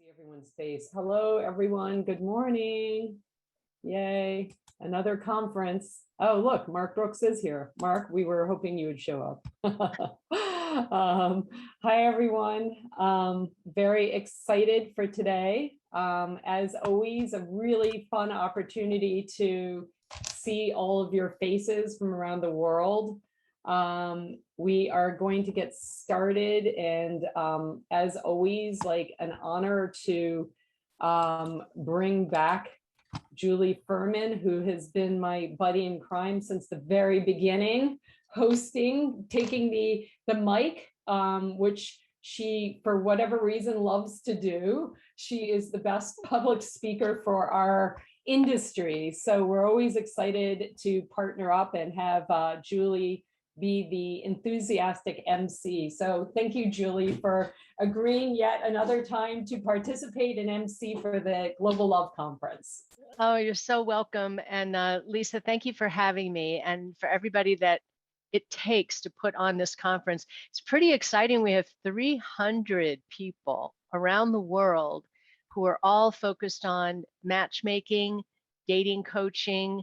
See everyone's face. Hello, everyone. Good morning. Yay. Another conference. Oh, look, Mark Brooks is here. Mark, we were hoping you would show up. Hi, everyone. Very excited for today. As always, a really fun opportunity to see all of your faces from around the world. We are going to get started, and as always, like an honor to bring back Julie Ferman, who has been my buddy in crime since the very beginning, hosting, taking the mic, which she, for whatever reason, loves to do. She is the best public speaker for our industry. So we're always excited to partner up and have Julie be the enthusiastic MC. So thank you, Julie, for agreeing yet another time to participate in MC for the Global Love Conference. Oh, you're so welcome. And Lisa, thank you for having me, and for everybody that it takes to put on this conference. It's pretty exciting. We have 300 people around the world who are all focused on matchmaking, dating coaching,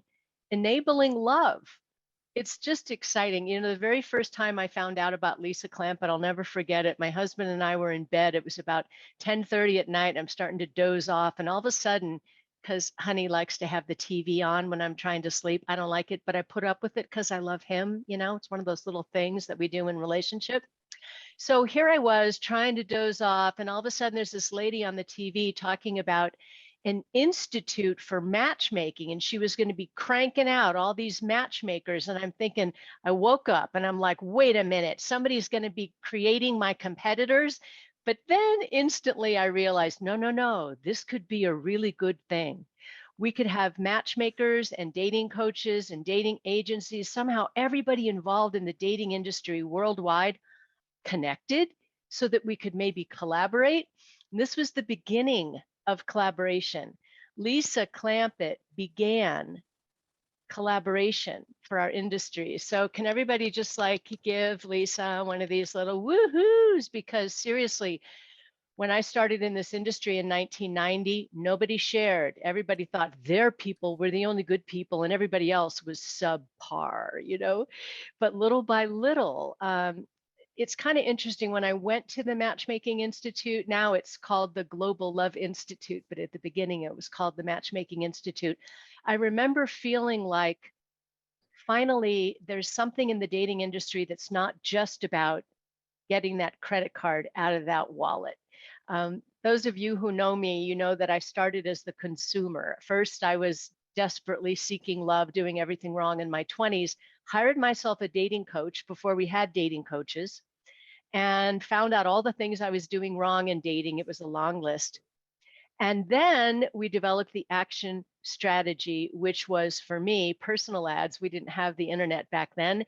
enabling love. It's just exciting. You know, the very first time I found out about Lisa Clampitt, I'll never forget it. My husband and I were in bed. It was about 10:30 at night. I'm starting to doze off. And all of a sudden, because honey likes to have the TV on when I'm trying to sleep, I don't like it, but I put up with it because I love him. You know, it's one of those little things that we do in relationship. So here I was trying to doze off. And all of a sudden, there's this lady on the TV talking about an institute for matchmaking, and she was going to be cranking out all these matchmakers. And I'm thinking, I woke up and I'm like, wait a minute, somebody's going to be creating my competitors. But then instantly I realized, no, this could be a really good thing. We could have matchmakers and dating coaches and dating agencies, somehow everybody involved in the dating industry worldwide connected so that we could maybe collaborate. And this was the beginning of collaboration. Lisa Clampitt began collaboration for our industry. So can everybody just like give Lisa one of these little woohoos? Because seriously, when I started in this industry in 1990, nobody shared. Everybody thought their people were the only good people and everybody else was subpar, you know? But little by little, it's kind of interesting. When I went to the Matchmaking Institute, now it's called the Global Love Institute, but at the beginning it was called the Matchmaking Institute. I remember feeling like finally there's something in the dating industry that's not just about getting that credit card out of that wallet. Those of you who know me, you know that I started as the consumer. First, I was desperately seeking love, doing everything wrong in my 20s, hired myself a dating coach before we had dating coaches, and found out all the things I was doing wrong in dating. It was a long list. And then we developed the action strategy, which was for me, personal ads. We didn't have the internet back then.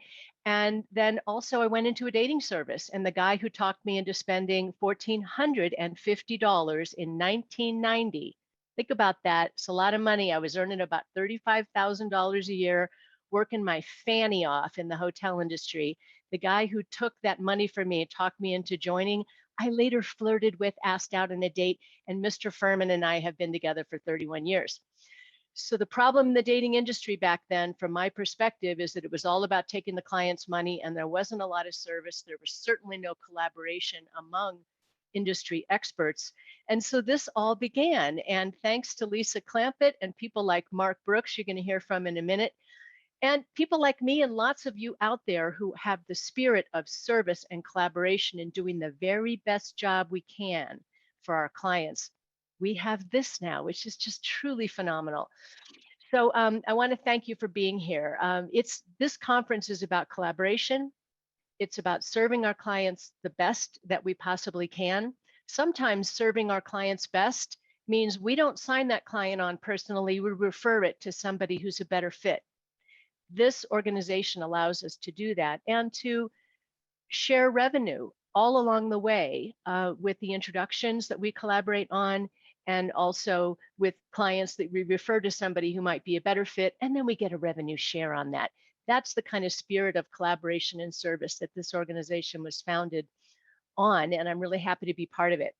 And then also I went into a dating service, and the guy who talked me into spending $1,450 in 1990. Think about that. It's a lot of money. I was earning about $35,000 a year, working my fanny off in the hotel industry. The guy who took that money from me and talked me into joining, I later flirted with, asked out on a date, and Mr. Ferman and I have been together for 31 years. So the problem in the dating industry back then, from my perspective, is that it was all about taking the client's money, and there wasn't a lot of service. There was certainly no collaboration among industry experts. And so this all began. And thanks to Lisa Clampitt and people like Mark Brooks, you're going to hear from in a minute, and people like me and lots of you out there who have the spirit of service and collaboration and doing the very best job we can for our clients, we have this now, which is just truly phenomenal. So I want to thank you for being here. This conference is about collaboration. It's about serving our clients the best that we possibly can. Sometimes serving our clients best means we don't sign that client on personally, we refer it to somebody who's a better fit. This organization allows us to do that and to share revenue all along the way with the introductions that we collaborate on, and also with clients that we refer to somebody who might be a better fit, and then we get a revenue share on that. That's the kind of spirit of collaboration and service that this organization was founded on, and I'm really happy to be part of it.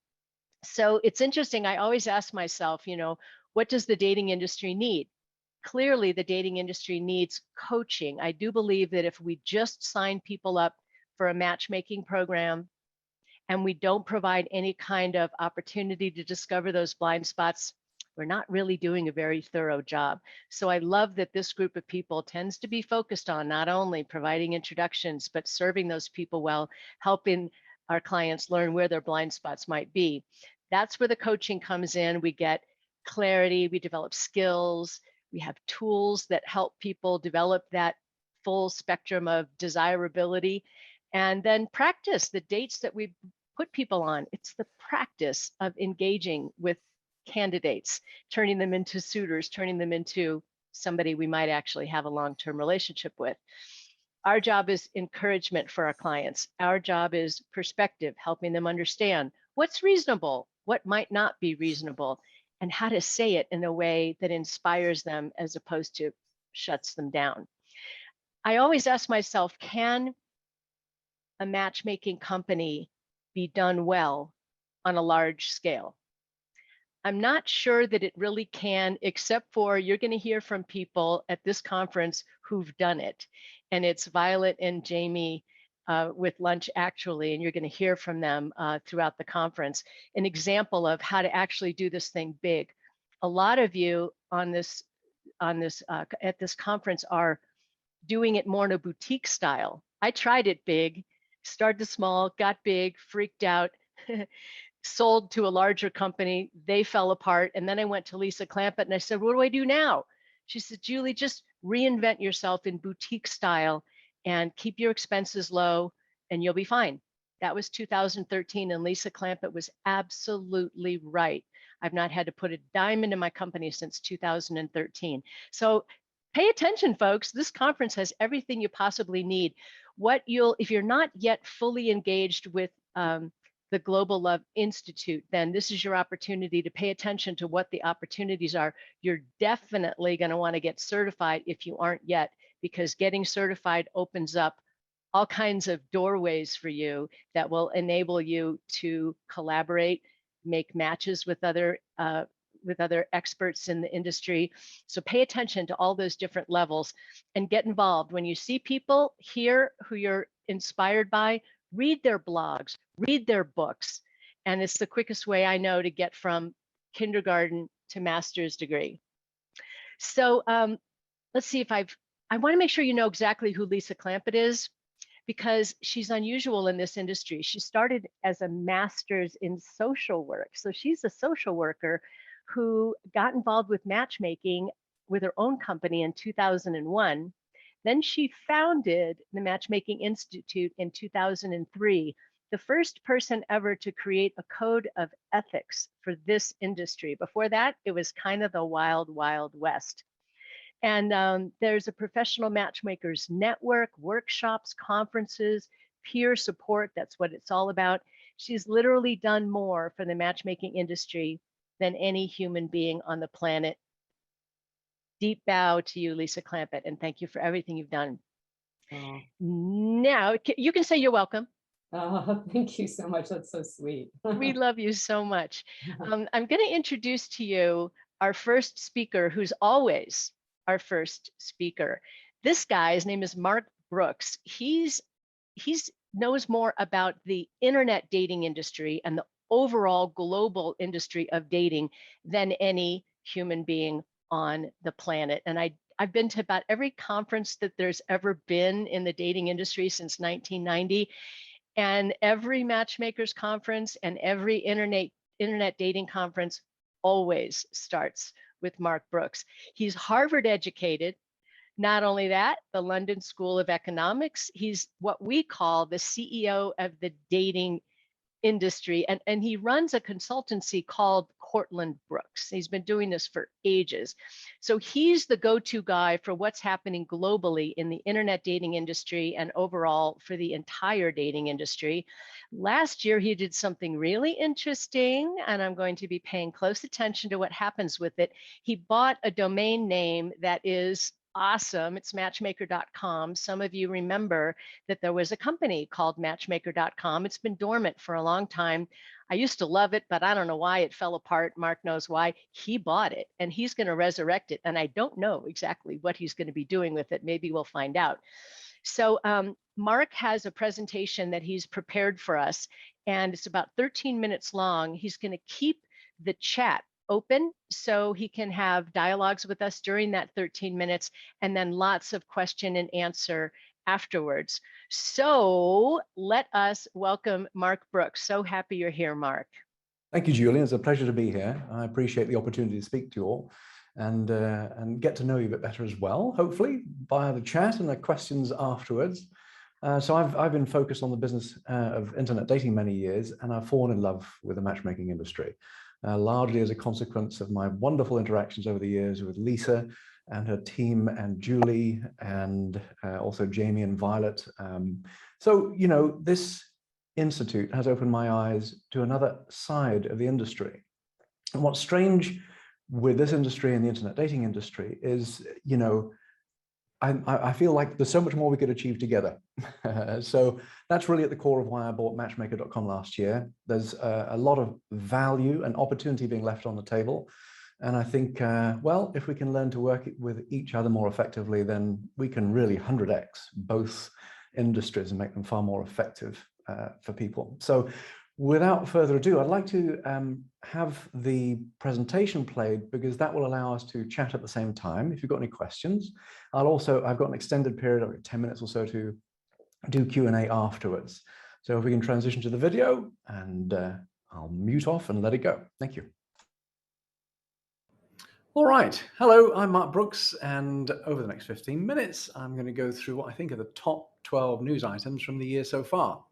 So it's interesting. I always ask myself, what does the dating industry need? Clearly, the dating industry needs coaching. I do believe that if we just sign people up for a matchmaking program and we don't provide any kind of opportunity to discover those blind spots, we're not really doing a very thorough job. So I love that this group of people tends to be focused on not only providing introductions, but serving those people well, helping our clients learn where their blind spots might be. That's where the coaching comes in. We get clarity, we develop skills, we have tools that help people develop that full spectrum of desirability, and then practice the dates that we put people on. It's the practice of engaging with candidates, turning them into suitors, turning them into somebody we might actually have a long-term relationship with. Our job is encouragement for our clients. Our job is perspective, helping them understand what's reasonable, what might not be reasonable, and how to say it in a way that inspires them as opposed to shuts them down. I always ask myself, can a matchmaking company be done well on a large scale? I'm not sure that it really can, except for you're going to hear from people at this conference who've done it. And it's Violet and Jamie with lunch actually, and you're going to hear from them throughout the conference. An example of how to actually do this thing big. A lot of you at this conference are doing it more in a boutique style. I tried it big, started small, got big, freaked out. Sold to a larger company, they fell apart. And then I went to Lisa Clampitt and I said, what do I do now? She said, Julie, just reinvent yourself in boutique style and keep your expenses low and you'll be fine. That was 2013 and Lisa Clampitt was absolutely right. I've not had to put a dime into my company since 2013. So pay attention, folks. This conference has everything you possibly need. If you're not yet fully engaged with the Global Love Institute, then this is your opportunity to pay attention to what the opportunities are. You're definitely going to want to get certified if you aren't yet, because getting certified opens up all kinds of doorways for you that will enable you to collaborate, make matches with other experts in the industry. So pay attention to all those different levels and get involved. When you see people here who you're inspired by, read their blogs, read their books. And it's the quickest way I know to get from kindergarten to master's degree. So let's see if I want to make sure you know exactly who Lisa Clampitt is, because she's unusual in this industry. She started as a master's in social work. So she's a social worker who got involved with matchmaking with her own company in 2001. Then she founded the Matchmaking Institute in 2003, the first person ever to create a code of ethics for this industry. Before that, it was kind of the wild, wild west. And there's a professional matchmakers network, workshops, conferences, peer support. That's what it's all about. She's literally done more for the matchmaking industry than any human being on the planet. Deep bow to you, Lisa Clampitt, and thank you for everything you've done. Oh. Now, you can say you're welcome. Thank you so much. That's so sweet. We love you so much. I'm going to introduce to you our first speaker, who's always our first speaker. This guy, his name is Mark Brooks. He's knows more about the internet dating industry and the overall global industry of dating than any human being on the planet. And I've been to about every conference that there's ever been in the dating industry since 1990. And every matchmakers conference and every internet dating conference always starts with Mark Brooks. He's Harvard educated. Not only that, the London School of Economics. He's what we call the CEO of the dating industry. And he runs a consultancy called Cortland Brooks. He's been doing this for ages. So he's the go-to guy for what's happening globally in the internet dating industry and overall for the entire dating industry. Last year, he did something really interesting, and I'm going to be paying close attention to what happens with it. He bought a domain name that is awesome. It's matchmaker.com. Some of you remember that there was a company called matchmaker.com. It's been dormant for a long time. I used to love it, but I don't know why it fell apart. Mark knows why. He bought it and he's going to resurrect it. And I don't know exactly what he's going to be doing with it. Maybe we'll find out. So Mark has a presentation that he's prepared for us, and it's about 13 minutes long. He's going to keep the chat open so he can have dialogues with us during that 13 minutes, and then lots of question and answer afterwards. So let us welcome Mark Brooks. So happy you're here, Mark. Thank you, Julian. It's a pleasure to be here. I appreciate the opportunity to speak to you all and get to know you a bit better as well, hopefully, via the chat and the questions afterwards. So I've been focused on the business of internet dating many years, and I've fallen in love with the matchmaking industry, largely as a consequence of my wonderful interactions over the years with Lisa and her team, and Julie, and also Jamie and Violet. So, you know, this Institute has opened my eyes to another side of the industry. And what's strange with this industry and the internet dating industry is, you know, I feel like there's so much more we could achieve together. So that's really at the core of why I bought Matchmaker.com last year. There's a lot of value and opportunity being left on the table. And I think, well, if we can learn to work with each other more effectively, then we can really 100x both industries and make them far more effective for people. So without further ado, I'd like to have the presentation played, because that will allow us to chat at the same time. If you've got any questions, I've got an extended period of 10 minutes or so to do Q&A afterwards. So if we can transition to the video, and I'll mute off and let it go. Thank you. All right. Hello, I'm Mark Brooks, and over the next 15 minutes, I'm going to go through what I think are the top 12 news items from the year so far.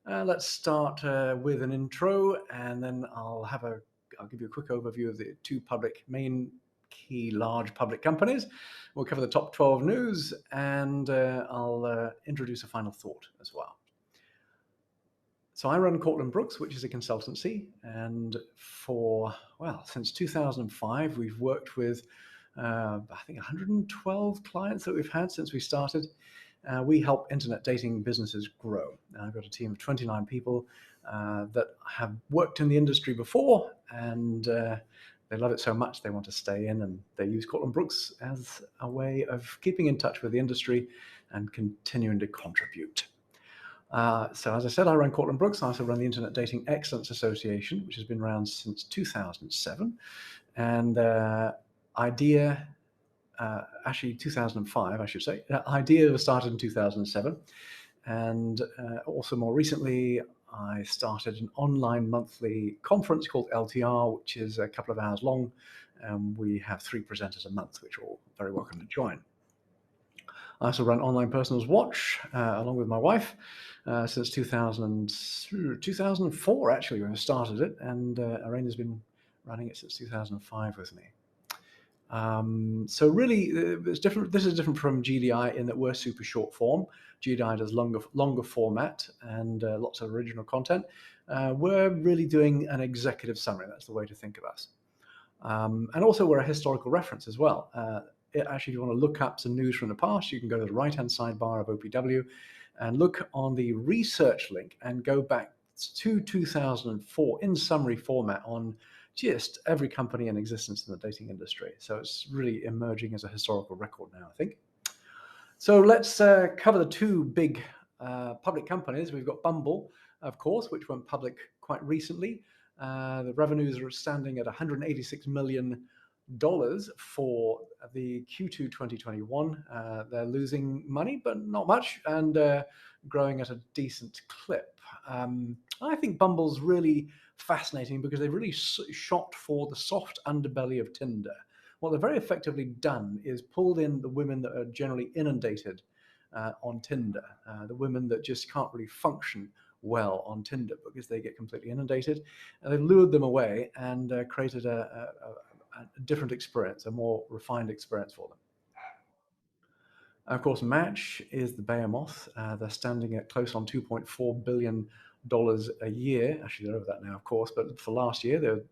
Let's start with an intro, and then I'll give you a quick overview of the two main key large public companies. We'll cover the top 12 news, and I'll introduce a final thought as well. So I run Cortland Brooks, which is a consultancy, and since 2005, we've worked with I think 112 clients that we've had since we started. We help internet dating businesses grow. I've got a team of 29 people that have worked in the industry before, and they love it so much they want to stay in, and they use Cortland Brooks as a way of keeping in touch with the industry and continuing to contribute. So as I said, I run Cortland Brooks. I also run the Internet Dating Excellence Association, which has been around since 2007. And actually 2005, I should say. IDEA was started in 2007. And also more recently, I started an online monthly conference called LTR, which is a couple of hours long. We have 3 presenters a month, which are all very welcome to join. I also run Online Personals Watch along with my wife since 2004, actually, when I started it. And Arena's been running it since 2005 with me. So really, it's different. This is different from GDI in that we're super short form. GDI does longer format and lots of original content. We're really doing an executive summary. That's the way to think of us. And also, we're a historical reference as well. Actually, if you want to look up some news from the past, you can go to the right-hand sidebar of OPW and look on the research link and go back to 2004 in summary format on just every company in existence in the dating industry. So it's really emerging as a historical record now, I think. So let's cover the two big public companies. We've got Bumble, of course, which went public quite recently. The revenues are standing at $186 million for the Q2 2021. They're losing money, but not much, and growing at a decent clip. I think Bumble's really fascinating because they've really shot for the soft underbelly of Tinder. What they've very effectively done is pulled in the women that are generally inundated on Tinder, the women that just can't really function well on Tinder because they get completely inundated, and they've lured them away and created a different experience, a more refined experience for them. Of course, Match is the behemoth. They're standing at close on $2.4 billion a year. Actually, they're over that now, of course, but for last year, they're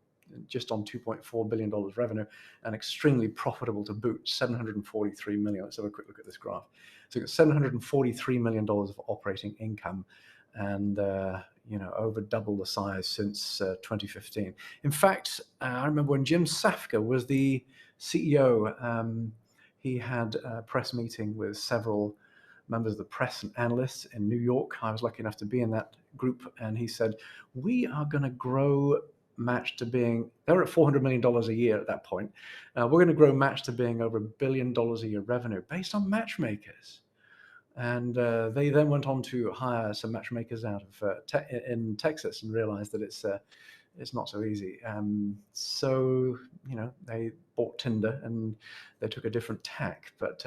just on $2.4 billion revenue, and extremely profitable to boot, $743 million. Let's have a quick look at this graph. So it's $743 million of operating income, and over double the size since 2015. In fact, I remember when Jim Safka was the CEO, he had a press meeting with several members of the press and analysts in New York. I was lucky enough to be in that group, and he said, we are going to grow Match to being, they were at $400 million a year at that point. We're going to grow Match to being over $1 billion a year revenue based on matchmakers. And they then went on to hire some matchmakers out of in Texas, and realized that it's not so easy. So they bought Tinder, and they took a different tack. But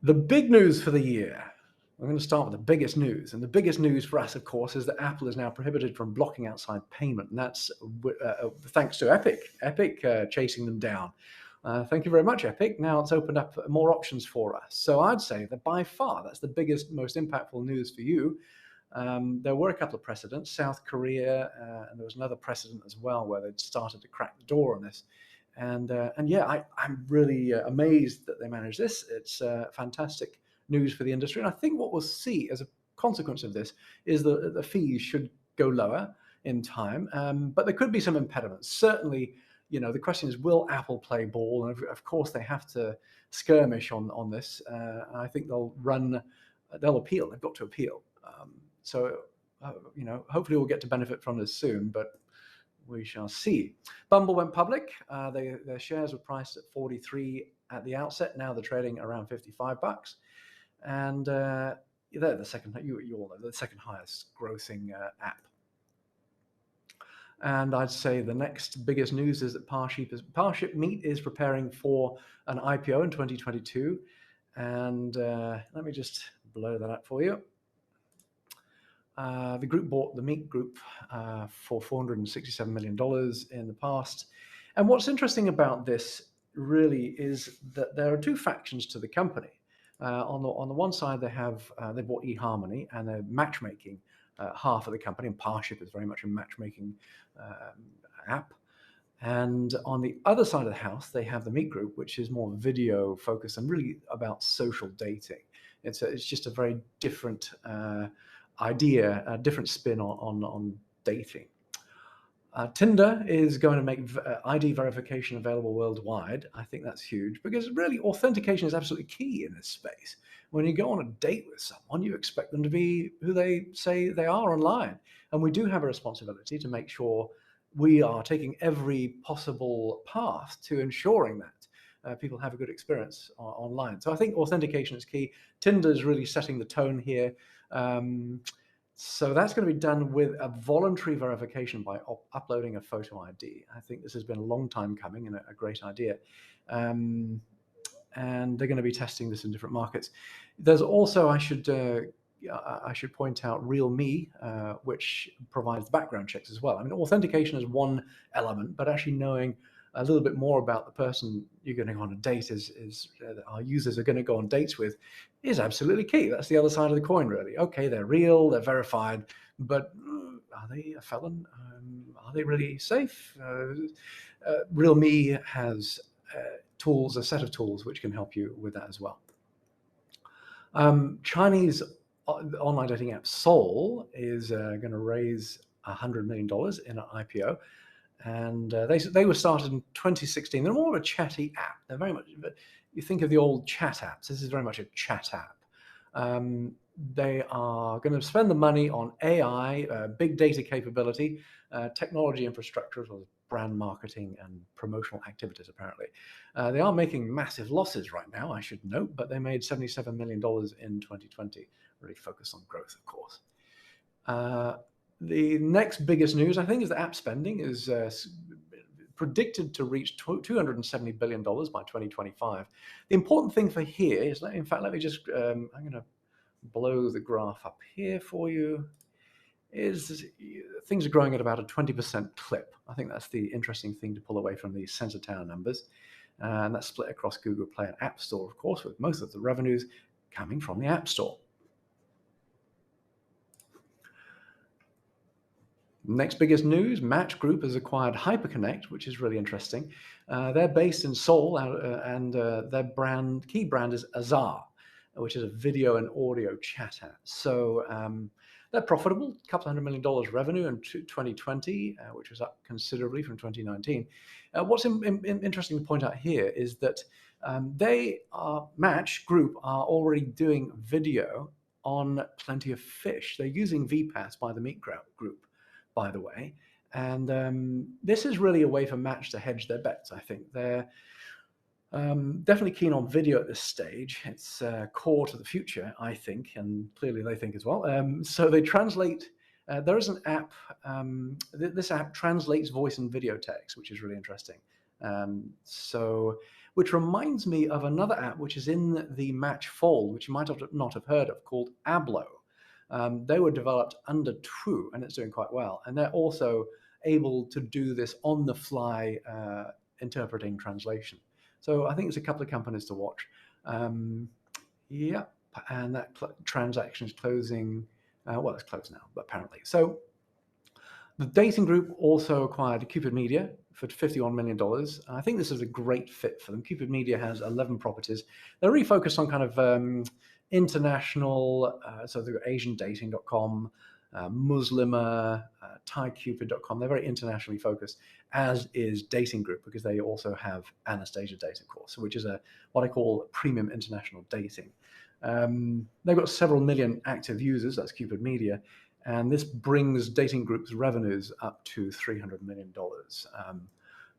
the big news for the year, I'm going to start with the biggest news. And the biggest news for us, of course, is that Apple is now prohibited from blocking outside payment. And that's thanks to Epic chasing them down. Thank you very much, Epic. Now it's opened up more options for us. So I'd say that by far, that's the biggest, most impactful news for you. There were a couple of precedents, South Korea, and there was another precedent as well where they'd started to crack the door on this. And yeah, I'm really amazed that they managed this. It's fantastic news for the industry. And I think what we'll see as a consequence of this is the fees should go lower in time, but there could be some impediments. Certainly, the question is, will Apple play ball? And of course, they have to skirmish on this. And I think they'll appeal. They've got to appeal. So hopefully we'll get to benefit from this soon, but we shall see. Bumble went public. Their shares were priced at 43 at the outset. Now they're trading around $55. And they're the second, you all know, the second highest grossing app. And I'd say the next biggest news is that Parship is preparing for an IPO in 2022. And let me just blow that up for you. The group bought the Meet Group for $467 million in the past. And what's interesting about this really is that there are two factions to the company. On the one side, they bought eHarmony, and they're matchmaking half of the company, and Parship is very much a matchmaking app. And on the other side of the house, they have the Meet Group, which is more video focused and really about social dating. It's just a very different idea, a different spin on dating. Tinder is going to make ID verification available worldwide. I think that's huge, because really authentication is absolutely key in this space. When you go on a date with someone, you expect them to be who they say they are online. And we do have a responsibility to make sure we are taking every possible path to ensuring that people have a good experience online. So I think authentication is key. Tinder is really setting the tone here. So that's going to be done with a voluntary verification by uploading a photo ID. I think this has been a long time coming and a great idea. And they're going to be testing this in different markets. There's also, I should point out, RealMe, which provides background checks as well. I mean, authentication is one element, but actually knowing a little bit more about the person you're going to go on a date our users are going to go on dates with is absolutely key. That's the other side of the coin, really. Okay, they're real, they're verified, but are they a felon? Are they really safe? RealMe has a set of tools which can help you with that as well. Chinese online dating app Soul is going to raise $100 million in an IPO. And they were started in 2016. They're more of a chatty app. They're very much, you think of the old chat apps. This is very much a chat app. They are going to spend the money on AI, big data capability, technology infrastructure, as well as brand marketing and promotional activities, apparently. They are making massive losses right now, I should note, but they made $77 million in 2020, really focused on growth, of course. The next biggest news, I think, is that app spending is predicted to reach $270 billion by 2025. The important thing for here is, in fact, let me just, I'm going to blow the graph up here for you, is things are growing at about a 20% clip. I think that's the interesting thing to pull away from these Sensor Tower numbers. And that's split across Google Play and App Store, of course, with most of the revenues coming from the App Store. Next biggest news, Match Group has acquired Hyperconnect, which is really interesting. They're based in Seoul, and their key brand is Azar, which is a video and audio chat app. So they're profitable, a couple $100 million revenue in 2020, which was up considerably from 2019. What's interesting to point out here is that Match Group are already doing video on Plenty of Fish. They're using VPAS by the Meat Group, by the way. And this is really a way for Match to hedge their bets, I think. They're definitely keen on video at this stage. It's core to the future, I think, and clearly they think as well. So they translate, there is an app, this app translates voice and video text, which is really interesting. Which reminds me of another app which is in the Match fold, which you might not have heard of, called Ablo. They were developed under True, and it's doing quite well. And they're also able to do this on the fly interpreting translation. So I think there's a couple of companies to watch. Yeah, and that transaction is closing. Well, it's closed now, but apparently. So the dating group also acquired Cupid Media for $51 million. I think this is a great fit for them. Cupid Media has 11 properties. They're really focused on kind of international, so they've got AsianDating.com, Muslimer, ThaiCupid.com. They're very internationally focused, as is Dating Group, because they also have Anastasia Date, of course, which is what I call premium international dating. They've got several million active users, that's Cupid Media, and this brings Dating Group's revenues up to $300 million.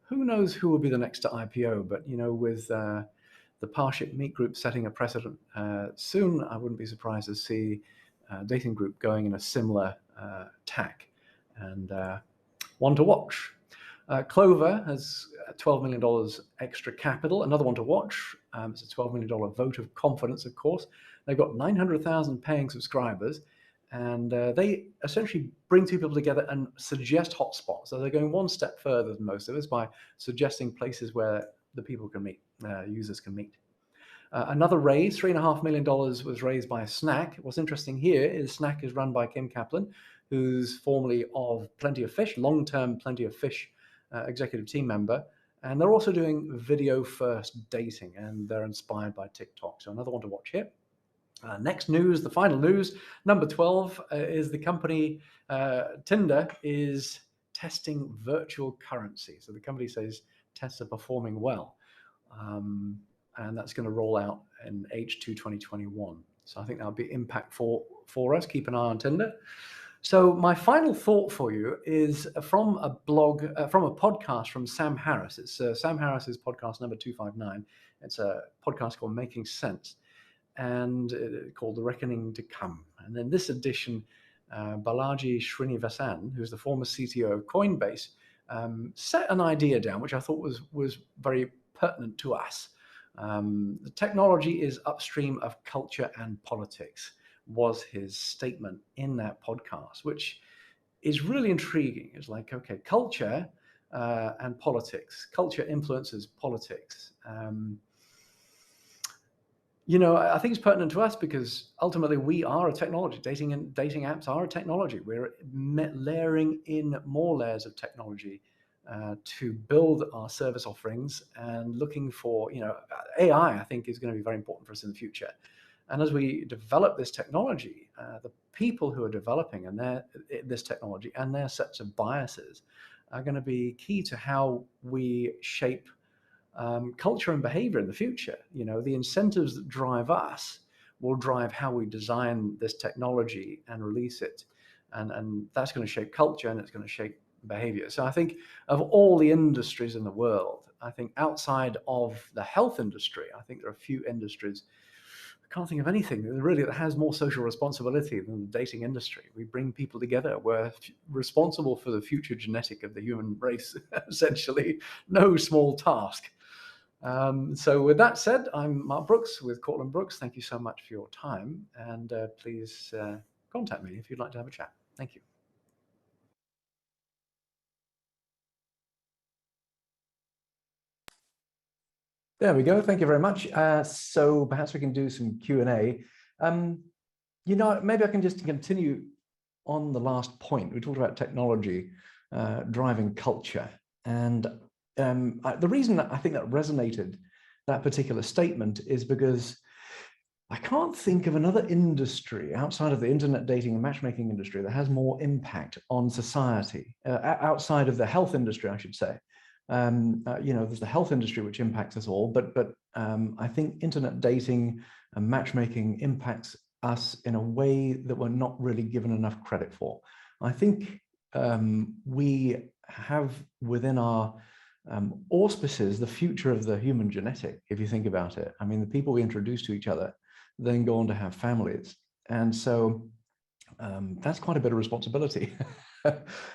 Who knows who will be the next to IPO, but with the Parship Meat Group setting a precedent soon, I wouldn't be surprised to see Dating Group going in a similar tack, and one to watch. Clover has $12 million extra capital, another one to watch. It's a $12 million vote of confidence, of course. They've got 900,000 paying subscribers, and they essentially bring two people together and suggest hotspots. So they're going one step further than most of us by suggesting places where the people can meet, users can meet. Another raise, $3.5 million, was raised by Snack. What's interesting here is Snack is run by Kim Kaplan, who's formerly of Plenty of Fish, long-term Plenty of Fish executive team member. And they're also doing video-first dating, and they're inspired by TikTok. So another one to watch here. Next news, the final news, number 12, is the company Tinder is testing virtual currency. So the company says tests are performing well. And that's going to roll out in H2 2021. So I think that'll be impactful for us. Keep an eye on Tinder. So my final thought for you is from a podcast from Sam Harris. It's Sam Harris's podcast number 259. It's a podcast called Making Sense, and called The Reckoning to Come. And then this edition, Balaji Srinivasan, who's the former CTO of Coinbase, set an idea down, which I thought was very pertinent to us. The technology is upstream of culture and politics, was his statement in that podcast, which is really intriguing. It's like, okay, culture and politics. Culture influences politics. I think it's pertinent to us because ultimately we are a technology. Dating apps are a technology. We're layering in more layers of technology to build our service offerings, and looking for, AI, I think, is going to be very important for us in the future. And as we develop this technology, the people who are developing this technology and their sets of biases are going to be key to how we shape culture and behavior in the future. The incentives that drive us will drive how we design this technology and release it. And that's going to shape culture, and it's going to shape behavior. So I think of all the industries in the world, I think outside of the health industry, I think there are a few industries, I can't think of anything really that has more social responsibility than the dating industry. We bring people together. We're responsible for the future genetic of the human race, essentially. No small task. So with that said, I'm Mark Brooks with Cortland Brooks. Thank you so much for your time, and please contact me if you'd like to have a chat. Thank you. There we go. Thank you very much. So perhaps we can do some Q&A. Maybe I can just continue on the last point. We talked about technology driving culture. And the reason that I think that resonated, that particular statement, is because I can't think of another industry outside of the internet dating and matchmaking industry that has more impact on society, outside of the health industry, I should say. There's the health industry which impacts us all, but I think internet dating and matchmaking impacts us in a way that we're not really given enough credit for. I think we have within our auspices the future of the human genetic, if you think about it. I mean, the people we introduce to each other then go on to have families. And so that's quite a bit of responsibility.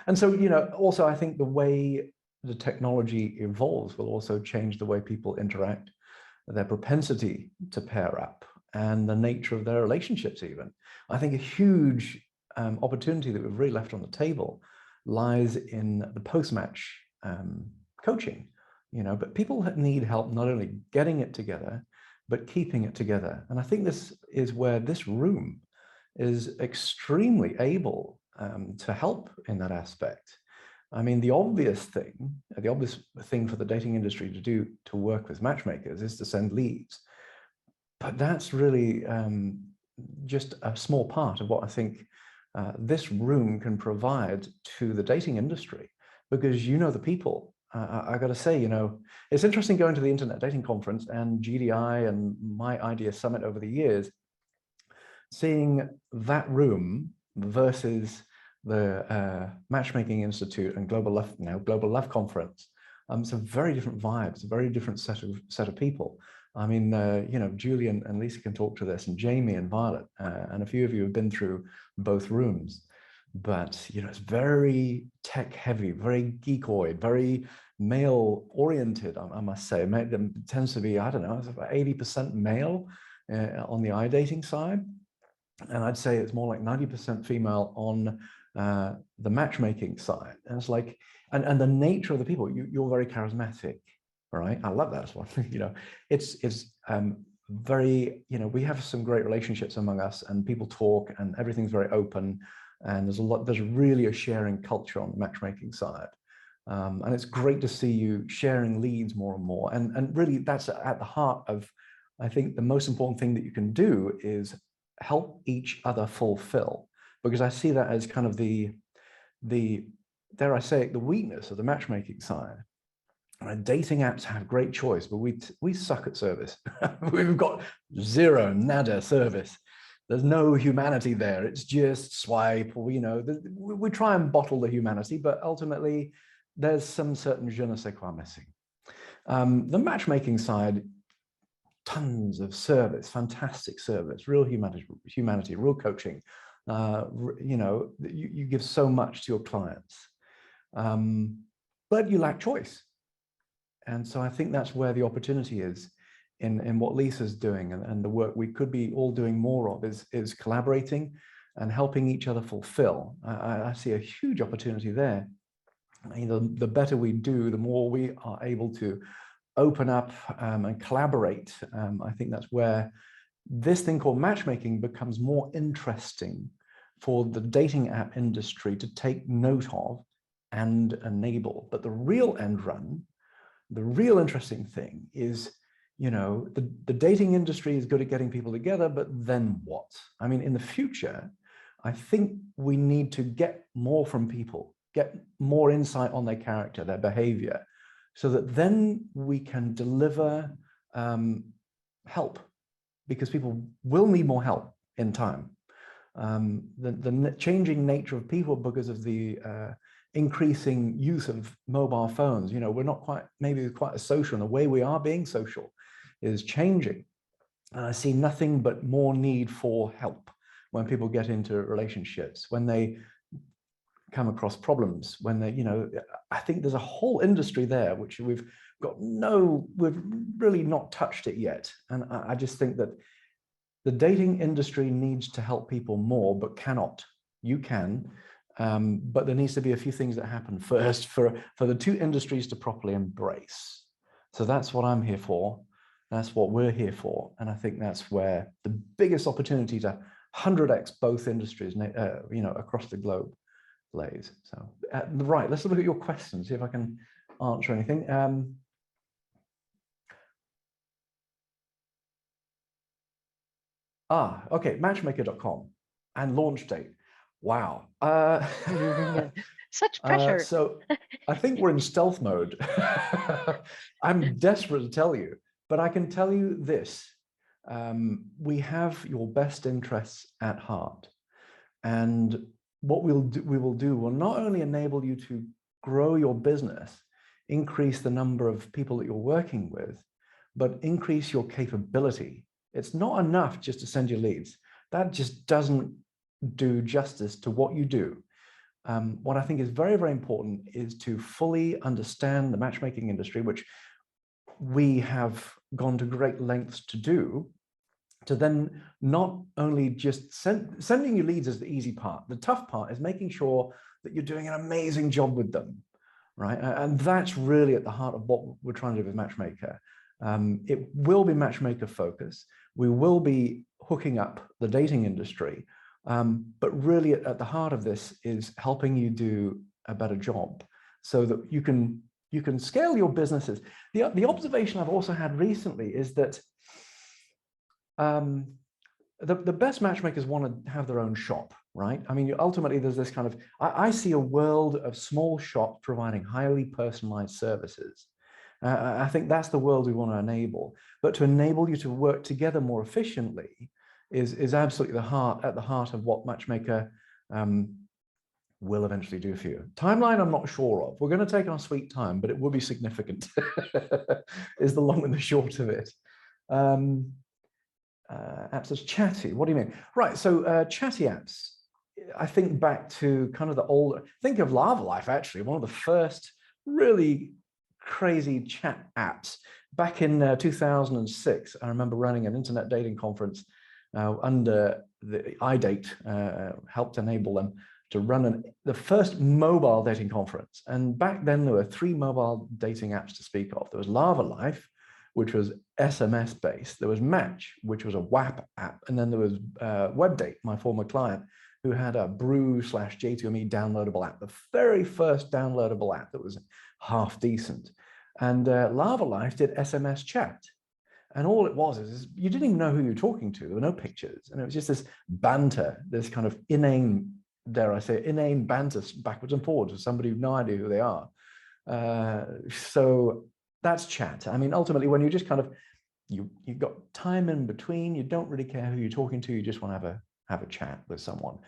And so, also I think the way the technology evolves will also change the way people interact, their propensity to pair up, and the nature of their relationships even. I think a huge opportunity that we've really left on the table lies in the post-match coaching, but people need help not only getting it together, but keeping it together. And I think this is where this room is extremely able to help in that aspect. I mean, the obvious thing for the dating industry to do to work with matchmakers is to send leads. But that's really just a small part of what I think this room can provide to the dating industry, because the people. I got to say, it's interesting going to the Internet Dating Conference and GDI and My Idea Summit over the years, seeing that room versus the Matchmaking Institute and Global Love Conference. It's a very different vibes, a very different set of people. I mean, Julian and Lisa can talk to this, and Jamie and Violet, and a few of you have been through both rooms. But it's very tech heavy, very geekoid, very male oriented, I must say. It tends to be, I don't know, it's about 80% male on the iDating side. And I'd say it's more like 90% female on the matchmaking side. And it's like, and the nature of the people, you're very charismatic, right? I love that as well. It's very, we have some great relationships among us, and people talk, and everything's very open. And there's really a sharing culture on the matchmaking side. And it's great to see you sharing leads more and more. And really that's at the heart of, I think the most important thing that you can do is help each other fulfill, because I see that as kind of the dare I say it, the weakness of the matchmaking side. Dating apps have great choice, but we suck at service. We've got nada service. There's no humanity there. It's just swipe, or, we try and bottle the humanity, but ultimately there's some certain je ne sais quoi missing. The matchmaking side, tons of service, fantastic service, real humanity, real coaching. You give so much to your clients, but you lack choice. And so I think that's where the opportunity is in what Lisa's doing, and the work we could be all doing more of is collaborating and helping each other fulfill. I see a huge opportunity there. The better we do, the more we are able to open up and collaborate. I think that's where this thing called matchmaking becomes more interesting for the dating app industry to take note of and enable. But the real end run, the real interesting thing is, the dating industry is good at getting people together, but then what? I mean, in the future, I think we need to get more from people, get more insight on their character, their behavior, so that then we can deliver help, because people will need more help in time. The changing nature of people because of the increasing use of mobile phones, we're not quite as social, and the way we are being social is changing. And I see nothing but more need for help when people get into relationships, when they come across problems, when they, I think there's a whole industry there which we've really not touched it yet. And I just think that the dating industry needs to help people more, but cannot. You can, but there needs to be a few things that happen first for the two industries to properly embrace. So that's what I'm here for. That's what we're here for. And I think that's where the biggest opportunity to 100x both industries, across the globe, Blaze. So, right, let's look at your questions, see if I can answer anything. Okay, matchmaker.com and launch date. Wow. Such pressure. So I think we're in stealth mode. I'm desperate to tell you, but I can tell you this. We have your best interests at heart. And what we will do will not only enable you to grow your business, increase the number of people that you're working with, but increase your capability. It's not enough just to send you leads. That just doesn't do justice to what you do. What I think is very, very important is to fully understand the matchmaking industry, which we have gone to great lengths to do, to then not only just sending you leads is the easy part. The tough part is making sure that you're doing an amazing job with them, right? And that's really at the heart of what we're trying to do with Matchmaker. It will be matchmaker focused. We will be hooking up the dating industry. But really at the heart of this is helping you do a better job so that you can scale your businesses. The observation I've also had recently is that the best matchmakers want to have their own shop, right? I mean, ultimately there's this kind of, I see a world of small shops providing highly personalized services. I think that's the world we want to enable, but to enable you to work together more efficiently is absolutely at the heart of what Matchmaker will eventually do for you. Timeline, I'm not sure of. We're going to take our sweet time, but it will be significant, is the long and the short of it. Apps as chatty, what do you mean? Right, so chatty apps, I think back to kind of the older, think of Lava Life, actually, one of the first really crazy chat apps. Back in 2006, I remember running an internet dating conference under the iDate, helped enable them to run the first mobile dating conference. And back then there were 3 mobile dating apps to speak of. There was Lava Life, which was SMS based. There was Match, which was a WAP app. And then there was WebDate, my former client, who had a Brew/J2ME downloadable app, the very first downloadable app that was half decent. And Lava Life did SMS chat. And all it was is you didn't even know who you were talking to. There were no pictures. And it was just this banter, this kind of inane, dare I say, inane banter backwards and forwards with somebody with no idea who they are. So that's chat. I mean, ultimately, when you just kind of, you've got time in between, you don't really care who you're talking to, you just want to have a chat with someone.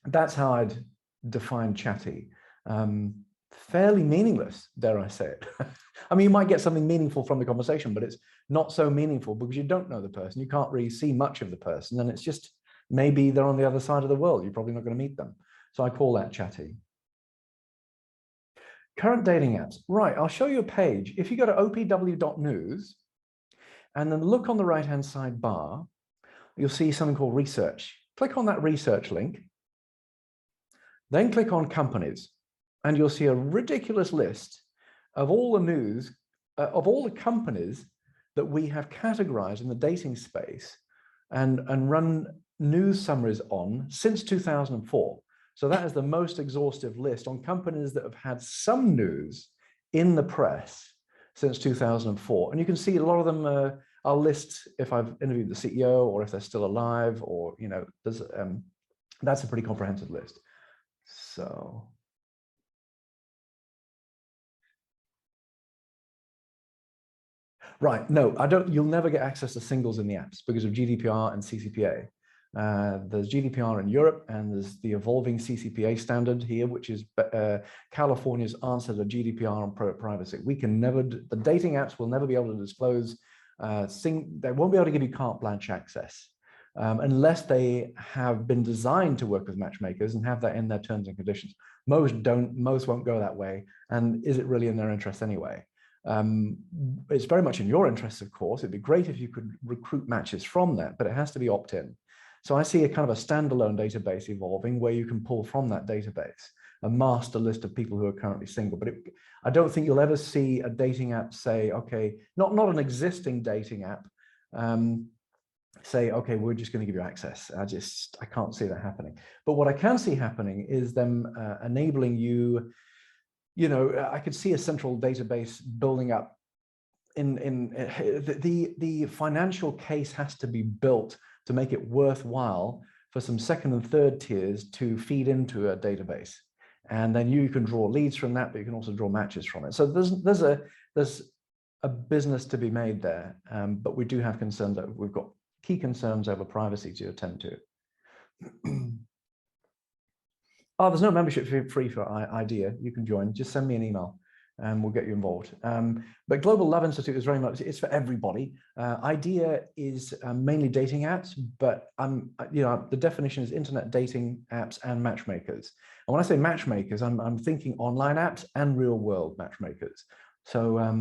That's how I'd define chatty. Fairly meaningless, dare I say it. I mean, you might get something meaningful from the conversation, but it's not so meaningful because you don't know the person. You can't really see much of the person. And it's just, maybe they're on the other side of the world. You're probably not going to meet them. So I call that chatty. Current dating apps. Right, I'll show you a page. If you go to opw.news and then look on the right-hand side bar, you'll see something called research. Click on that research link. Then click on companies. And you'll see a ridiculous list of all the news, of all the companies that we have categorized in the dating space and run news summaries on since 2004. So that is the most exhaustive list on companies that have had some news in the press since 2004. And you can see a lot of them, I'll list if I've interviewed the CEO or if they're still alive, or, you know, there's, that's a pretty comprehensive list. So. Right, no, you'll never get access to singles in the apps because of GDPR and CCPA. There's GDPR in Europe, and there's the evolving CCPA standard here, which is California's answer to GDPR and privacy. We can never, the dating apps will never be able to disclose, they won't be able to give you carte blanche access unless they have been designed to work with matchmakers and have that in their terms and conditions. Most don't, most won't go that way. And is it really in their interest anyway? It's very much in your interest, of course. It'd be great if you could recruit matches from that, but it has to be opt-in. So I see a kind of a standalone database evolving where you can pull from that database a master list of people who are currently single. But I don't think you'll ever see a dating app say, okay, not an existing dating app, say, okay, we're just going to give you access. I can't see that happening. But what I can see happening is them enabling you, I could see a central database building up the financial case has to be built to make it worthwhile for some second and third tiers to feed into a database. And then you can draw leads from that, but you can also draw matches from it. So there's a business to be made there. But we do have concerns that we've got key concerns over privacy to attend to. Oh, there's no membership free for IDEA. You can join. Just send me an email and we'll get you involved. But Global Love Institute is very much, it's for everybody. IDEA is mainly dating apps, but the definition is internet dating apps and matchmakers. And when I say matchmakers, I'm thinking online apps and real world matchmakers. So, I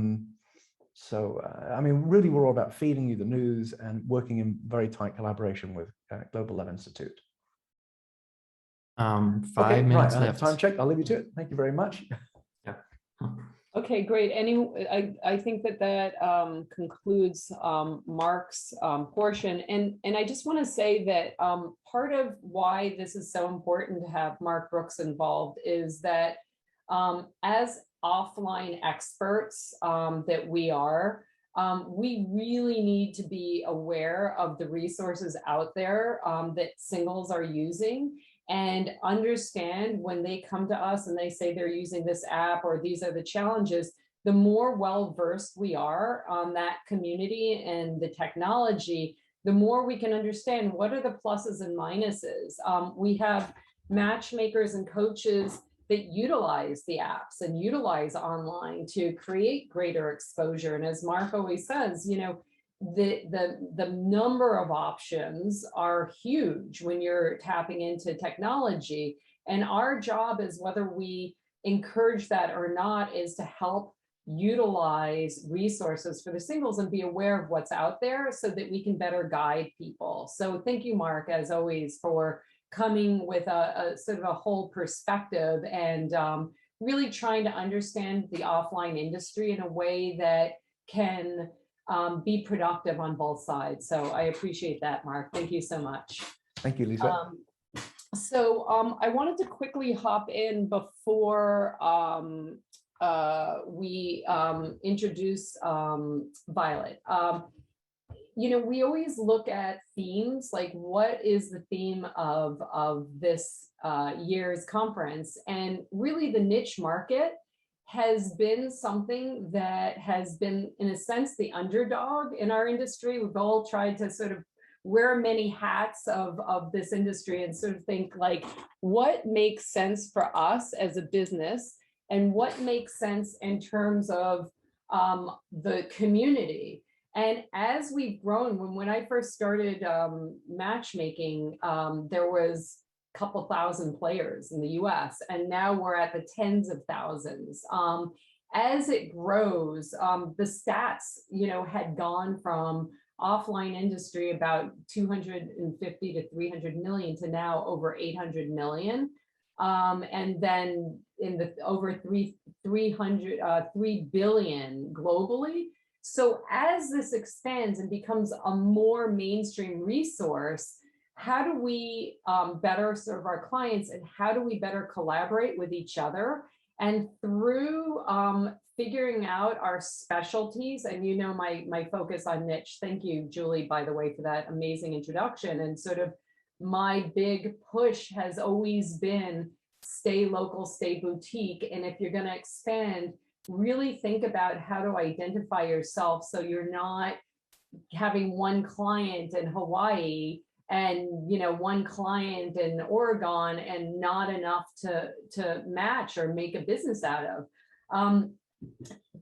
mean, really, we're all about feeding you the news and working in very tight collaboration with Global Love Institute. 5 minutes left. Time check. I'll leave you to it. Thank you very much. Yeah. Okay, great. I think that concludes Mark's portion. And I just want to say that part of why this is so important to have Mark Brooks involved is that as offline experts that we are, we really need to be aware of the resources out there that singles are using, and understand when they come to us and they say they're using this app or these are the challenges. The more well-versed we are on that community and the technology, the more we can understand what are the pluses and minuses. We have matchmakers and coaches that utilize the apps and utilize online to create greater exposure. And as Mark always says, the number of options are huge when you're tapping into technology. And our job is, whether we encourage that or not, is to help utilize resources for the singles and be aware of what's out there so that we can better guide people. So thank you, Mark, as always, for coming with a sort of a whole perspective and really trying to understand the offline industry in a way that can be productive on both sides. So I appreciate that, Mark. Thank you so much. Thank you, Lisa. I wanted to quickly hop in before we introduce Violet. We always look at themes, like what is the theme of this year's conference, and really the niche market has been something that has been, in a sense, the underdog in our industry. We've all tried to sort of wear many hats of this industry and sort of think like, what makes sense for us as a business and what makes sense in terms of the community. And as we've grown, when I first started matchmaking, there was a couple thousand players in the US, and now we're at the tens of thousands. As it grows, the stats, had gone from offline industry about 250 to 300 million to now over 800 million. And then in the over 3 billion globally. So as this expands and becomes a more mainstream resource, how do we better serve our clients, and how do we better collaborate with each other? And through figuring out our specialties, and my focus on niche. Thank you, Julie, by the way, for that amazing introduction. And sort of my big push has always been stay local, stay boutique. And if you're going to expand, really think about how to identify yourself so you're not having one client in Hawaii and one client in Oregon and not enough to match or make a business out of.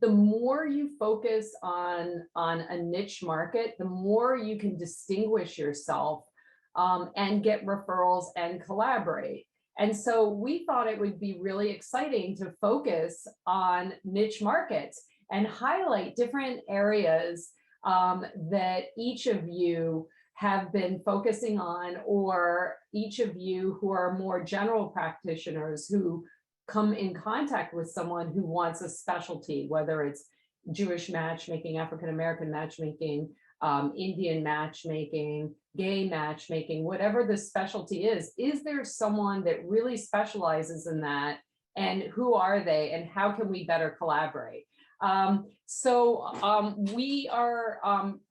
The more you focus on a niche market, the more you can distinguish yourself and get referrals and collaborate. And so we thought it would be really exciting to focus on niche markets and highlight different areas that each of you have been focusing on, or each of you who are more general practitioners who come in contact with someone who wants a specialty, whether it's Jewish matchmaking, African-American matchmaking, Indian matchmaking, gay matchmaking, whatever the specialty is there someone that really specializes in that? And who are they? And how can we better collaborate? We are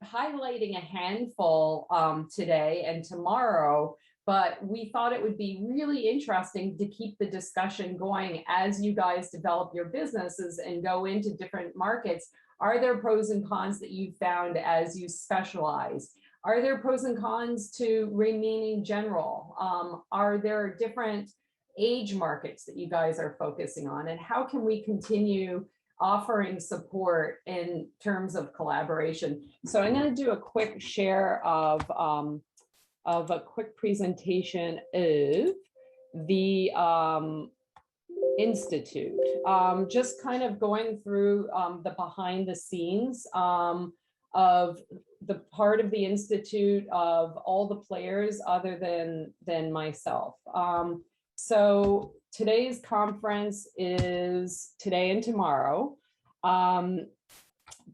highlighting a handful today and tomorrow, but we thought it would be really interesting to keep the discussion going as you guys develop your businesses and go into different markets. Are there pros and cons that you've found as you specialize? Are there pros and cons to remaining general? Are there different age markets that you guys are focusing on? And how can we continue offering support in terms of collaboration? So I'm going to do a quick share of a quick presentation of the Institute, just kind of going through the behind the scenes of the part of the Institute of all the players other than myself. So today's conference is today and tomorrow.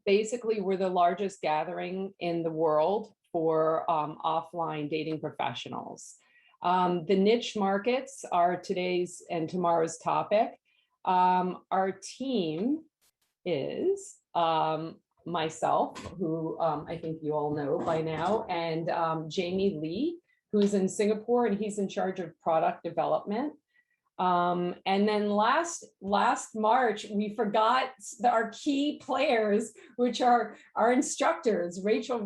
Basically, we're the largest gathering in the world for offline dating professionals. The niche markets are today's and tomorrow's topic. Our team is myself, who I think you all know by now, and Jamie Lee, who's in Singapore, and he's in charge of product development. And then last March, we forgot our key players, which are our instructors, Rachel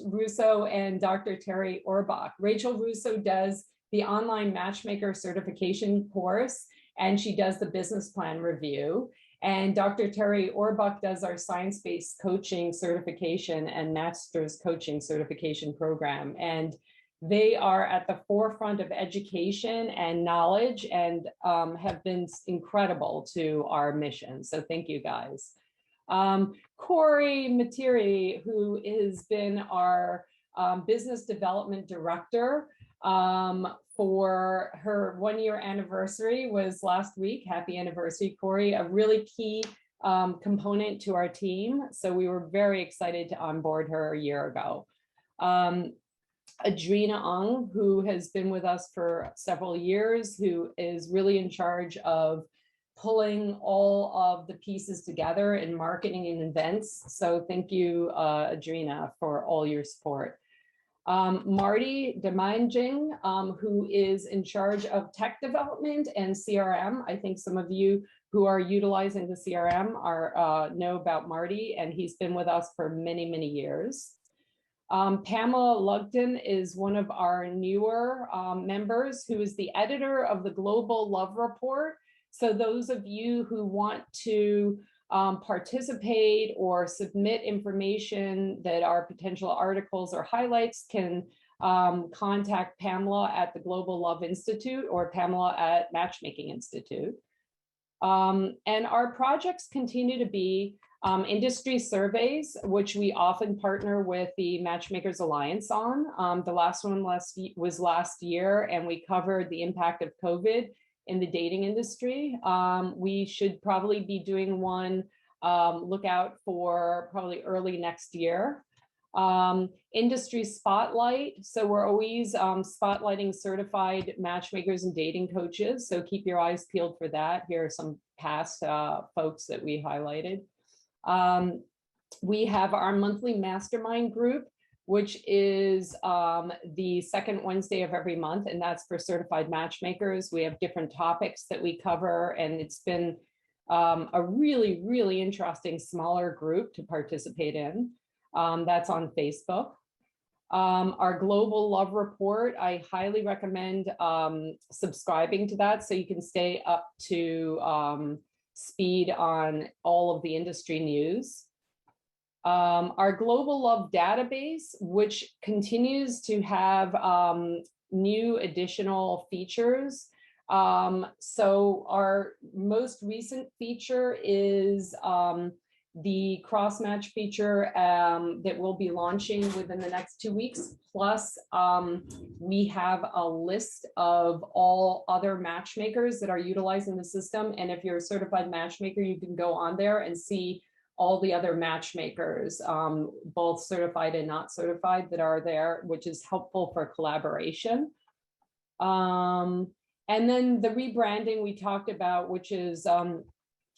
Russo and Dr. Terri Orbuch. Rachel Russo does the online matchmaker certification course, and she does the business plan review. And Dr. Terri Orbuch does our science-based coaching certification and master's coaching certification program. And they are at the forefront of education and knowledge and have been incredible to our mission. So thank you guys. Corey Materi, who has been our business development director for her 1-year anniversary was last week. Happy anniversary, Corey, a really key component to our team. So we were very excited to onboard her a year ago. Adrina Ung, who has been with us for several years, who is really in charge of pulling all of the pieces together in marketing and events. So thank you, Adrina, for all your support. Marty Demanjing, who is in charge of tech development and CRM. I think some of you who are utilizing the CRM know about Marty, and he's been with us for many, many years. Pamela Lugden is one of our newer members, who is the editor of the Global Love Report. So those of you who want to participate or submit information that are potential articles or highlights can contact Pamela at the Global Love Institute or Pamela at Matchmaking Institute. And our projects continue to be industry surveys, which we often partner with the Matchmakers Alliance on. The last one was last year, and we covered the impact of COVID in the dating industry. We should probably be doing one, look out for probably early next year. Industry spotlight. So we're always spotlighting certified matchmakers and dating coaches. So keep your eyes peeled for that. Here are some past folks that we highlighted. We have our monthly mastermind group, which is the second Wednesday of every month, and that's for certified matchmakers. We have different topics that we cover, and it's been a really, really interesting smaller group to participate in. That's on Facebook. Our Global Love Report, I highly recommend subscribing to that so you can stay up to speed on all of the industry news. Our Global Love Database, which continues to have new additional features. So our most recent feature is the cross-match feature that we'll be launching within the next 2 weeks. Plus, we have a list of all other matchmakers that are utilizing the system. And if you're a certified matchmaker, you can go on there and see all the other matchmakers, both certified and not certified, that are there, which is helpful for collaboration. And then the rebranding we talked about, which is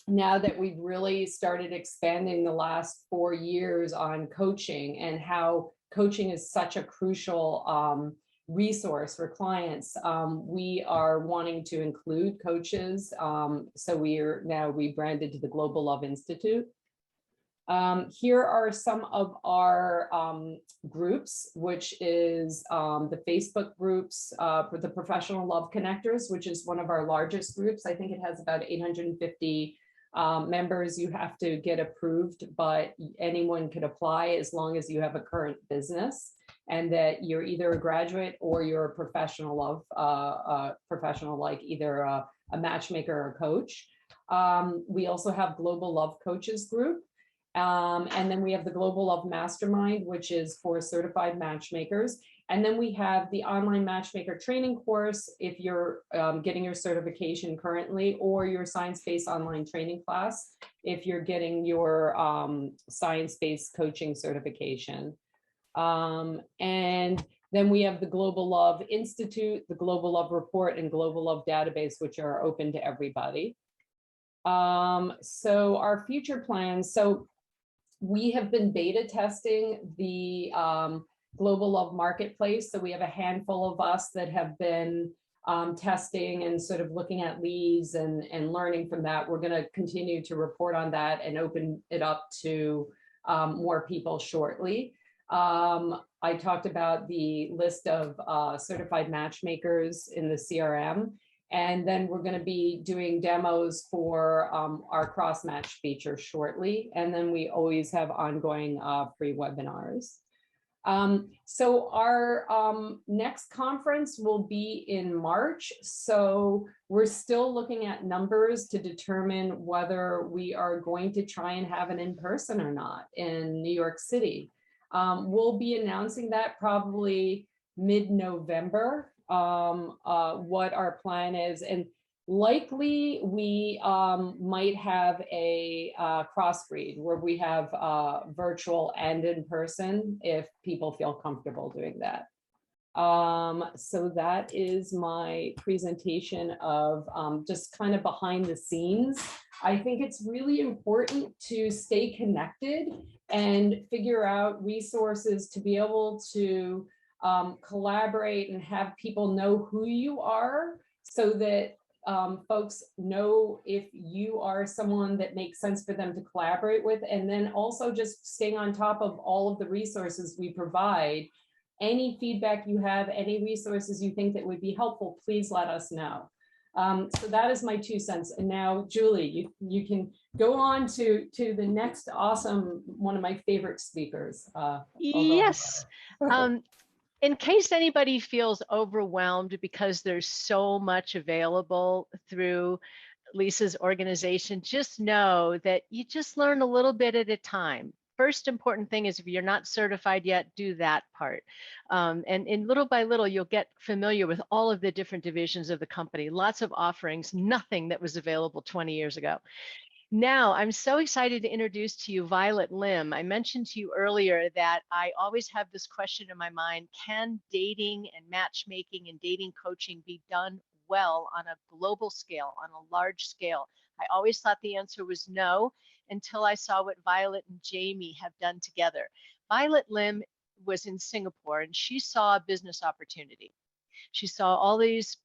now that we've really started expanding the last 4 years on coaching, and how coaching is such a crucial resource for clients, we are wanting to include coaches. So we are now rebranded to the Global Love Institute. Here are some of our groups, which is the Facebook groups for the Professional Love Connectors, which is one of our largest groups. I think it has about 850 members. You have to get approved, but anyone could apply as long as you have a current business and that you're either a graduate or you're a professional love professional, like either a matchmaker or a coach. We also have Global Love Coaches group. And then we have the Global Love Mastermind, which is for certified matchmakers. And then we have the online matchmaker training course if you're getting your certification currently, or your science-based online training class if you're getting your science-based coaching certification. And then we have the Global Love Institute, the Global Love Report, and Global Love Database, which are open to everybody. So our future plans. So we have been beta testing the Global Love Marketplace. So we have a handful of us that have been testing and sort of looking at leads and learning from that. We're going to continue to report on that and open it up to more people shortly. I talked about the list of certified matchmakers in the CRM. And then we're going to be doing demos for our cross-match feature shortly. And then we always have ongoing free webinars. So our next conference will be in March. So we're still looking at numbers to determine whether we are going to try and have an in-person or not in New York City. We'll be announcing that probably mid-November. What our plan is, and likely we might have a crossbreed where we have virtual and in person if people feel comfortable doing that. So that is my presentation of just kind of behind the scenes. I think it's really important to stay connected and figure out resources to be able to collaborate and have people know who you are, so that folks know if you are someone that makes sense for them to collaborate with. And then also just staying on top of all of the resources we provide. Any feedback you have, any resources you think that would be helpful, please let us know. So that is my 2 cents. And now, Julie, you can go on to the next awesome, one of my favorite speakers. Yes. In case anybody feels overwhelmed because there's so much available through Lisa's organization, just know that you just learn a little bit at a time. First important thing is, if you're not certified yet, do that part. And little by little, you'll get familiar with all of the different divisions of the company. Lots of offerings, nothing that was available 20 years ago. Now, I'm so excited to introduce to you Violet Lim. I mentioned to you earlier that I always have this question in my mind: can dating and matchmaking and dating coaching be done well on a global scale, on a large scale? I always thought the answer was no, until I saw what Violet and Jamie have done together. Violet Lim was in Singapore, and she saw a business opportunity. She saw all these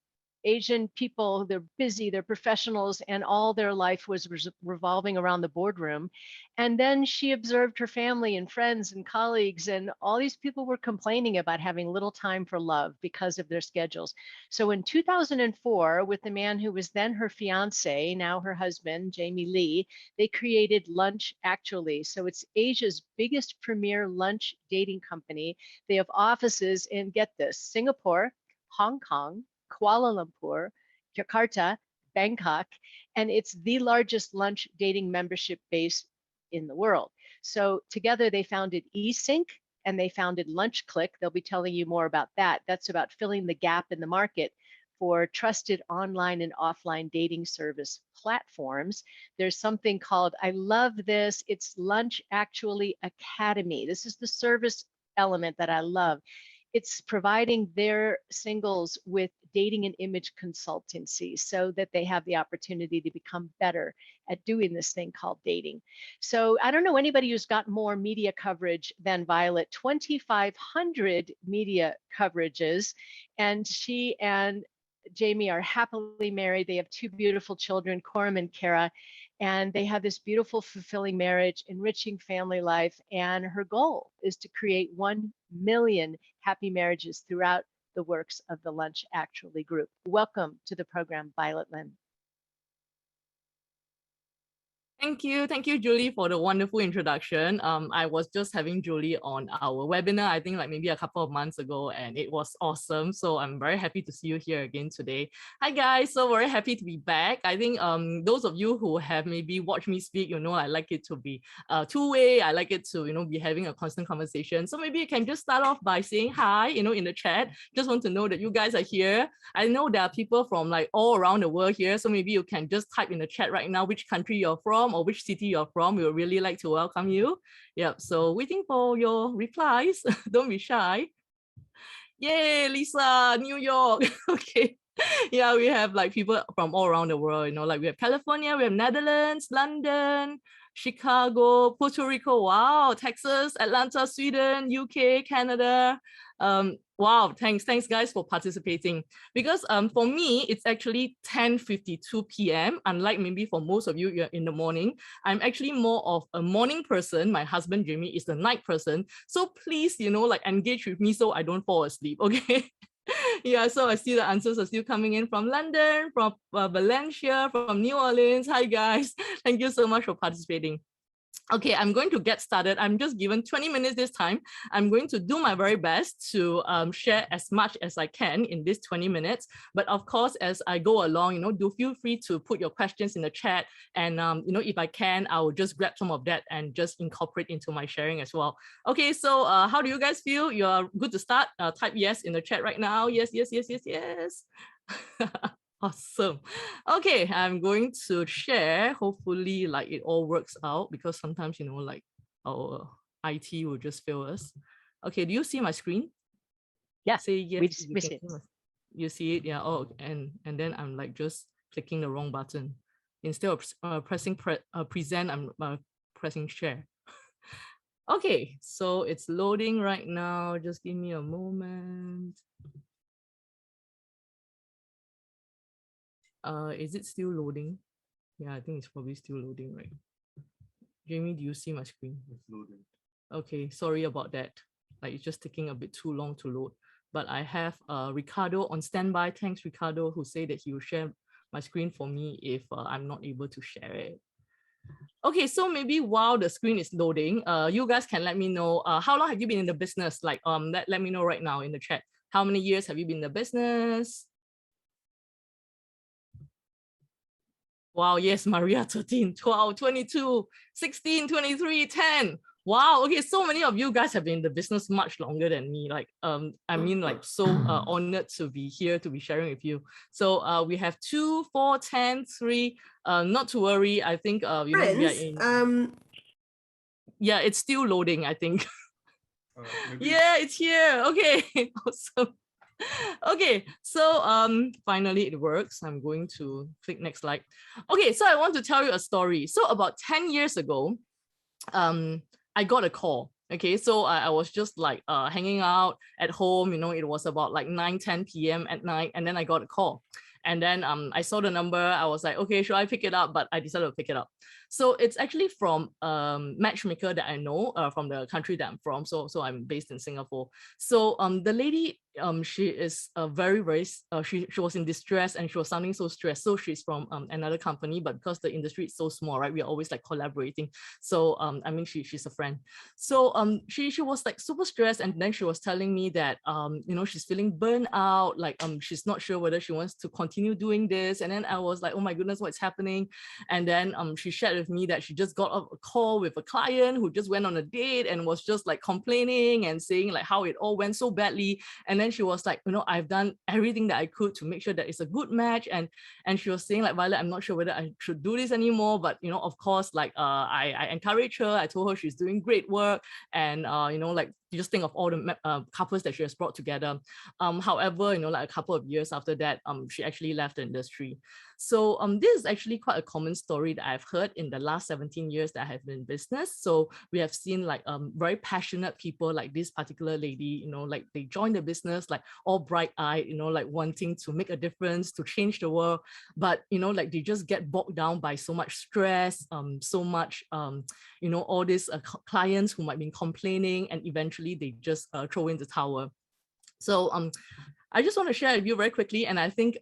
Asian people, they're busy, they're professionals, and all their life was revolving around the boardroom. And then she observed her family and friends and colleagues, and all these people were complaining about having little time for love because of their schedules. So in 2004, with the man who was then her fiance, now her husband, Jamie Lee, they created Lunch Actually. So it's Asia's biggest premier lunch dating company. They have offices in, get this, Singapore, Hong Kong, Kuala Lumpur, Jakarta, Bangkok, and it's the largest lunch dating membership base in the world. So together they founded eSync and they founded Lunch Click. They'll be telling you more about that. That's about filling the gap in the market for trusted online and offline dating service platforms. There's something called, I love this, it's Lunch Actually Academy. This is the service element that I love. It's providing their singles with dating and image consultancy so that they have the opportunity to become better at doing this thing called dating. So I don't know anybody who's got more media coverage than Violet, 2,500 media coverages, and she and Jamie are happily married. They have two beautiful children, Coram and Kara, and they have this beautiful, fulfilling marriage, enriching family life. And her goal is to create 1 million happy marriages throughout the works of the Lunch Actually group. Welcome to the program, Violet Lynn. Thank you, Julie, for the wonderful introduction. I was just having Julie on our webinar, I think like maybe a couple of months ago, and it was awesome. So I'm very happy to see you here again today. Hi guys, so very happy to be back. I think those of you who have maybe watched me speak, you know, I like it to be two-way. I like it to, you know, be having a constant conversation. So maybe you can just start off by saying hi, you know, in the chat. Just want to know that you guys are here. I know there are people from like all around the world here. So maybe you can just type in the chat right now which country you're from or which city you're from. We would really like to welcome you. Yep, so waiting for your replies. Don't be shy. Yay, Lisa, New York. Okay. Yeah, we have like people from all around the world, you know, like we have California, we have Netherlands, London, Chicago, Puerto Rico, wow, Texas, Atlanta, Sweden, UK, Canada. Wow, thanks guys for participating. Because for me, it's actually 10:52 p.m. Unlike maybe for most of you, you're in the morning. I'm actually more of a morning person. My husband, Jamie, is the night person. So please, you know, like engage with me so I don't fall asleep, okay? Yeah, so I see the answers are still coming in from London, from Valencia, from New Orleans. Hi guys, thank you so much for participating. Okay, I'm going to get started. I'm just given 20 minutes this time. I'm going to do my very best to share as much as I can in this 20 minutes. But of course, as I go along, you know, do feel free to put your questions in the chat. And, you know, if I can, I will just grab some of that and just incorporate into my sharing as well. Okay, so how do you guys feel? You're good to start? Type yes in the chat right now. Yes, yes, yes, yes, yes. Awesome. Okay, I'm going to share. Hopefully, like it all works out because sometimes, you know, like our IT will just fail us. Okay, do you see my screen? Yeah, say yes. we see it. You see it? Yeah. Oh, and then I'm like just clicking the wrong button. Instead of pressing present, I'm pressing share. Okay, so it's loading right now. Just give me a moment. Is it still loading? Yeah, I think it's probably still loading, right? Jamie, do you see my screen? It's loading. Okay, sorry about that. Like it's just taking a bit too long to load. But I have Ricardo on standby. Thanks, Ricardo, who said that he will share my screen for me if I'm not able to share it. Okay, so maybe while the screen is loading, you guys can let me know how long have you been in the business? Like let me know right now in the chat. How many years have you been in the business? Wow, yes, Maria, 13, 12, 22, 16, 23, 10. Wow, okay, so many of you guys have been in the business much longer than me. Like, I mean, like, so honored to be here to be sharing with you. So we have 2, 4, 10, 3. Not to worry, I think, you know, we are in... Yeah, it's still loading, I think. Yeah, it's here. Okay, awesome. Okay, so finally it works. I'm going to click next slide. Okay, so I want to tell you a story. So about 10 years ago, I got a call. Okay, so I was just like hanging out at home, you know, it was about like 9, 10 p.m. at night, and then I got a call. And then I saw the number, I was like, okay, should I pick it up? But I decided to pick it up. So it's actually from Matchmaker that I know from the country that I'm from. So I'm based in Singapore. So the lady, she is very, she was in distress and she was sounding so stressed. So she's from another company, but because the industry is so small, right? We are always like collaborating. So I mean, she's a friend. So she was like super stressed, and then she was telling me that you know, she's feeling burnt out, like she's not sure whether she wants to continue doing this. And then I was like, oh my goodness, what's happening? And then she shared with me that she just got off a call with a client who just went on a date and was just like complaining and saying like how it all went so badly. And then then she was like, I've done everything that I could to make sure that it's a good match. And she was saying like, Violet, I'm not sure whether I should do this anymore, but of course, like I encouraged her. I told her she's doing great work, and like, you just think of all the couples that she has brought together. However, like a couple of years after that, she actually left the industry. So this is actually quite a common story that I've heard in the last 17 years that I have been in business. So we have seen like very passionate people like this particular lady, like they join the business like all bright-eyed, like wanting to make a difference, to change the world. But, like they just get bogged down by so much stress, so much, all these clients who might be complaining, and eventually they just throw in the towel. So I just want to share with you very quickly, and I think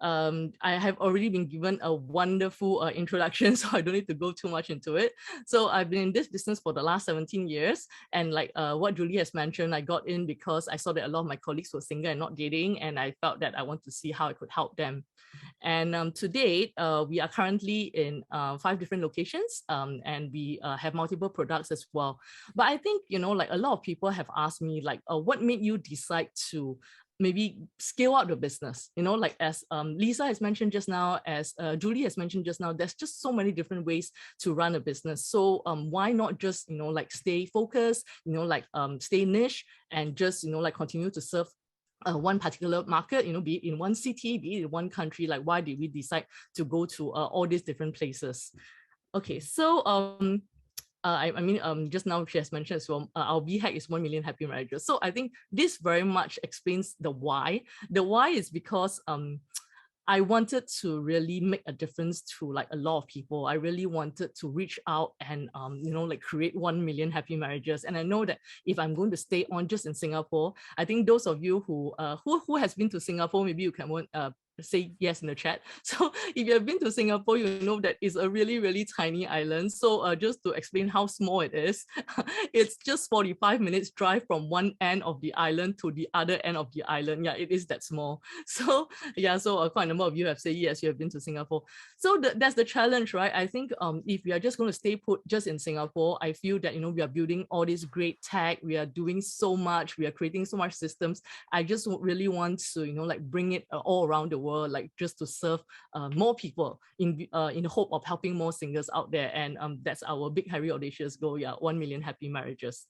I have already been given a wonderful introduction, so I don't need to go too much into it. So I've been in this business for the last 17 years. And like what Julie has mentioned, I got in because I saw that a lot of my colleagues were single and not dating, and I felt that I want to see how I could help them. And to date, we are currently in 5 different locations, and we have multiple products as well. But I think, like a lot of people have asked me, like, what made you decide to maybe scale out the business? Like as Lisa has mentioned just now, as Julie has mentioned just now, there's just so many different ways to run a business. So why not just, like stay focused, like stay niche, and just, like continue to serve one particular market, be it in one city, be it in one country. Like, why did we decide to go to all these different places? Okay, so just now she has mentioned as well, our B hack is 1 million happy marriages. So I think this very much explains the why. The why is because I wanted to really make a difference to like a lot of people. I really wanted to reach out and like create 1 million happy marriages. And I know that if I'm going to stay on just in Singapore, I think those of you who has been to Singapore, maybe you can say yes in the chat. So if you have been to Singapore, you know that it's a really, really tiny island. So just to explain how small it is, it's just 45 minutes drive from one end of the island to the other end of the island. Yeah, it is that small. So yeah, so quite a number of you have said yes, you have been to Singapore. So that's the challenge, right? I think if we are just going to stay put just in Singapore, I feel that, we are building all this great tech, we are doing so much, we are creating so much systems. I just really want to, like bring it all around the world, like just to serve more people in the hope of helping more singles out there. And that's our big, hairy, audacious goal. Yeah, 1 million happy marriages.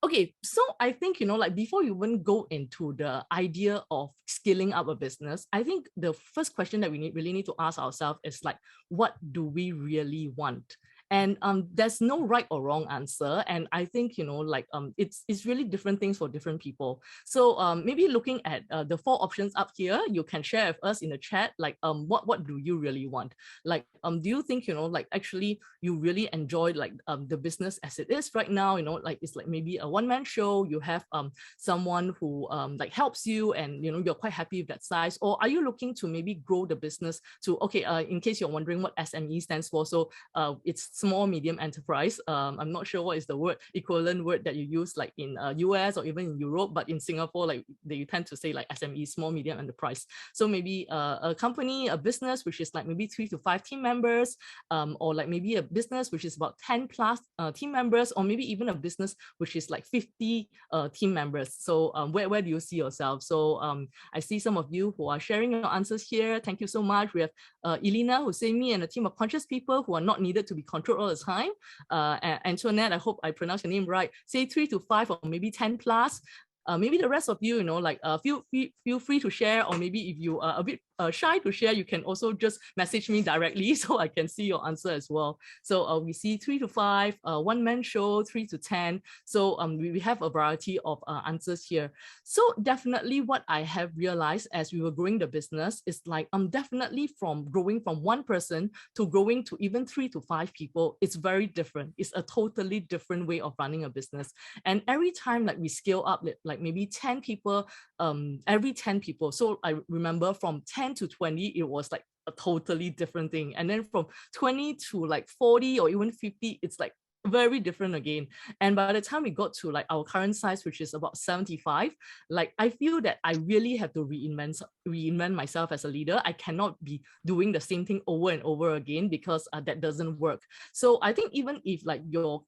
Okay, so I think, like before you even go into the idea of scaling up a business, I think the first question that we really need to ask ourselves is like, what do we really want? And there's no right or wrong answer. And I think, like it's really different things for different people. So maybe looking at the 4 options up here, you can share with us in the chat, like what do you really want? Like, do you think, like actually you really enjoy like the business as it is right now, like it's like maybe a one-man show, you have someone who like helps you and, you're quite happy with that size? Or are you looking to maybe grow the business to, okay, in case you're wondering what SME stands for, so it's small medium enterprise. I'm not sure what is the equivalent word that you use like in US or even in Europe, but in Singapore, like they tend to say like SME, small medium enterprise. So maybe a company, a business which is like maybe 3 to 5 team members, or like maybe a business which is about 10 plus team members, or maybe even a business which is like 50 team members. So where do you see yourself? So I see some of you who are sharing your answers here. Thank you so much. We have Elena who say me and a team of conscious people who are not needed to be controlled all the time. Antoinette, I hope I pronounced your name right, say 3 to 5 or maybe 10 plus. Maybe the rest of you, like feel free to share, or maybe if you are a bit shy to share, you can also just message me directly so I can see your answer as well. So we see 3 to 5, one-man show, 3 to 10. So we have a variety of answers here. So definitely what I have realized as we were growing the business is like definitely from growing from 1 person to growing to even 3 to 5 people, it's very different. It's a totally different way of running a business. And every time like we scale up, like maybe 10 people, every 10 people. So I remember from 10 to 20, it was like a totally different thing. And then from 20 to like 40 or even 50, it's like very different again. And by the time we got to like our current size, which is about 75, like I feel that I really have to reinvent myself as a leader. I cannot be doing the same thing over and over again, because that doesn't work. So I think even if like your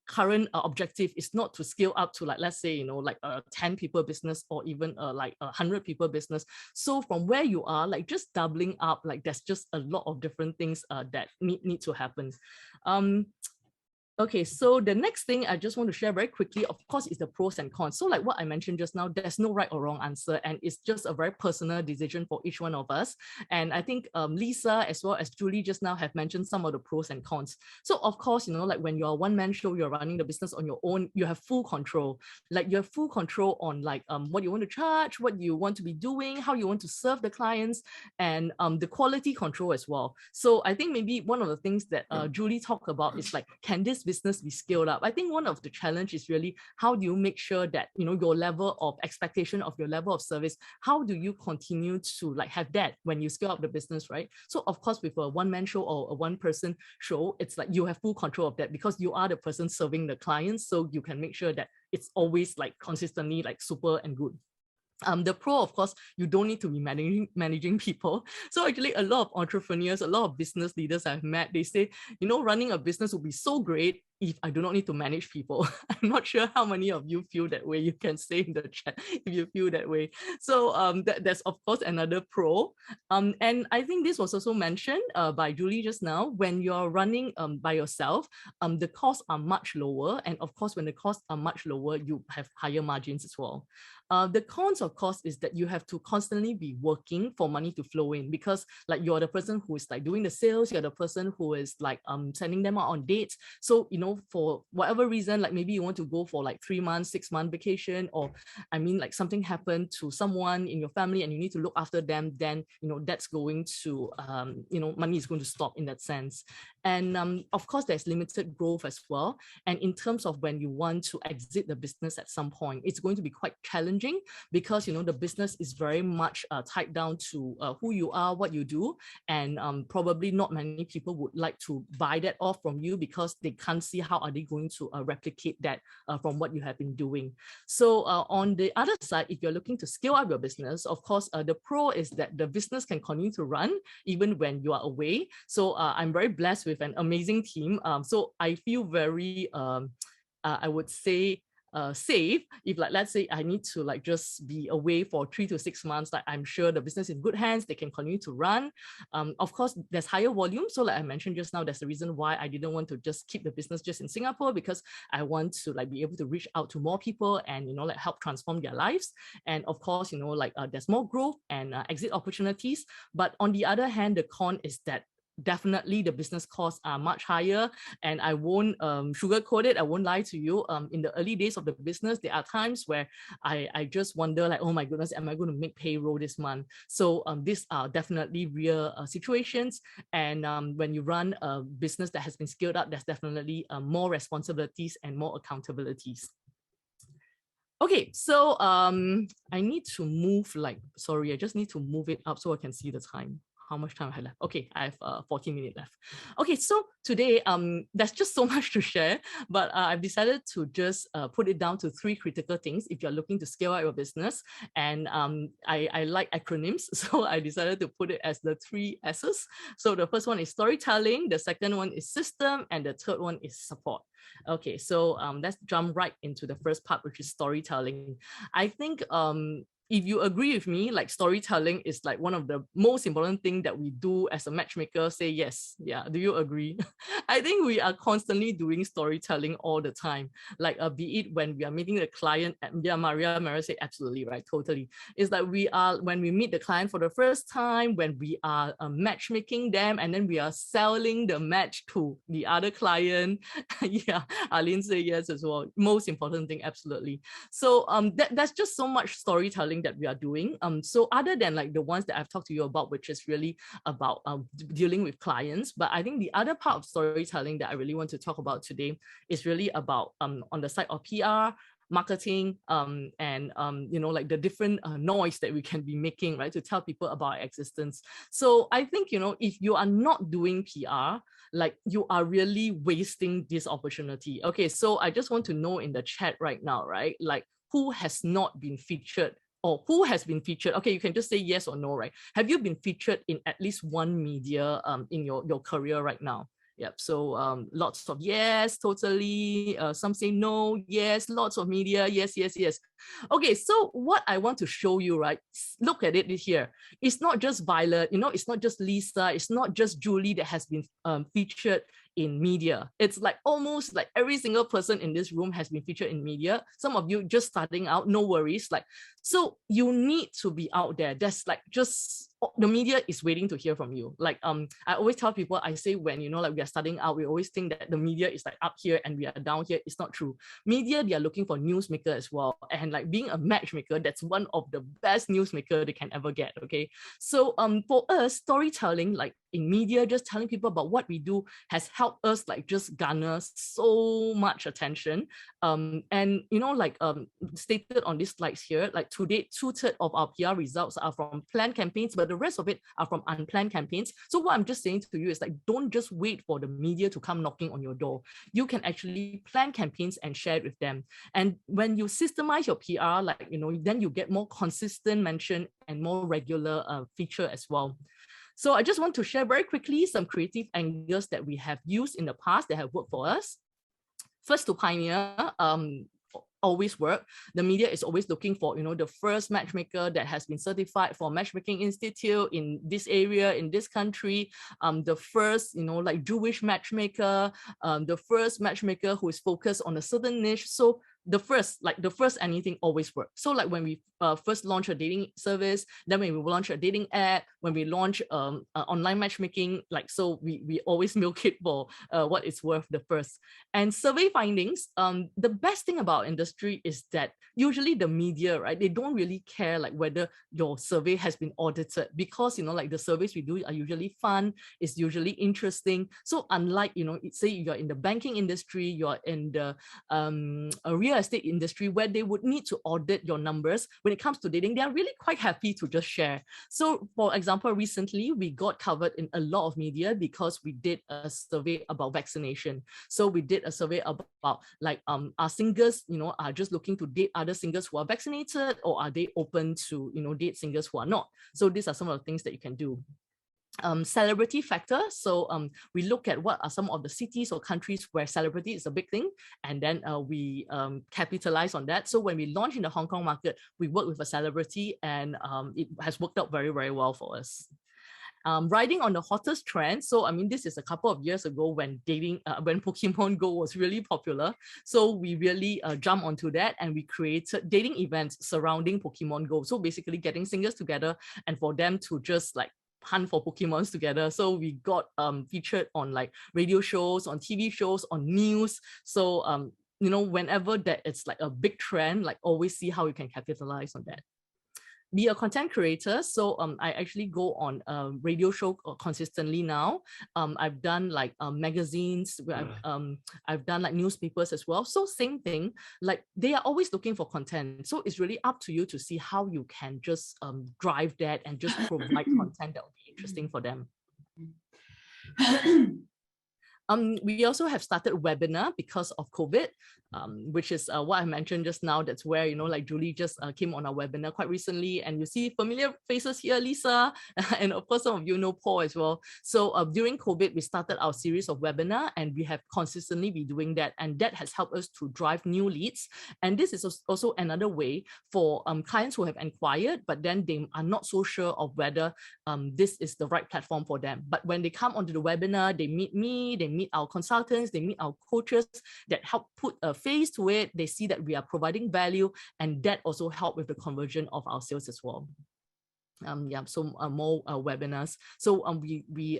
current objective is not to scale up to like, let's say, like a 10 people business, or even like a 100 people business. So from where you are, like just doubling up, like there's just a lot of different things that need to happen. Okay, so the next thing I just want to share very quickly, of course, is the pros and cons. So like what I mentioned just now, there's no right or wrong answer, and it's just a very personal decision for each one of us. And I think Lisa as well as Julie just now have mentioned some of the pros and cons. So of course, like when you're a one-man show, you're running the business on your own, you have full control. Like you have full control on like what you want to charge, what you want to be doing, how you want to serve the clients, and the quality control as well. So I think maybe one of the things that Julie talked about is like, can this business be scaled up? I think one of the challenge is really, how do you make sure that your level of expectation of your level of service, how do you continue to like have that when you scale up the business, right? So of course, with a one-man show or a one-person show, it's like you have full control of that, because you are the person serving the clients, so you can make sure that it's always like consistently like super and good. The pro, of course, you don't need to be managing people. So actually a lot of entrepreneurs, a lot of business leaders I've met, they say, running a business would be so great if I do not need to manage people. I'm not sure how many of you feel that way. You can say in the chat if you feel that way. So that's of course another pro. And I think this was also mentioned by Julie just now. When you're running by yourself, the costs are much lower. And of course, when the costs are much lower, you have higher margins as well. The cons, of course, is that you have to constantly be working for money to flow in, because like you're the person who is like doing the sales, you're the person who is like sending them out on dates. So, for whatever reason, like maybe you want to go for like 3 months, 6-month vacation, or I mean like something happened to someone in your family and you need to look after them, then, that's going to, money is going to stop in that sense. And of course, there's limited growth as well. And in terms of when you want to exit the business at some point, it's going to be quite challenging, because the business is very much tied down to who you are, what you do, and probably not many people would like to buy that off from you, because they can't see how are they going to replicate that from what you have been doing. So on the other side, if you're looking to scale up your business, of course, the pro is that the business can continue to run even when you are away. So I'm very blessed with an amazing team. So I feel very, I would say, safe if like, let's say I need to like just be away for 3 to 6 months, like I'm sure the business is in good hands, they can continue to run. Of course, there's higher volume. So like I mentioned just now, that's the reason why I didn't want to just keep the business just in Singapore, because I want to like be able to reach out to more people and, like help transform their lives. And of course, like there's more growth and exit opportunities. But on the other hand, the con is that definitely the business costs are much higher, and I won't sugarcoat it. I won't lie to you. In the early days of the business, there are times where I just wonder like, oh my goodness, am I going to make payroll this month? So these are definitely real situations. And when you run a business that has been scaled up, there's definitely more responsibilities and more accountabilities. Okay, so I need to move I just need to move it up so I can see the time. How much time I have left? Okay, I have 14 minutes left. Okay, so today, there's just so much to share, but I've decided to just put it down to 3 critical things if you're looking to scale out your business. And I like acronyms, so I decided to put it as the 3 S's. So the first one is storytelling, the second one is system, and the third one is support. Okay, so let's jump right into the first part, which is storytelling. I think if you agree with me, like storytelling is like one of the most important things that we do as a matchmaker. Say yes. Yeah. Do you agree? I think we are constantly doing storytelling all the time. Like be it when we are meeting the client, yeah, Maria said absolutely right, totally. It's like when we meet the client for the first time, when we are matchmaking them, and then we are selling the match to the other client. Yeah, Arlene say yes as well. Most important thing, absolutely. So that's just so much storytelling that we are doing. So other than like the ones that I've talked to you about, which is really about dealing with clients, but I think the other part of storytelling that I really want to talk about today is really about on the side of PR, marketing, and you know, like the different noise that we can be making, right, to tell people about our existence. So I think, you know, if you are not doing PR, like you are really wasting this opportunity. Okay, so I just want to know in the chat right now, right, like who has not been featured, or who has been featured? Okay, you can just say yes or no, right? Have you been featured in at least one media in your career right now? Yep. So lots of yes, totally. Some say no, yes, lots of media, yes, yes, yes. Okay, so what I want to show you, right? Look at it here. It's not just Violet, you know, it's not just Lisa, it's not just Julie that has been featured in media. It's like almost like every single person in this room has been featured in media. Some of you just starting out, no worries. Like, so you need to be out there. That's like just the media is waiting to hear from you. Like I always tell people, I say when, you know, like we are starting out, we always think that the media is like up here and we are down here. It's not true. Media, they are looking for newsmaker as well. And like being a matchmaker, that's one of the best newsmaker they can ever get. Okay. So for us, storytelling, like in media, just telling people about what we do has helped us like just garner so much attention. And you know, like stated on these slides here, like to date, 2/3 of our PR results are from planned campaigns, but the rest of it are from unplanned campaigns. So what I'm just saying to you is like, don't just wait for the media to come knocking on your door. You can actually plan campaigns and share it with them. And when you systemize your PR, like, you know, then you get more consistent mention and more regular feature as well. So I just want to share very quickly some creative angles that we have used in the past that have worked for us. First, to pioneer, always work. The media is always looking for, you know, the first matchmaker that has been certified for Matchmaking Institute in this area, in this country, the first, you know, like Jewish matchmaker, the first matchmaker who is focused on a certain niche. So the first anything always works. So like when we first launch a dating service, then when we launch a dating app, when we launch online matchmaking, like, so we always milk it for what it's worth the first. And survey findings, the best thing about industry is that usually the media, right, they don't really care like whether your survey has been audited, because, you know, like the surveys we do are usually fun, it's usually interesting. So unlike, you know, say you're in the banking industry, you're in the real estate industry, where they would need to audit your numbers, when it comes to dating, they are really quite happy to just share. So for example, recently we got covered in a lot of media because we did a survey about vaccination. So we did a survey about like, are singles, you know, are just looking to date other singles who are vaccinated, or are they open to, you know, date singles who are not? So these are some of the things that you can do. Celebrity factor. So we look at what are some of the cities or countries where celebrity is a big thing, and then we capitalize on that. So when we launch in the Hong Kong market, we work with a celebrity, and it has worked out very, very well for us. Riding on the hottest trend. So, I mean, this is a couple of years ago when when Pokemon Go was really popular. So we really jumped onto that, and we created dating events surrounding Pokemon Go. So basically getting singles together and for them to just like hunt for Pokemons together. So we got featured on like radio shows, on TV shows, on news. So, you know, whenever that it's like a big trend, like always see how you can capitalize on that. Be a content creator. So I actually go on a radio show consistently now. I've done like magazines, I've done like newspapers as well. So same thing, like they are always looking for content. So it's really up to you to see how you can just drive that and just provide content that will be interesting for them. We also have started webinar because of COVID, which is what I mentioned just now. That's where, you know, like Julie just came on our webinar quite recently, and you see familiar faces here, Lisa, and of course some of you know Paul as well. So during COVID, we started our series of webinar, and we have consistently been doing that, and that has helped us to drive new leads. And this is also another way for clients who have inquired, but then they are not so sure of whether this is the right platform for them. But when they come onto the webinar, they meet me, they meet our consultants, they meet our coaches that help put a face to it. They see that we are providing value, and that also help with the conversion of our sales as well. More webinars. So we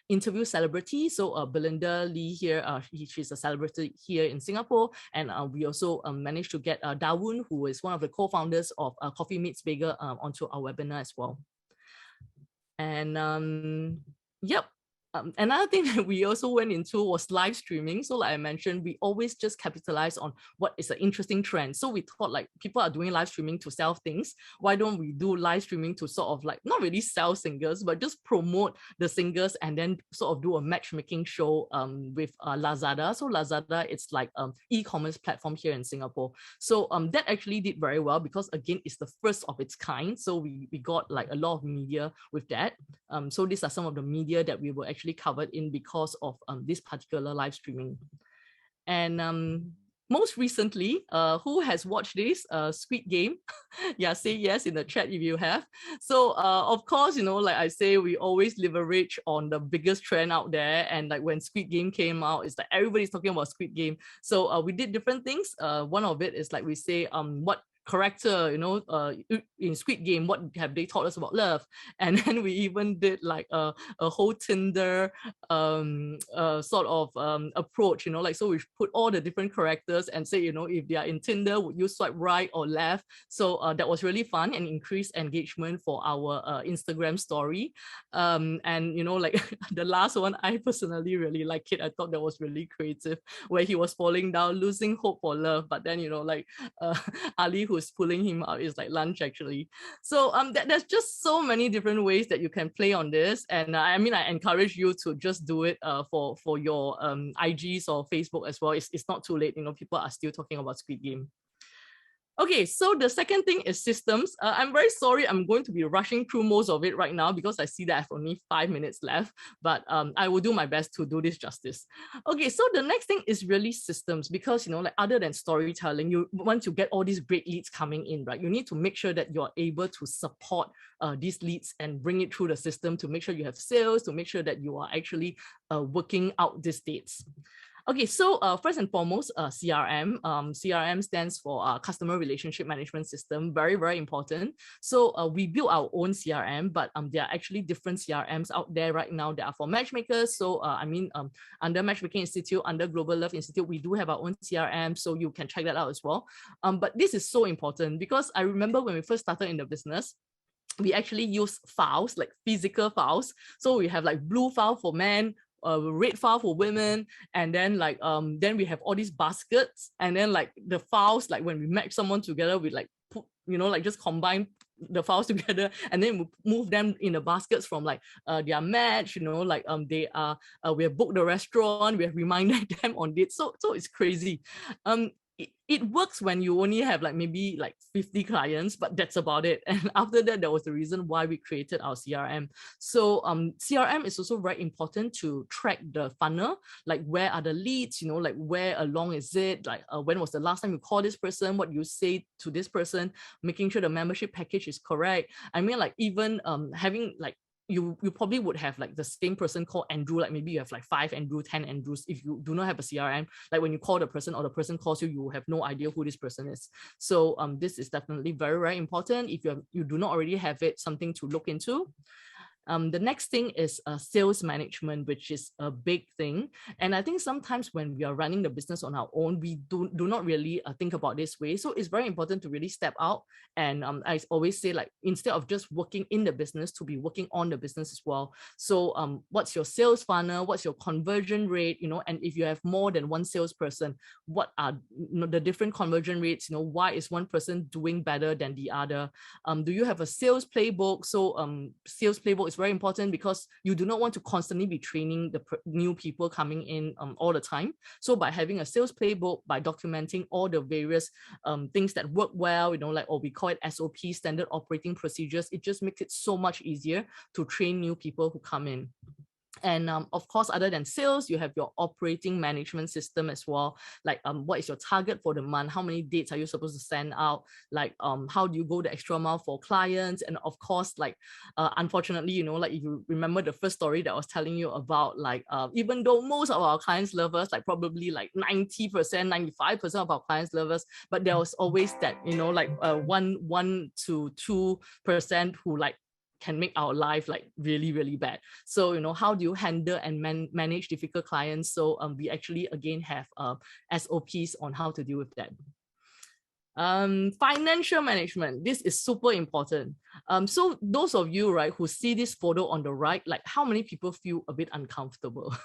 interview celebrities. So Belinda Lee here, she's a celebrity here in Singapore, and we also managed to get Dawoon, who is one of the co-founders of Coffee Meets Bagel, onto our webinar as well. And yep. Another thing that we also went into was live streaming. So like I mentioned, we always just capitalize on what is an interesting trend. So we thought like people are doing live streaming to sell things. Why don't we do live streaming to sort of like not really sell singers, but just promote the singers and then sort of do a matchmaking show with Lazada. So Lazada, it's like e-commerce platform here in Singapore. So that actually did very well because again, it's the first of its kind. So we got like a lot of media with that. So these are some of the media that we were actually covered in because of this particular live streaming. And most recently, who has watched this Squid Game? Yeah, say yes in the chat if you have. So of course, you know, like I say, we always leverage on the biggest trend out there. And like when Squid Game came out, it's like everybody's talking about Squid Game. So we did different things. One of it is like we say, what character, you know, in Squid Game, what have they taught us about love? And then we even did like a whole Tinder sort of approach, you know, like, so we put all the different characters and say, you know, if they are in Tinder, would you swipe right or left? So that was really fun and increased engagement for our Instagram story. And, you know, like the last one, I personally really like it. I thought that was really creative, where he was falling down, losing hope for love. But then, you know, like Ali, who's pulling him out, is like lunch actually. So there's just so many different ways that you can play on this. And I mean, I encourage you to just do it for your IGs or Facebook as well. It's not too late. You know, people are still talking about Squid Game. Okay, so the second thing is systems. I'm very sorry, I'm going to be rushing through most of it right now because I see that I have only 5 minutes left, but I will do my best to do this justice. Okay, so the next thing is really systems because, you know, like other than storytelling, you want to get all these great leads coming in, right? You need to make sure that you're able to support these leads and bring it through the system to make sure you have sales, to make sure that you are actually working out these dates. Okay, so first and foremost, CRM. CRM stands for Customer Relationship Management System. Very, very important. So we built our own CRM, but there are actually different CRMs out there right now that are for matchmakers. So I mean, under Matchmaking Institute, under Global Love Institute, we do have our own CRM, so you can check that out as well. But this is so important because I remember when we first started in the business, we actually use files, like physical files. So we have like blue file for men, red file for women, and then like then we have all these baskets, and then like the files, like when we match someone together, we like put, you know, like just combine the files together and then we move them in the baskets from like their match, you know, like they are we have booked the restaurant, we have reminded them on it. So it's crazy. It works when you only have like maybe like 50 clients, but that's about it. And after that, that was the reason why we created our CRM. So CRM is also very important to track the funnel, like where are the leads, you know, like where along is it, like when was the last time you called this person, what you say to this person, making sure the membership package is correct. I mean, like even having like you probably would have like the same person called Andrew, like maybe you have like 5 Andrew, 10 Andrews. If you do not have a CRM, like when you call the person or the person calls you, you have no idea who this person is. So this is definitely very, very important. If you do not already have it, something to look into. The next thing is sales management, which is a big thing. And I think sometimes when we are running the business on our own, we do not really think about this way. So it's very important to really step out. And I always say, like, instead of just working in the business, to be working on the business as well. So what's your sales funnel? What's your conversion rate? You know, and if you have more than one salesperson, what are the different conversion rates? You know, why is one person doing better than the other? Do you have a sales playbook? So sales playbook is very important because you do not want to constantly be training the new people coming in all the time. So by having a sales playbook, by documenting all the various things that work well, you know, like, or we call it SOP, standard operating procedures, it just makes it so much easier to train new people who come in. And of course, other than sales, you have your operating management system as well. Like what is your target for the month? How many dates are you supposed to send out? Like how do you go the extra mile for clients? And of course, like unfortunately, you know, like if you remember the first story that I was telling you about, like even though most of our clients love us, like probably like 90%, 95% of our clients love us, but there was always that, you know, like 1 to 2% who like can make our life like really, really bad. So, you know, how do you handle and manage difficult clients? So we actually again have SOPs on how to deal with that. Financial management. This is super important. So those of you, right, who see this photo on the right, like how many people feel a bit uncomfortable?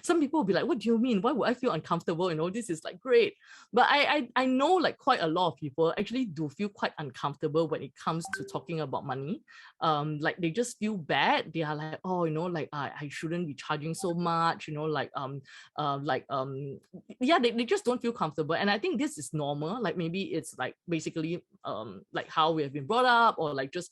Some people will be like, what do you mean? Why would I feel uncomfortable? You know, this is like great. But I know like quite a lot of people actually do feel quite uncomfortable when it comes to talking about money. Like they just feel bad. They are like, oh, you know, like I shouldn't be charging so much, you know, yeah, they just don't feel comfortable. And I think this is normal. Like maybe it's like basically like how we have been brought up, or like just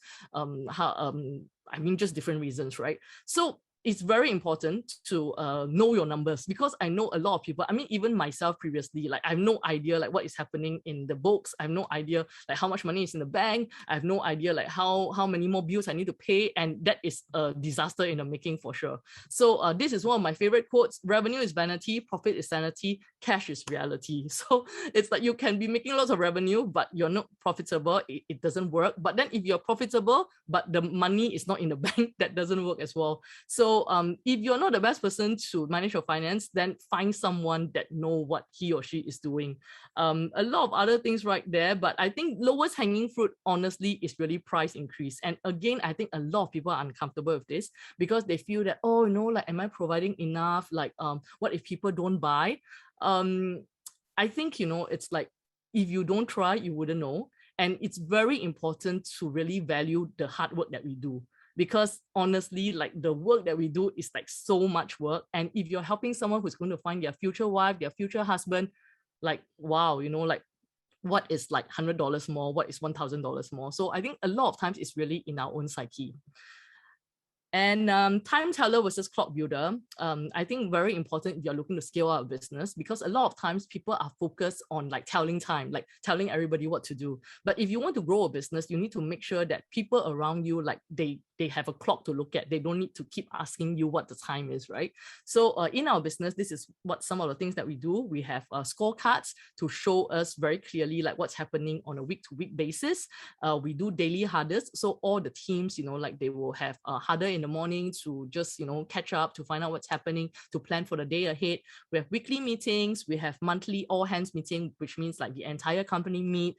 just different reasons, right? So it's very important to know your numbers, because I know a lot of people, I mean, even myself previously, like I have no idea like what is happening in the books. I have no idea like how much money is in the bank. I have no idea like how many more bills I need to pay. And that is a disaster in the making for sure. So this is one of my favorite quotes: revenue is vanity, profit is sanity, cash is reality. So it's like you can be making lots of revenue, but you're not profitable. It doesn't work. But then if you're profitable, but the money is not in the bank, that doesn't work as well. So if you're not the best person to manage your finance, then find someone that know what he or she is doing. A lot of other things right there, but I think lowest hanging fruit, honestly, is really price increase. And again, I think a lot of people are uncomfortable with this because they feel that, oh, you know, like, am I providing enough? Like, what if people don't buy? I think, you know, it's like, if you don't try, you wouldn't know. And it's very important to really value the hard work that we do. Because honestly, like the work that we do is like so much work. And if you're helping someone who's going to find their future wife, their future husband, like, wow, you know, like what is like $100 more? What is $1,000 more? So I think a lot of times it's really in our own psyche. And time teller versus clock builder, I think very important if you're looking to scale out a business, because a lot of times people are focused on like telling time, like telling everybody what to do. But if you want to grow a business, you need to make sure that people around you, like they have a clock to look at. They don't need to keep asking you what the time is, right? So in our business, this is what some of the things that we do. We have scorecards to show us very clearly like what's happening on a week-to-week basis. We do daily hardest. So all the teams, you know, like they will have harder in the morning to just, you know, catch up, to find out what's happening, to plan for the day ahead. We have weekly meetings. We have monthly all hands meeting, which means like the entire company meet.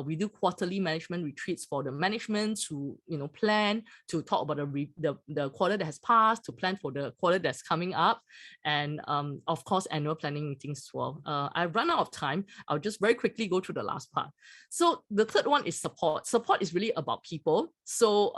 We do quarterly management retreats for the management to, you know, plan, to talk about the quarter that has passed, to plan for the quarter that's coming up, and of course annual planning meetings as well. I've run out of time. I'll just very quickly go through the last part. So the third one is support. Support is really about people. So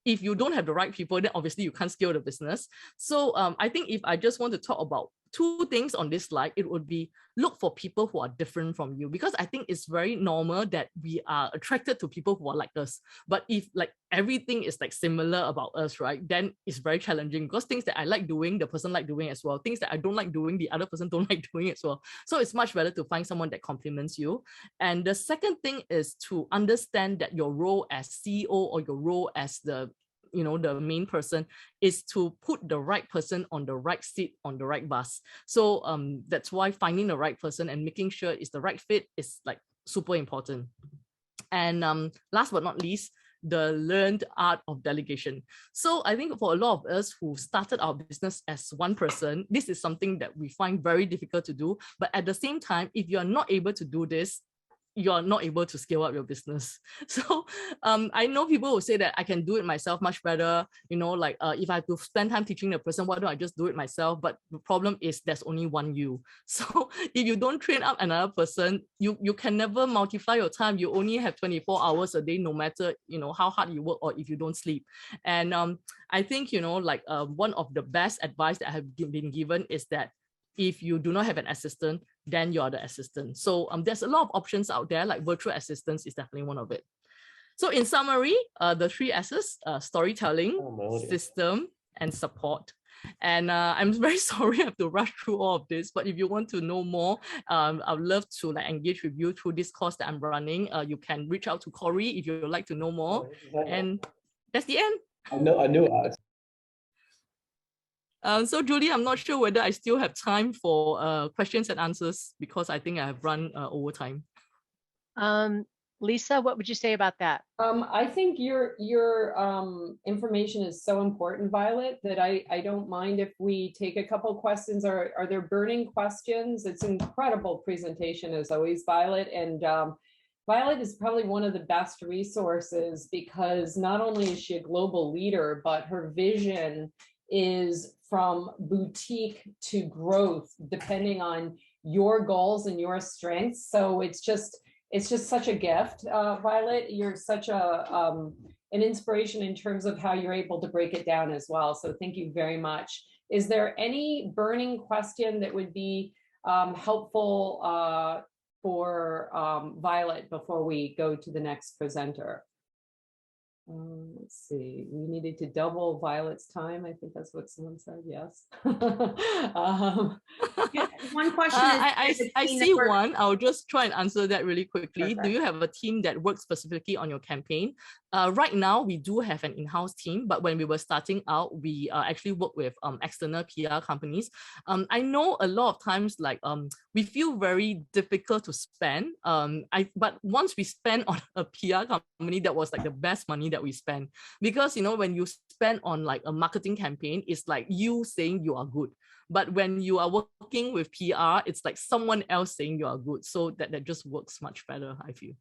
if you don't have the right people, then obviously you can't scale the business. So I think if I just want to talk about two things on this slide, it would be look for people who are different from you, because I think it's very normal that we are attracted to people who are like us. But if like everything is like similar about us, right, then it's very challenging, because things that I like doing, the person like doing as well. Things that I don't like doing, the other person don't like doing as well. So it's much better to find someone that complements you. And the second thing is to understand that your role as CEO or your role as the, you know, the main person is to put the right person on the right seat on the right bus. So that's why finding the right person and making sure it's the right fit is like super important. And last but not least, the learned art of delegation. So I think for a lot of us who started our business as one person, this is something that we find very difficult to do. But at the same time, if you're not able to do this, you're not able to scale up your business. So I know people will say that I can do it myself much better. You know, like if I have to spend time teaching the person, why don't I just do it myself? But the problem is there's only one you. So if you don't train up another person, you can never multiply your time. You only have 24 hours a day, no matter, you know, how hard you work or if you don't sleep. And I think, you know, like one of the best advice that I have been given is that if you do not have an assistant, then you are the assistant. So there's a lot of options out there, like virtual assistants is definitely one of it. So in summary, the three S's, storytelling, system, and support. And I'm very sorry I have to rush through all of this, but if you want to know more, I'd love to like engage with you through this course that I'm running. You can reach out to Corey if you would like to know more. And that's the end. I knew it. So Julie, I'm not sure whether I still have time for questions and answers, because I think I have run over time. Lisa, what would you say about that? I think your information is so important, Violet, that I don't mind if we take a couple questions. Are there burning questions? It's an incredible presentation as always, Violet. And Violet is probably one of the best resources because not only is she a global leader, but her vision is from boutique to growth, depending on your goals and your strengths. So it's just such a gift, Violet. You're such an inspiration in terms of how you're able to break it down as well. So thank you very much. Is there any burning question that would be helpful for Violet before we go to the next presenter? Let's see, we needed to double Violet's time. I think that's what someone said, yes. One question I see one. I'll just try and answer that really quickly. Perfect. Do you have a team that works specifically on your campaign? Right now, we do have an in-house team, but when we were starting out, we actually work with external PR companies. I know a lot of times, like we feel very difficult to spend. But once we spend on a PR company, that was like the best money that we spend, because when you spend on like a marketing campaign, it's like you saying you are good. But when you are working with PR, it's like someone else saying you are good. So that just works much better, I feel.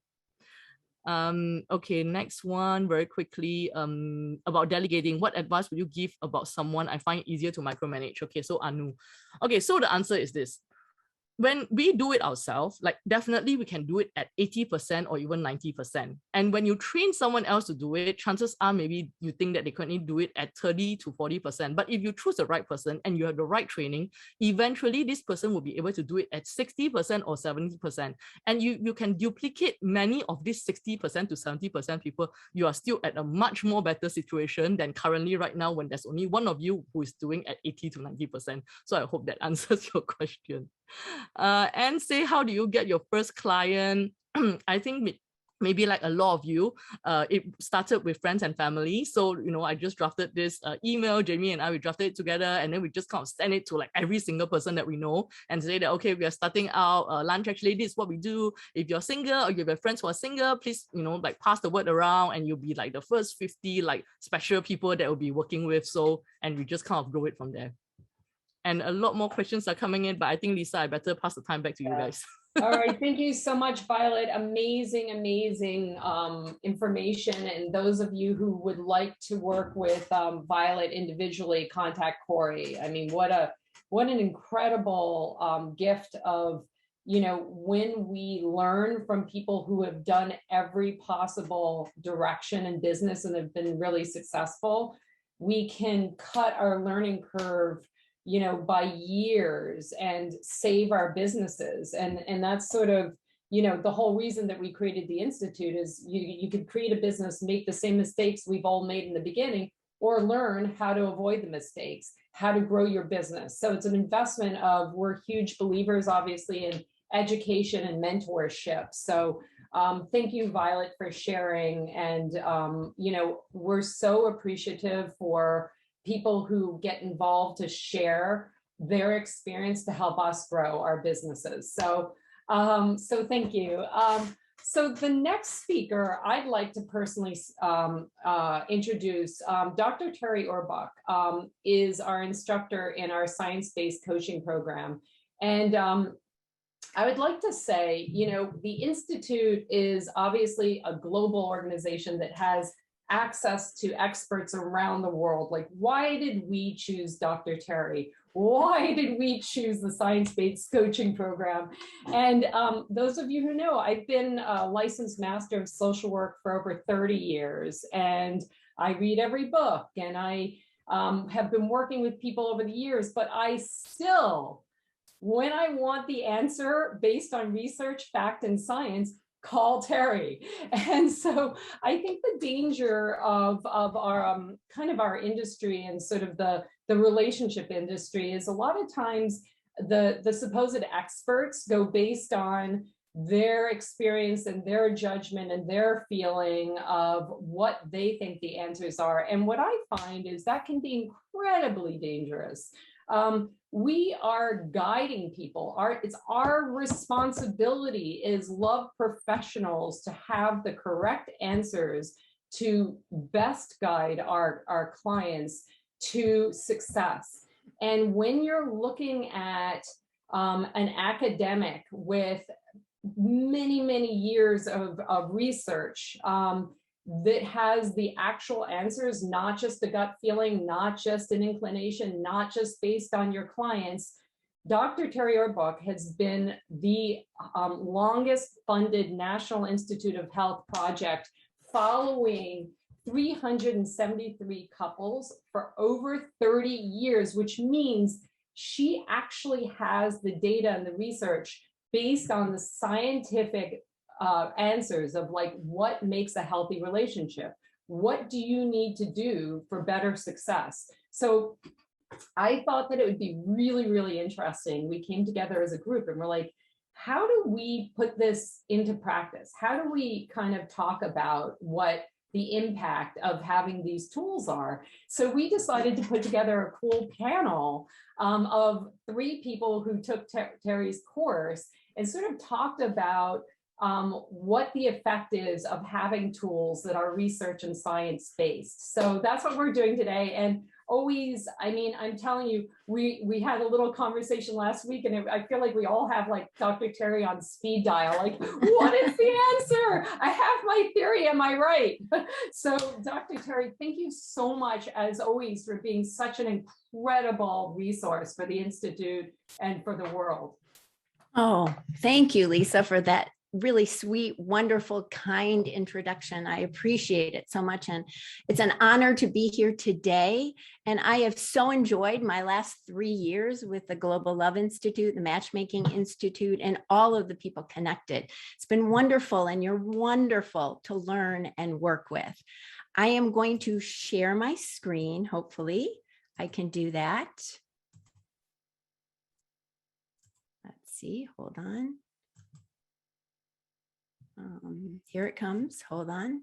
Okay, next one very quickly, about delegating. What advice would you give about someone I find easier to micromanage? Okay, so Anu. Okay, so the answer is this. When we do it ourselves, like definitely we can do it at 80% or even 90%. And when you train someone else to do it, chances are maybe you think that they can only do it at 30 to 40%. But if you choose the right person and you have the right training, eventually this person will be able to do it at 60% or 70%. And you can duplicate many of these 60% to 70% people. You are still at a much more better situation than currently right now when there's only one of you who is doing at 80 to 90%. So I hope that answers your question. And say, how do you get your first client? I think maybe like a lot of you, it started with friends and family. So, I just drafted this email, Jamie and I, we drafted it together, and then we just kind of send it to like every single person that we know and say that, okay, we are starting out lunch. Actually, this is what we do. If you're single or you have friends who are single, please, like pass the word around, and you'll be like the first 50 like special people that we'll be working with. So, and we just kind of grow it from there. And a lot more questions are coming in, but I think, Lisa, I better pass the time back to you guys. All right, thank you so much, Violet. Amazing information. And those of you who would like to work with Violet individually, contact Corey. I mean, what an incredible gift of, when we learn from people who have done every possible direction in business and have been really successful, we can cut our learning curve by years and save our businesses. And that's sort of, the whole reason that we created the Institute is you could create a business, make the same mistakes we've all made in the beginning, or learn how to avoid the mistakes, how to grow your business. So it's an investment we're huge believers, obviously, in education and mentorship. So thank you, Violet, for sharing. And, we're so appreciative for people who get involved to share their experience to help us grow our businesses. So, so thank you. So the next speaker I'd like to personally introduce, Dr. Terri Orbuch is our instructor in our science-based coaching program. And I would like to say, the Institute is obviously a global organization that has access to experts around the world. Like, why did we choose Dr. Terri? Why did we choose the science-based coaching program? And those of you who know, I've been a licensed master of social work for over 30 years, and I read every book, and I have been working with people over the years, but I still, when I want the answer based on research, fact, and science, call Terri. And so I think the danger of our kind of our industry and sort of the relationship industry is a lot of times the supposed experts go based on their experience and their judgment and their feeling of what they think the answers are. And what I find is that can be incredibly dangerous. We are guiding people. It's our responsibility as love professionals to have the correct answers to best guide our clients to success. And when you're looking at an academic with many, many years of research that has the actual answers, not just the gut feeling, not just an inclination, not just based on your clients, Dr. Terri Orbuch has been the longest funded National Institute of Health project, following 373 couples for over 30 years, which means she actually has the data and the research based on the scientific answers of like, what makes a healthy relationship? What do you need to do for better success? So I thought that it would be really, really interesting. We came together as a group and we're like, how do we put this into practice? How do we kind of talk about what the impact of having these tools are? So we decided to put together a cool panel of 3 people who took Terri's course and sort of talked about what the effect is of having tools that are research and science based. So that's what we're doing today. And always, I mean, I'm telling you, we had a little conversation last week, and I feel like we all have like Dr. Terri on speed dial, like, what is the answer? I have my theory, am I right? So Dr. Terri, thank you so much, as always, for being such an incredible resource for the Institute and for the world. Oh, thank you, Lisa, for that really sweet, wonderful, kind introduction. I appreciate it so much. And it's an honor to be here today. And I have so enjoyed my last 3 years with the Global Love Institute, the Matchmaking Institute, and all of the people connected. It's been wonderful, and you're wonderful to learn and work with. I am going to share my screen. Hopefully I can do that. Let's see, hold on. Here it comes. Hold on.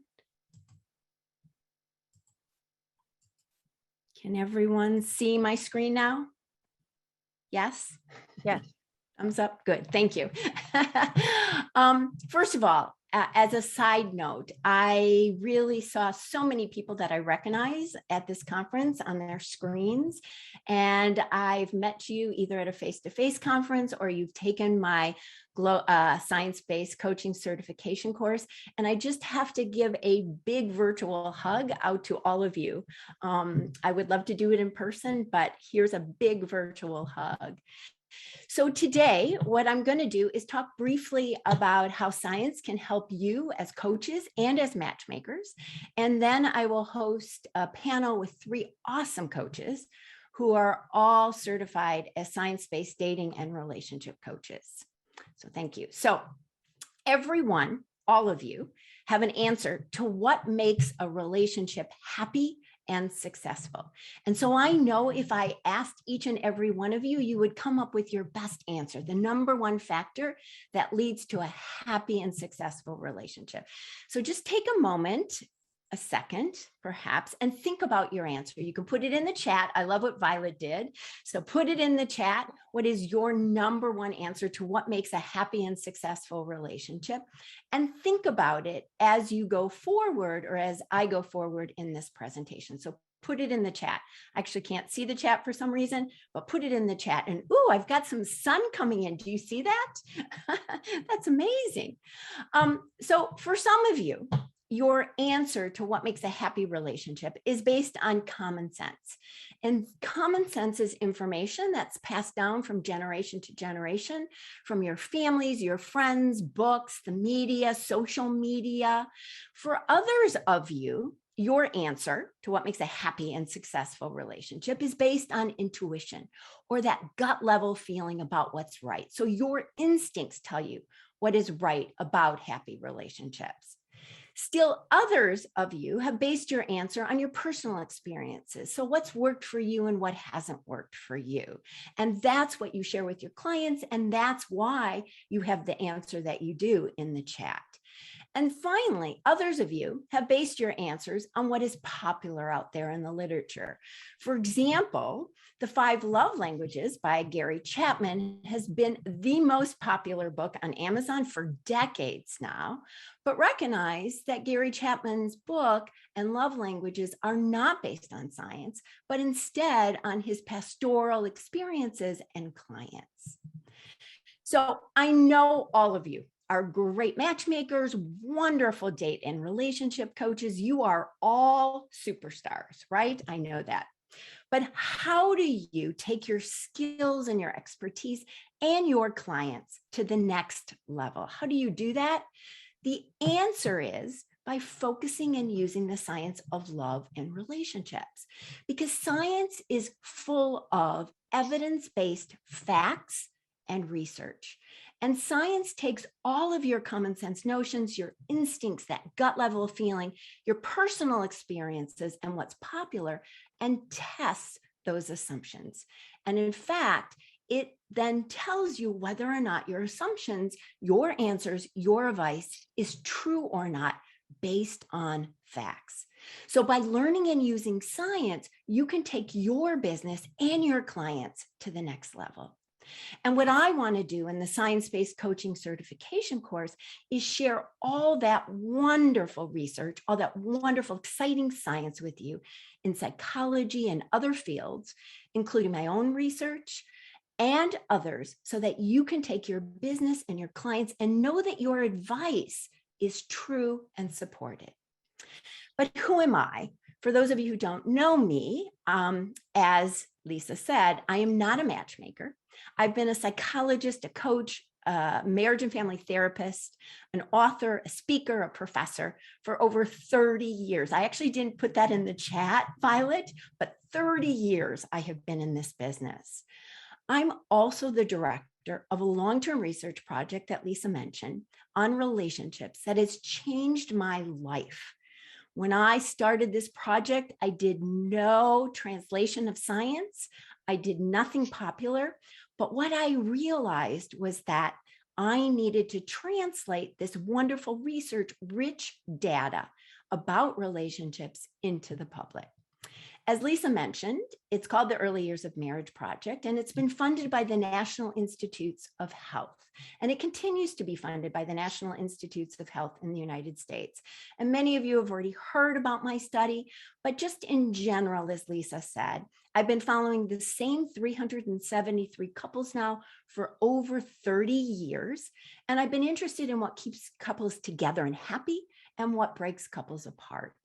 Can everyone see my screen now? Yes? Yes. Thumbs up. Good. Thank you. First of all, as a side note, I really saw so many people that I recognize at this conference on their screens. And I've met you either at a face-to-face conference, or you've taken my science-based coaching certification course. And I just have to give a big virtual hug out to all of you. I would love to do it in person, but here's a big virtual hug. So today, what I'm going to do is talk briefly about how science can help you as coaches and as matchmakers. And then I will host a panel with 3 awesome coaches who are all certified as science-based dating and relationship coaches. So thank you. So everyone, all of you, have an answer to what makes a relationship happy and successful. And so I know if I asked each and every one of you, you would come up with your best answer, the number 1 factor that leads to a happy and successful relationship. So just take a moment, a second, perhaps, and think about your answer. You can put it in the chat. I love what Violet did. So put it in the chat. What is your number 1 answer to what makes a happy and successful relationship? And think about it as you go forward, or as I go forward in this presentation. So put it in the chat. I actually can't see the chat for some reason, but put it in the chat. And ooh, I've got some sun coming in. Do you see that? That's amazing. So for some of you, your answer to what makes a happy relationship is based on common sense. And common sense is information that's passed down from generation to generation, from your families, your friends, books, the media, social media. For others of you, your answer to what makes a happy and successful relationship is based on intuition, or that gut level feeling about what's right. So your instincts tell you what is right about happy relationships. Still, others of you have based your answer on your personal experiences. So what's worked for you and what hasn't worked for you. And that's what you share with your clients. And that's why you have the answer that you do in the chat. And finally, others of you have based your answers on what is popular out there in the literature. For example, The 5 Love Languages by Gary Chapman has been the most popular book on Amazon for decades now, but recognize that Gary Chapman's book and love languages are not based on science, but instead on his pastoral experiences and clients. So I know all of you are great matchmakers, wonderful date and relationship coaches. You are all superstars, right? I know that. But how do you take your skills and your expertise and your clients to the next level? How do you do that? The answer is by focusing and using the science of love and relationships, because science is full of evidence-based facts and research. And science takes all of your common sense notions, your instincts, that gut level feeling, your personal experiences, and what's popular, and tests those assumptions. And in fact, it then tells you whether or not your assumptions, your answers, your advice is true or not based on facts. So by learning and using science, you can take your business and your clients to the next level. And what I want to do in the science-based coaching certification course is share all that wonderful research, all that wonderful, exciting science with you in psychology and other fields, including my own research and others, so that you can take your business and your clients and know that your advice is true and supported. But who am I? For those of you who don't know me, as Lisa said, I am not a matchmaker. I've been a psychologist, a coach, a marriage and family therapist, an author, a speaker, a professor for over 30 years. I actually didn't put that in the chat, Violet, but 30 years I have been in this business. I'm also the director of a long-term research project that Lisa mentioned on relationships that has changed my life. When I started this project, I did no translation of science. I did nothing popular. But what I realized was that I needed to translate this wonderful research, rich data about relationships into the public. As Lisa mentioned, it's called the Early Years of Marriage Project, and it's been funded by the National Institutes of Health. And it continues to be funded by the National Institutes of Health in the United States. And many of you have already heard about my study, but just in general, as Lisa said, I've been following the same 373 couples now for over 30 years. And I've been interested in what keeps couples together and happy and what breaks couples apart.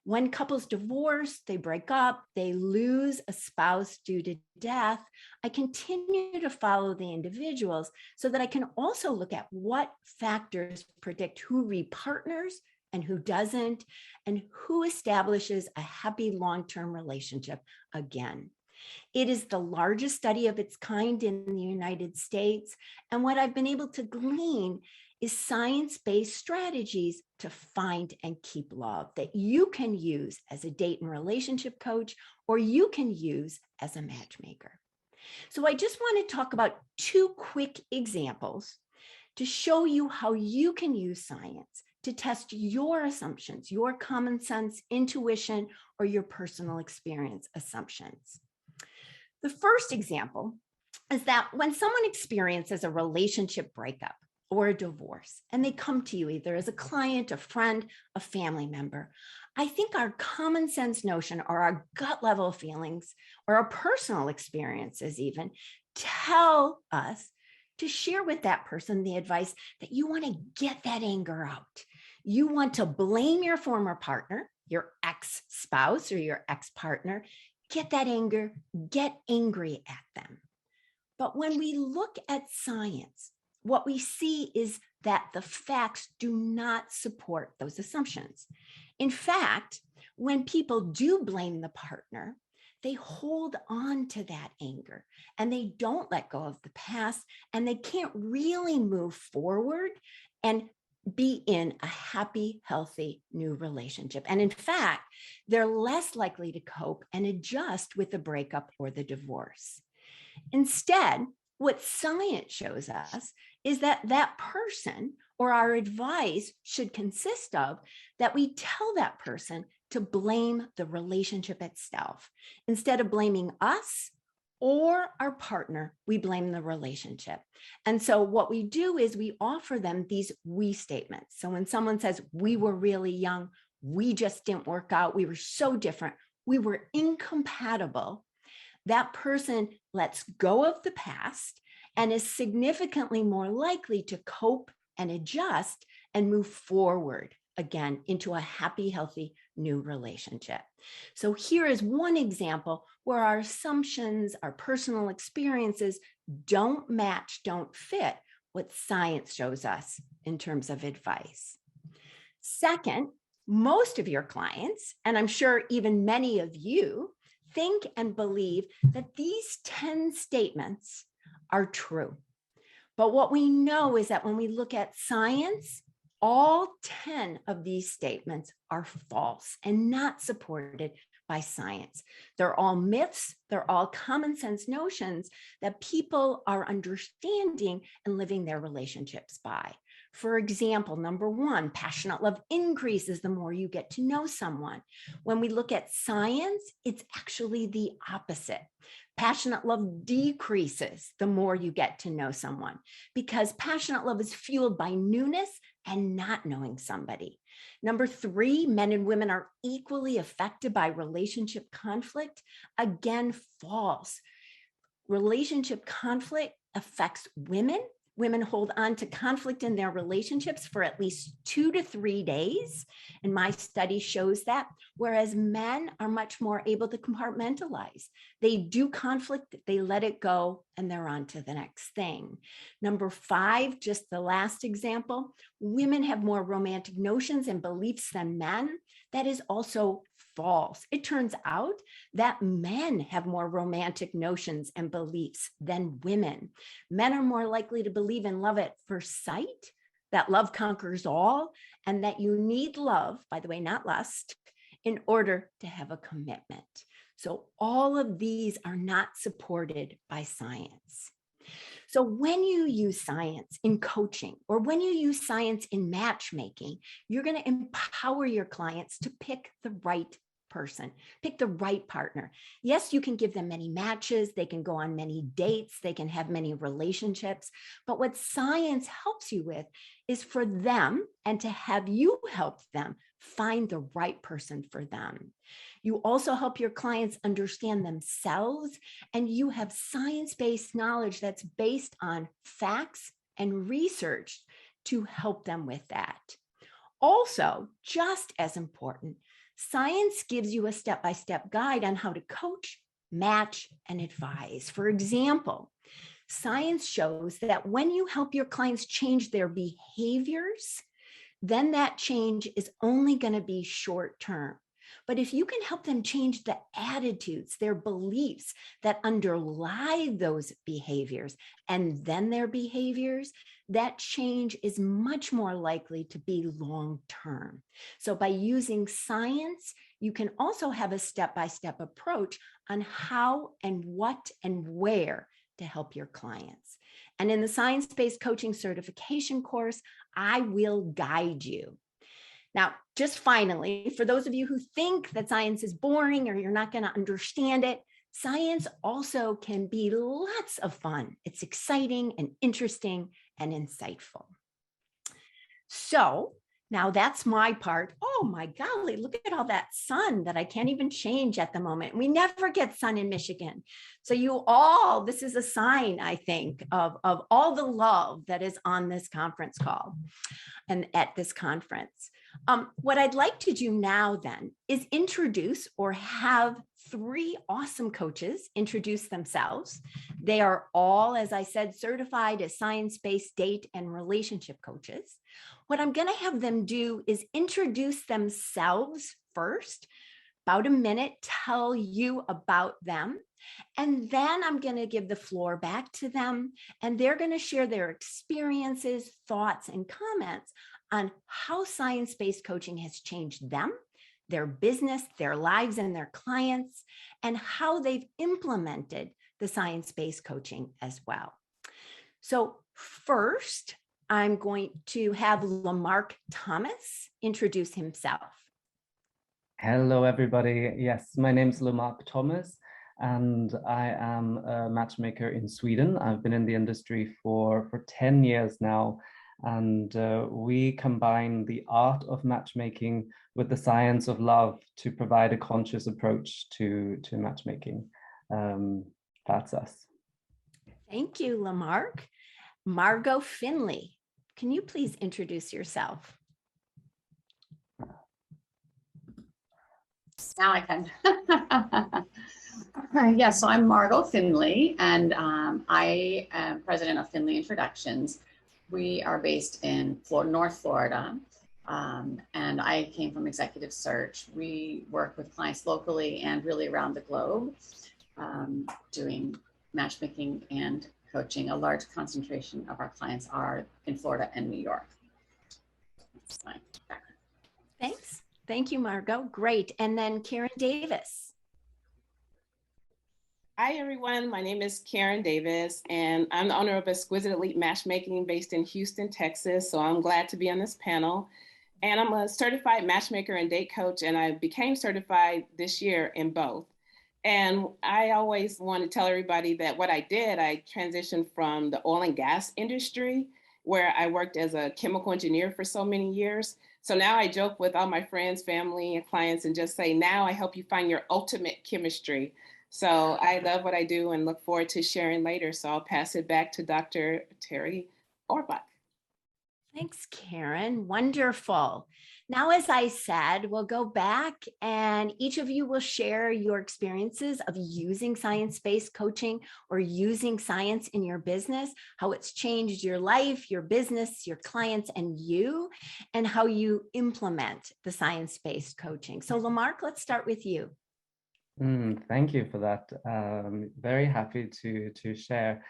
When couples divorce, they break up, they lose a spouse due to death, I continue to follow the individuals so that I can also look at what factors predict who repartners and who doesn't, and who establishes a happy long-term relationship again. It is the largest study of its kind in the United States, and what I've been able to glean is science-based strategies to find and keep love that you can use as a date and relationship coach, or you can use as a matchmaker. So I just want to talk about 2 quick examples to show you how you can use science to test your assumptions, your common sense, intuition, or your personal experience assumptions. The first example is that when someone experiences a relationship breakup or a divorce, and they come to you either as a client, a friend, a family member, I think our common sense notion or our gut level feelings or our personal experiences even tell us to share with that person the advice that you want to get that anger out. You want to blame your former partner, your ex-spouse or your ex-partner, get that anger, get angry at them. But when we look at science, what we see is that the facts do not support those assumptions. In fact, when people do blame the partner, they hold on to that anger and they don't let go of the past, and they can't really move forward and be in a happy, healthy new relationship. And in fact, they're less likely to cope and adjust with the breakup or the divorce. Instead, what science shows us is that that person or our advice should consist of that we tell that person to blame the relationship itself. Instead of blaming us or our partner, we blame the relationship. And so what we do is we offer them these we statements. So when someone says, we were really young, we just didn't work out, we were so different, we were incompatible, that person lets go of the past and is significantly more likely to cope and adjust and move forward again into a happy, healthy new relationship. So here is one example where our assumptions, our personal experiences don't match, don't fit what science shows us in terms of advice. Second, most of your clients, and I'm sure even many of you, think and believe that these 10 statements are true. But what we know is that when we look at science, all 10 of these statements are false and not supported by science. They're all myths. They're all common sense notions that people are understanding and living their relationships by. For example, number one, passionate love increases the more you get to know someone. When we look at science, it's actually the opposite. Passionate love decreases the more you get to know someone, because passionate love is fueled by newness and not knowing somebody. Number three, men and women are equally affected by relationship conflict. Again, false. Relationship conflict affects women. Women hold on to conflict in their relationships for at least 2 to 3 days. And my study shows that, whereas men are much more able to compartmentalize. They do conflict, they let it go, and they're on to the next thing. Number five, just the last example, women have more romantic notions and beliefs than men. That is also false. It turns out that men have more romantic notions and beliefs than women. Men are more likely to believe in love at first sight, that love conquers all, and that you need love, by the way, not lust, in order to have a commitment. So all of these are not supported by science. So when you use science in coaching, or when you use science in matchmaking, you're going to empower your clients to pick the right person, pick the right partner. Yes, you can give them many matches, they can go on many dates, they can have many relationships, but what science helps you with is for them and to have you help them find the right person for them. You also help your clients understand themselves, and you have science-based knowledge that's based on facts and research to help them with that. Also, just as important, science gives you a step-by-step guide on how to coach, match, and advise. For example, science shows that when you help your clients change their behaviors, then that change is only going to be short-term. But if you can help them change the attitudes, their beliefs that underlie those behaviors, and then their behaviors, that change is much more likely to be long-term. So by using science, you can also have a step-by-step approach on how and what and where to help your clients. And in the science-based coaching certification course, I will guide you. Now, just finally, for those of you who think that science is boring or you're not going to understand it, science also can be lots of fun. It's exciting and interesting and insightful. So now that's my part. Oh my golly, look at all that sun that I can't even change at the moment. We never get sun in Michigan. So you all, this is a sign, I think, of all the love that is on this conference call and at this conference. What I'd like to do now then is introduce or have 3 awesome coaches introduce themselves. They are all, as I said, certified as science-based date and relationship coaches. What I'm going to have them do is introduce themselves first, about a minute, tell you about them. And then I'm going to give the floor back to them, and they're going to share their experiences, thoughts, and comments on how science-based coaching has changed them, their business, their lives, and their clients, and how they've implemented the science-based coaching as well. So first, I'm going to have Lemarc Thomas introduce himself. Hello, everybody. Yes, my name is Lemarc Thomas, and I am a matchmaker in Sweden. I've been in the industry for 10 years now, and we combine the art of matchmaking with the science of love to provide a conscious approach to matchmaking. That's us. Thank you, Lemarc. Margot Finley, can you please introduce yourself? Now I can. Yeah, so I'm Margot Finley, and I am president of Finley Introductions. We are based in North Florida, and I came from Executive Search. We work with clients locally and really around the globe, doing matchmaking and coaching. A large concentration of our clients are in Florida and New York. That's my background. Thanks. Thank you, Margot. Great. And then Caryn Davis. Hi, everyone. My name is Caryn Davis, and I'm the owner of Exquisite Elite Matchmaking based in Houston, Texas. So I'm glad to be on this panel. And I'm a certified matchmaker and date coach, and I became certified this year in both. And I always want to tell everybody that what I did, I transitioned from the oil and gas industry, where I worked as a chemical engineer for so many years. So now I joke with all my friends, family, and clients and just say, now I help you find your ultimate chemistry. So I love what I do and look forward to sharing later. So I'll pass it back to Dr. Terri Orbuch. Thanks, Caryn. Wonderful. Now, as I said, we'll go back and each of you will share your experiences of using science-based coaching or using science in your business, how it's changed your life, your business, your clients, and you, and how you implement the science-based coaching. So Lemarc, let's start with you. Thank you for that. Very happy to share.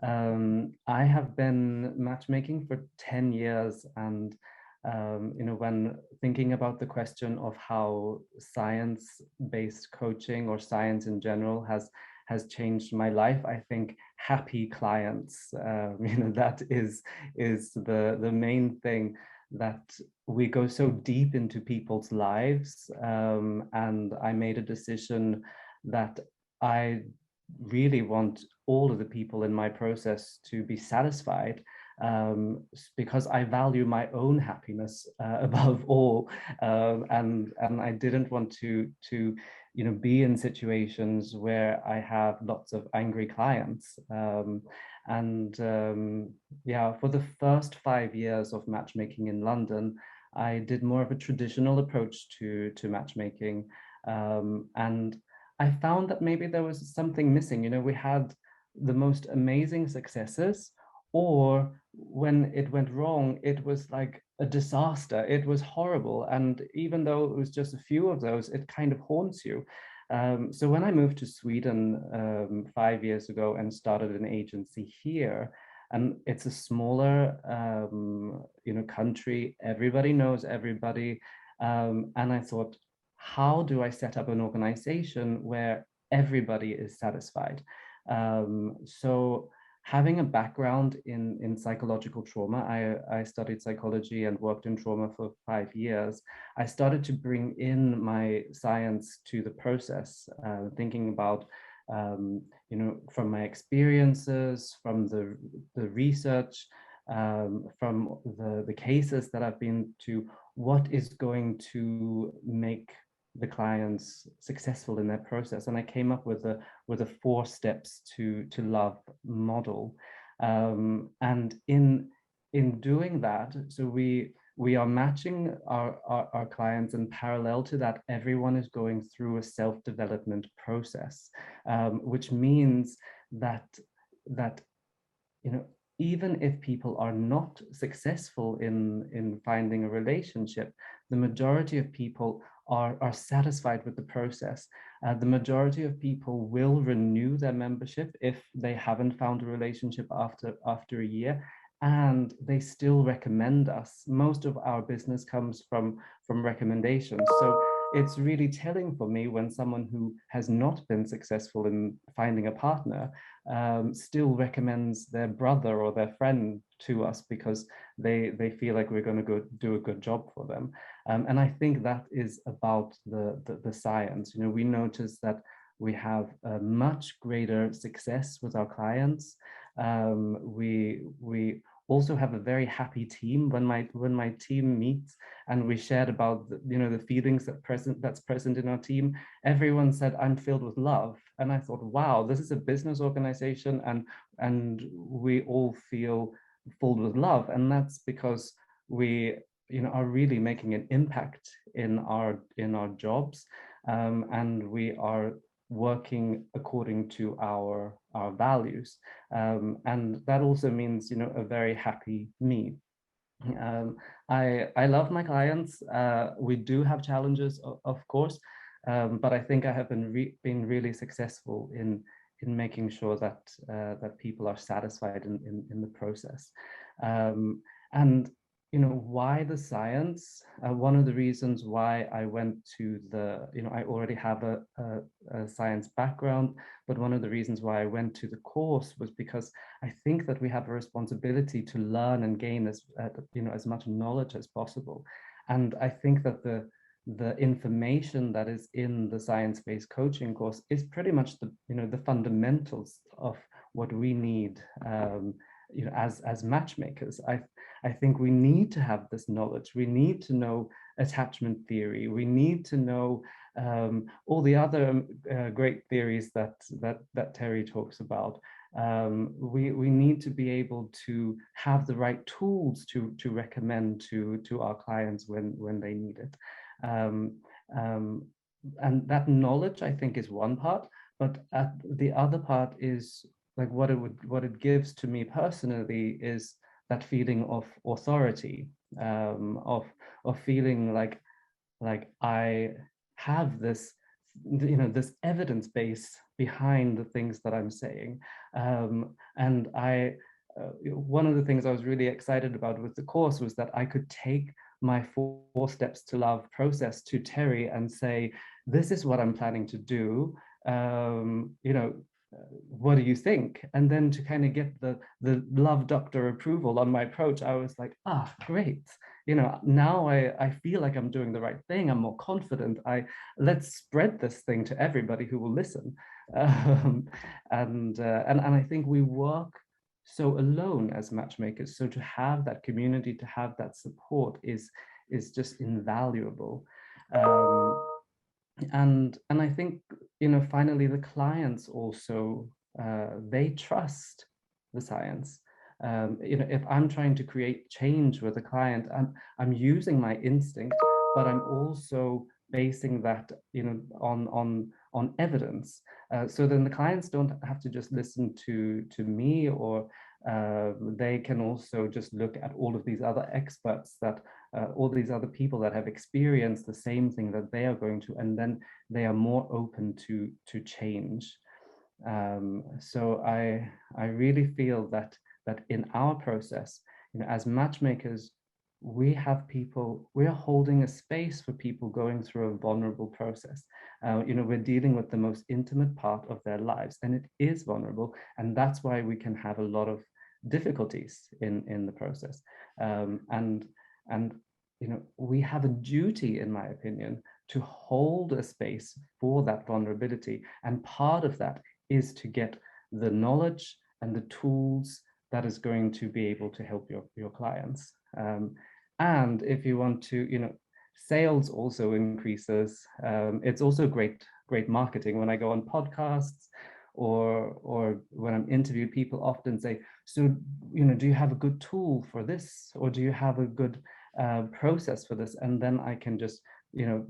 I have been matchmaking for 10 years, and when thinking about the question of how science-based coaching or science in general has changed my life, I think happy clients, that is the main thing, that we go so deep into people's lives, and I made a decision that I really want all of the people in my process to be satisfied, because I value my own happiness above all, and I didn't want to be in situations where I have lots of angry clients. Yeah, for the first 5 years of matchmaking in London, I did more of a traditional approach to matchmaking, and I found that maybe there was something missing. We had the most amazing successes, or when it went wrong, it was like a disaster. It was horrible. And even though it was just a few of those, it kind of haunts you. So when I moved to Sweden 5 years ago and started an agency here, and it's a smaller country, everybody knows everybody. And I thought, how do I set up an organization where everybody is satisfied? So having a background in psychological trauma, I studied psychology and worked in trauma for 5 years. I started to bring in my science to the process, thinking about, from my experiences, from the research, from the cases that I've been to, what is going to make the clients successful in their process. And I came up with a 4 steps to love model. And in doing that, so we are matching our clients, and parallel to that, everyone is going through a self-development process, which means that even if people are not successful in finding a relationship, the majority of people are satisfied with the process. The majority of people will renew their membership if they haven't found a relationship after a year, and they still recommend us. Most of our business comes from recommendations. So it's really telling for me when someone who has not been successful in finding a partner still recommends their brother or their friend to us because they feel like we're going to go do a good job for them. And I think that is about the science. You know, we notice that we have a much greater success with our clients. We also have a very happy team when my team meets and we shared about the feelings that's present in our team. Everyone said, I'm filled with love. And I thought, wow, this is a business organization and we all feel filled with love. And that's because we are really making an impact in our jobs, and we are working according to our values, and that also means a very happy me. I love my clients. We do have challenges, of course, but I think I have been really successful in making sure that that people are satisfied in the process. And why the science? One of the reasons why I went to I already have a science background, but one of the reasons why I went to the course was because I think that we have a responsibility to learn and gain as much knowledge as possible. And I think that the information that is in the science-based coaching course is pretty much the fundamentals of what we need as matchmakers. I think we need to have this knowledge. We need to know attachment theory. We need to know all the other great theories that Terri talks about. We need to be able to have the right tools to recommend to our clients when they need it. And that knowledge, I think, is one part, but the other part is like what it gives to me personally is that feeling of authority, of feeling like I have this this evidence base behind the things that I'm saying, and one of the things I was really excited about with the course was that I could take my 4 steps to love process to Terri and say, this is what I'm planning to do. What do you think? And then to kind of get the love doctor approval on my approach, I was like, great. Now I feel like I'm doing the right thing. I'm more confident. Let's spread this thing to everybody who will listen. And I think we work so alone as matchmakers. So to have that community, to have that support is just invaluable. And I think finally the clients also they trust the science. If I'm trying to create change with a client, I'm using my instinct, but I'm also basing that on evidence. So then the clients don't have to just listen to me, or they can also just look at all of these other experts, that all these other people that have experienced the same thing that they are going to, and then they are more open to change. So I really feel that in our process, as matchmakers, we are holding a space for people going through a vulnerable process. We're dealing with the most intimate part of their lives, and it is vulnerable, and that's why we can have a lot of difficulties in the process. And we have a duty, in my opinion, to hold a space for that vulnerability, and part of that is to get the knowledge and the tools that is going to be able to help your clients. And if you want to, sales also increases. It's also great marketing. When I go on podcasts or when I'm interviewed, people often say, so, do you have a good tool for this? Or do you have a good process for this? And then I can just,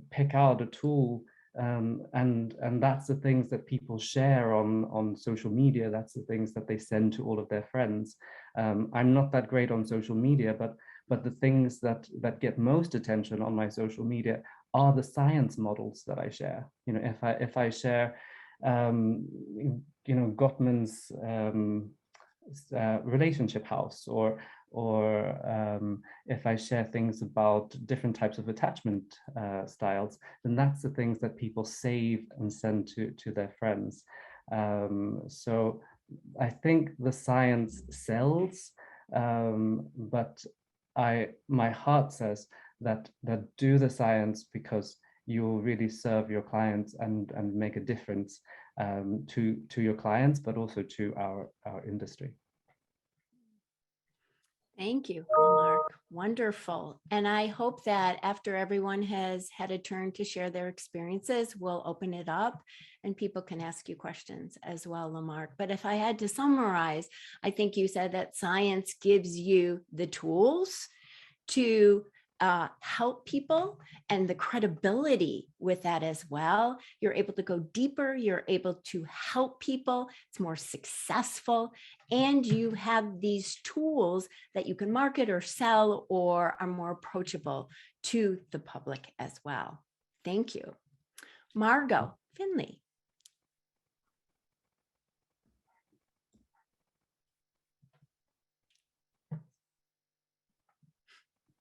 pick out a tool. And that's the things that people share on social media. That's the things that they send to all of their friends. I'm not that great on social media, but the things that get most attention on my social media are the science models that I share. If I share, Gottman's relationship house, or or if I share things about different types of attachment styles, then that's the things that people save and send to their friends. So I think the science sells, but my heart says that do the science, because you will really serve your clients and make a difference to your clients, but also to our industry. Thank you, Lemarc. Wonderful. And I hope that after everyone has had a turn to share their experiences, we'll open it up and people can ask you questions as well, Lemarc. But if I had to summarize, I think you said that science gives you the tools to help people and the credibility with that as well. You're able to go deeper, you're able to help people, it's more successful, and you have these tools that you can market or sell or are more approachable to the public as well. Thank you. Margot, Finley.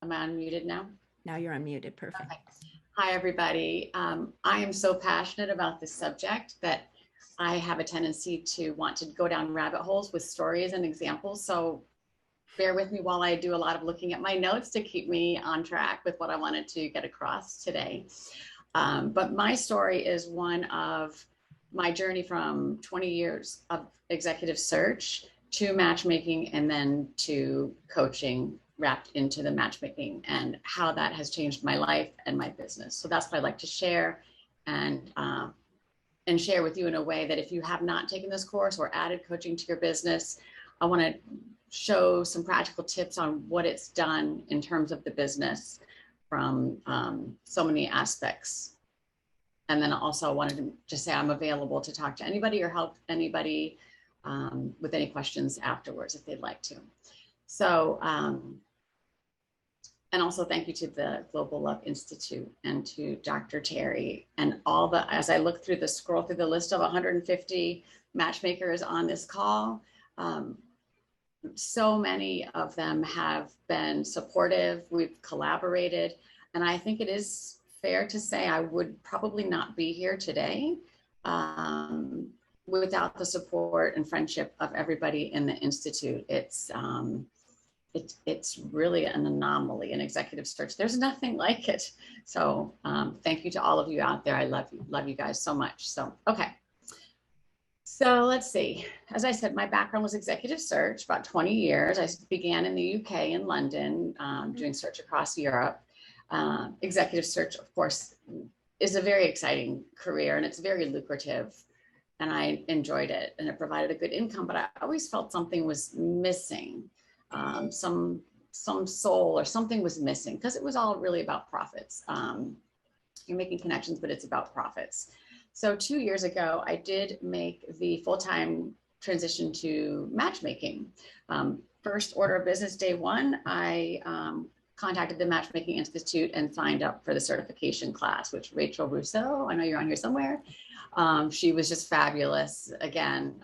Am I unmuted now? Now you're unmuted. Perfect. Okay. Hi, everybody. I am so passionate about this subject that I have a tendency to want to go down rabbit holes with stories and examples. So bear with me while I do a lot of looking at my notes to keep me on track with what I wanted to get across today. But my story is one of my journey from 20 years of executive search to matchmaking and then to coaching wrapped into the matchmaking, and how that has changed my life and my business. So that's what I'd like to share and share with you in a way that if you have not taken this course or added coaching to your business, I want to show some practical tips on what it's done in terms of the business from so many aspects. And then also I wanted to just say I'm available to talk to anybody or help anybody with any questions afterwards if they'd like to. So, and also thank you to the Global Love Institute and to Dr. Terri and all the, as I look through scroll through the list of 150 matchmakers on this call, so many of them have been supportive, we've collaborated, and I think it is fair to say I would probably not be here today without the support and friendship of everybody in the Institute. It's really an anomaly in executive search. There's nothing like it. So thank you to all of you out there. I love you guys so much. So, okay. So let's see. As I said, my background was executive search, about 20 years. I began in the UK in London, doing search across Europe. Executive search, of course, is a very exciting career and it's very lucrative. And I enjoyed it and it provided a good income, but I always felt something was missing. Some soul or something was missing because it was all really about profits. You're making connections, but it's about profits. So 2 years ago, I did make the full-time transition to matchmaking. First order of business, day one, I contacted the Matchmaking Institute and signed up for the certification class, which Rachel Rousseau, I know you're on here somewhere. She was just fabulous. Again,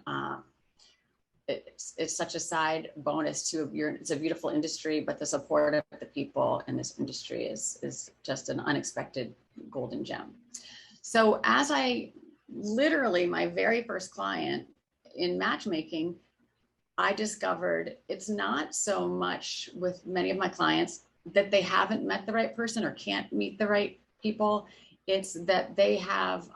it's such a side bonus to it's a beautiful industry, but the support of the people in this industry is just an unexpected golden gem. So as literally my very first client in matchmaking, I discovered it's not so much with many of my clients that they haven't met the right person or can't meet the right people. It's that they have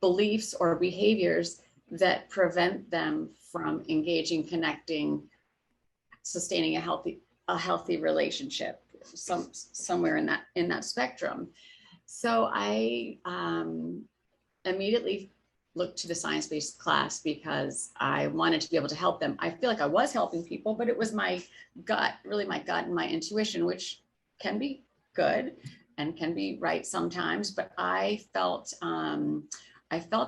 beliefs or behaviors that prevent them from engaging, connecting, sustaining a healthy relationship, somewhere in that spectrum. So I immediately looked to the science-based class because I wanted to be able to help them. I feel like I was helping people, but it was my gut, really my gut and my intuition, which can be good and can be right sometimes, but I felt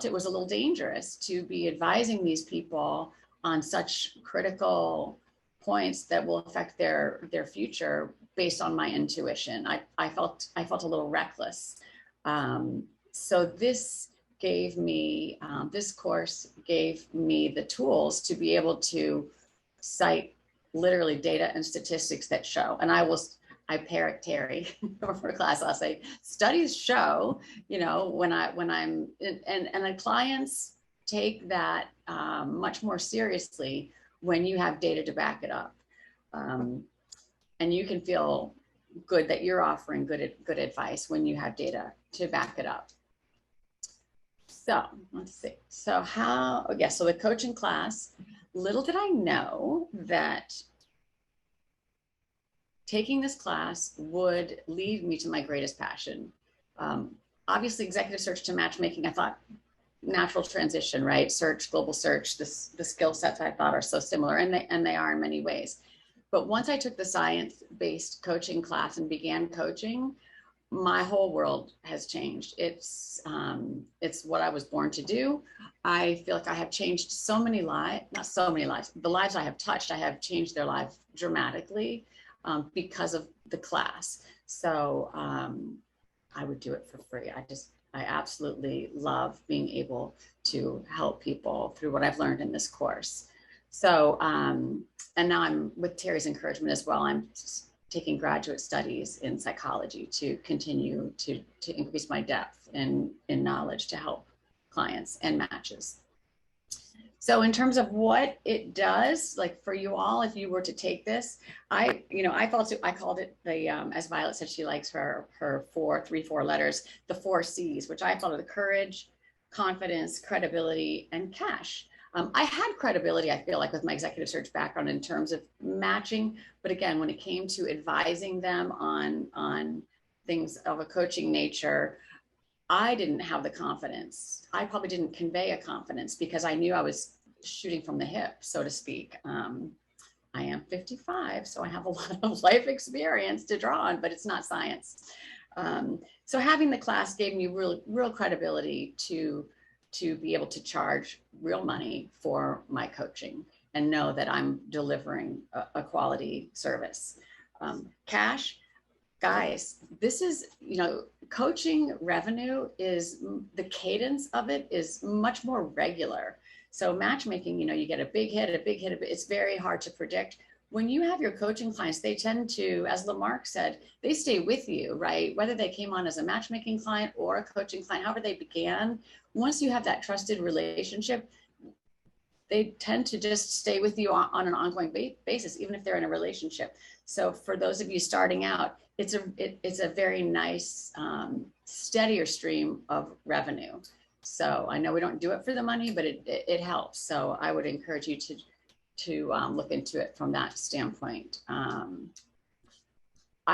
it was a little dangerous to be advising these people on such critical points that will affect their future based on my intuition. I felt a little reckless. So this gave me, this course gave me the tools to be able to cite literally data and statistics that show, and I parrot Terri for class. I'll say, studies show, you know, when I'm, and the clients take that much more seriously when you have data to back it up. And you can feel good that you're offering good advice when you have data to back it up. So let's see. So so the coaching class, little did I know that taking this class would lead me to my greatest passion. Obviously, executive search to matchmaking, I thought natural transition, right? Search, global search, the skill sets I thought are so similar, and they are in many ways. But once I took the science-based coaching class and began coaching, my whole world has changed. It's what I was born to do. I feel like I have changed so many lives, not so many lives, the lives I have touched, I have changed their life dramatically because of the class. So I would do it for free. I absolutely love being able to help people through what I've learned in this course. So, and now I'm, with Terri's encouragement as well, I'm taking graduate studies in psychology to continue to increase my depth in knowledge to help clients and matches. So in terms of what it does, like for you all, if you were to take this, I called it the, as Violet said, she likes her 4 letters, the 4 C's, which I call it: the courage, confidence, credibility, and cash. I had credibility, I feel like, with my executive search background in terms of matching. But again, when it came to advising them on things of a coaching nature, I didn't have the confidence. I probably didn't convey a confidence because I knew I was shooting from the hip, so to speak. I am 55, so I have a lot of life experience to draw on, but it's not science. So having the class gave me real credibility to be able to charge real money for my coaching and know that I'm delivering a quality service. Cash, guys, this is, coaching revenue is, the cadence of it is much more regular. So matchmaking, you get a big hit, it's very hard to predict. When you have your coaching clients, they tend to, as Lemarc said, they stay with you, right? Whether they came on as a matchmaking client or a coaching client, however they began, once you have that trusted relationship, they tend to just stay with you on an ongoing basis, even if they're in a relationship. So for those of you starting out, it's a very nice, steadier stream of revenue. So I know we don't do it for the money, but it helps. So I would encourage you to look into it from that standpoint. I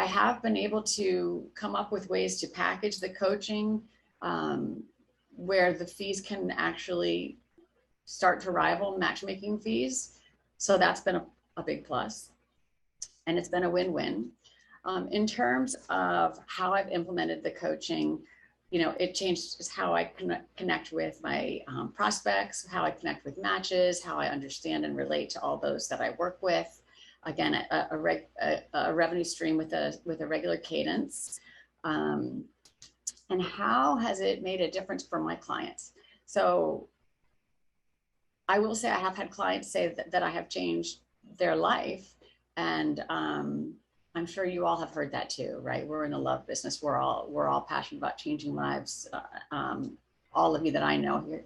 have been able to come up with ways to package the coaching where the fees can actually start to rival matchmaking fees. So that's been a big plus. And it's been a win-win. In terms of how I've implemented the coaching, it changed how I connect with my prospects, how I connect with matches, how I understand and relate to all those that I work with. Again, a revenue stream with a regular cadence. And how has it made a difference for my clients? So I will say I have had clients say that I have changed their life. And I'm sure you all have heard that too, right? We're in the love business. We're all passionate about changing lives. All of you that I know here,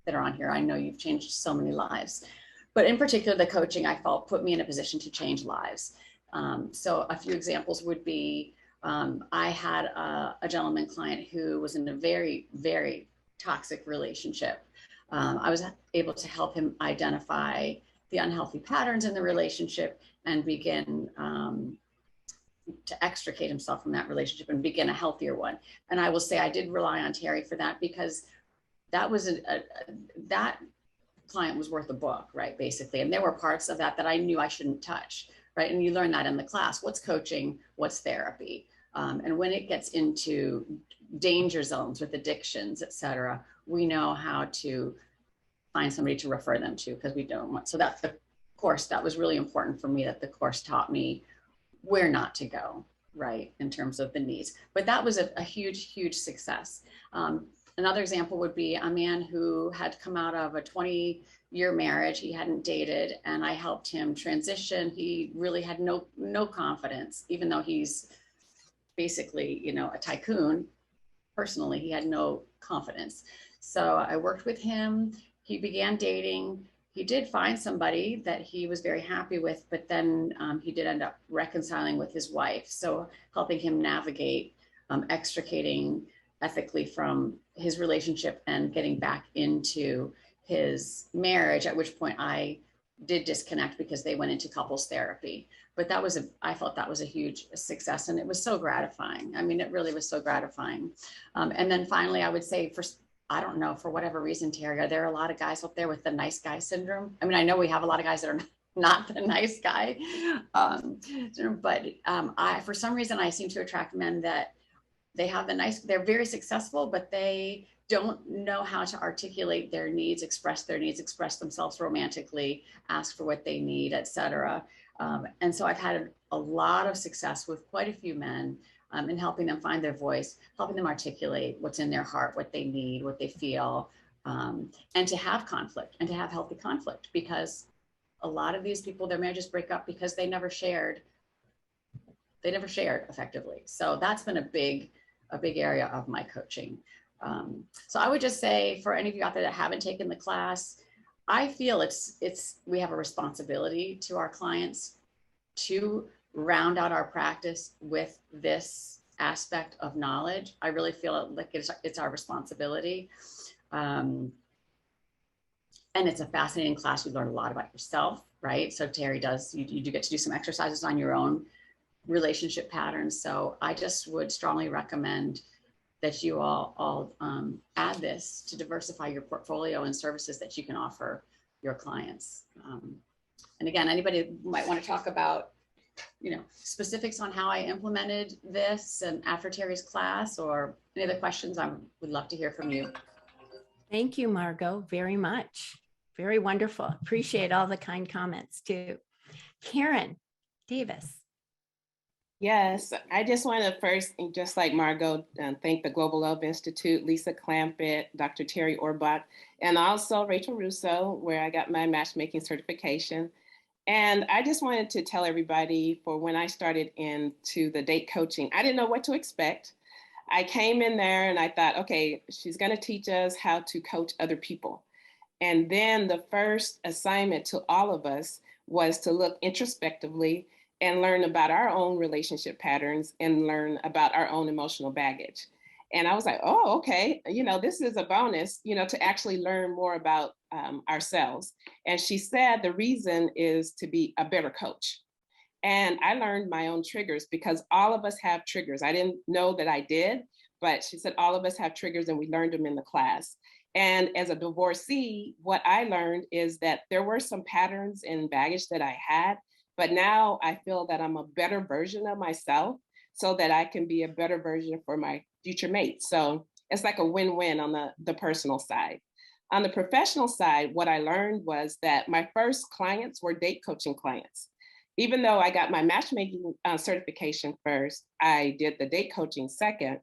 that are on here, I know you've changed so many lives. But in particular, the coaching I felt put me in a position to change lives. So a few examples would be, I had a gentleman client who was in a very, very toxic relationship. I was able to help him identify the unhealthy patterns in the relationship and begin to extricate himself from that relationship and begin a healthier one. And I will say I did rely on Terri for that, because that was that client was worth a book, right? Basically. And there were parts of that I knew I shouldn't touch, right? And you learn that in the class. What's coaching? What's therapy? And when it gets into danger zones with addictions, et cetera, we know how to find somebody to refer them to, because we don't want, so that's the course. That was really important for me, that the course taught me where not to go, right, in terms of the needs. But that was a huge, huge success. Another example would be a man who had come out of a 20 year marriage. He hadn't dated, and I helped him transition. He really had no confidence, even though he's basically, you know, a tycoon. Personally, he had no confidence. So I worked with him. He began dating. He did find somebody that he was very happy with, but then he did end up reconciling with his wife. So helping him navigate, extricating ethically from his relationship and getting back into his marriage, at which point I did disconnect because they went into couples therapy. But that was I felt that was a huge success, and it was so gratifying. I mean, it really was so gratifying. And then finally, I would say, I don't know, for whatever reason, Terri, are there a lot of guys out there with the nice guy syndrome? I mean, I know we have a lot of guys that are not the nice guy, but for some reason, I seem to attract men that they're very successful, but they don't know how to articulate their needs, express themselves romantically, ask for what they need, etc. And so I've had a lot of success with quite a few men in helping them find their voice, helping them articulate what's in their heart, what they need, what they feel, and to have conflict and to have healthy conflict, because a lot of these people, their marriages break up because they never shared effectively. So that's been a big area of my coaching. So I would just say, for any of you out there that haven't taken the class, I feel we have a responsibility to our clients to round out our practice with this aspect of knowledge. I really feel like it's our responsibility. And it's a fascinating class. You learn a lot about yourself, right? So Terri you do get to do some exercises on your own relationship patterns. So I just would strongly recommend that you all add this to diversify your portfolio and services that you can offer your clients. And again, anybody might want to talk about, you know, specifics on how I implemented this and after Terri's class, or any other questions, I would love to hear from you. Thank you, Margot, very much. Very wonderful. Appreciate all the kind comments too. Caryn Davis. Yes, I just want to first, just like Margot, thank the Global Love Institute, Lisa Clampitt, Dr. Terri Orbuch, and also Rachel Russo, where I got my matchmaking certification. And I just wanted to tell everybody, for when I started into the date coaching, I didn't know what to expect. I came in there and I thought, okay, she's going to teach us how to coach other people. And then the first assignment to all of us was to look introspectively and learn about our own relationship patterns and learn about our own emotional baggage. And I was like, oh, okay, you know, this is a bonus, you know, to actually learn more about ourselves. And she said the reason is to be a better coach. And I learned my own triggers, because all of us have triggers. I didn't know that I did, but she said all of us have triggers, and we learned them in the class. And as a divorcee, what I learned is that there were some patterns and baggage that I had, but now I feel that I'm a better version of myself, so that I can be a better version for my future mate. So it's like a win-win on the personal side. On the professional side, what I learned was that my first clients were date coaching clients. Even though I got my matchmaking certification first, I did the date coaching second.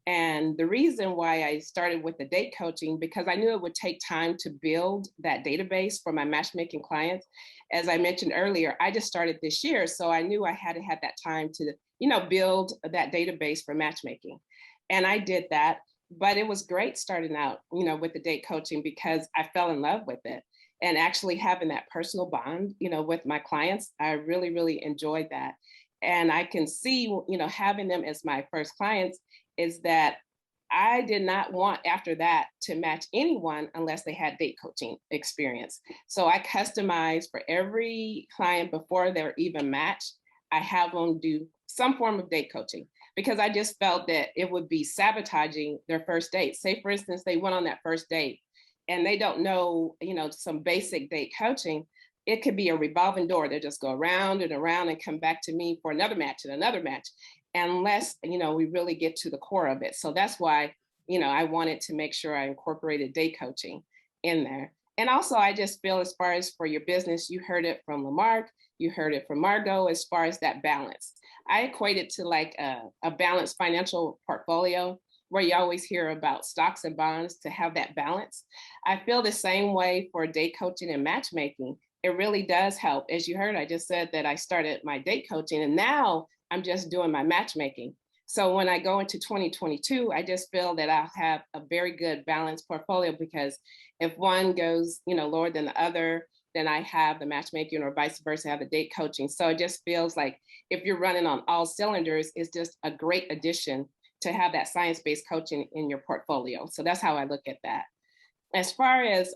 And the reason why I started with the date coaching, because I knew it would take time to build that database for my matchmaking clients. As I mentioned earlier, I just started this year, so I knew I had to have that time to, you know, build that database for matchmaking. And I did that, but it was great starting out, you know, with the date coaching, because I fell in love with it. And actually having that personal bond, you know, with my clients, I really, really enjoyed that. And I can see, you know, having them as my first clients is that I did not want after that to match anyone unless they had date coaching experience. So I customized for every client before they're even matched. I have them do some form of date coaching, because I just felt that it would be sabotaging their first date. Say, for instance, they went on that first date and they don't know, you know, some basic date coaching. It could be a revolving door. They just go around and around and come back to me for another match and another match, unless, you know, we really get to the core of it. So that's why, you know, I wanted to make sure I incorporated date coaching in there. And also, I just feel, as far as for your business, you heard it from Lemarc, you heard it from Margot, as far as that balance. I equate it to like a balanced financial portfolio, where you always hear about stocks and bonds to have that balance. I feel the same way for date coaching and matchmaking. It really does help. As you heard, I just said that I started my date coaching and now I'm just doing my matchmaking. So when I go into 2022, I just feel that I'll have a very good balanced portfolio, because if one goes, lower than the other, then I have the matchmaking, or vice versa, I have the date coaching. So it just feels like if you're running on all cylinders, it's just a great addition to have that science-based coaching in your portfolio. So that's how I look at that. As far as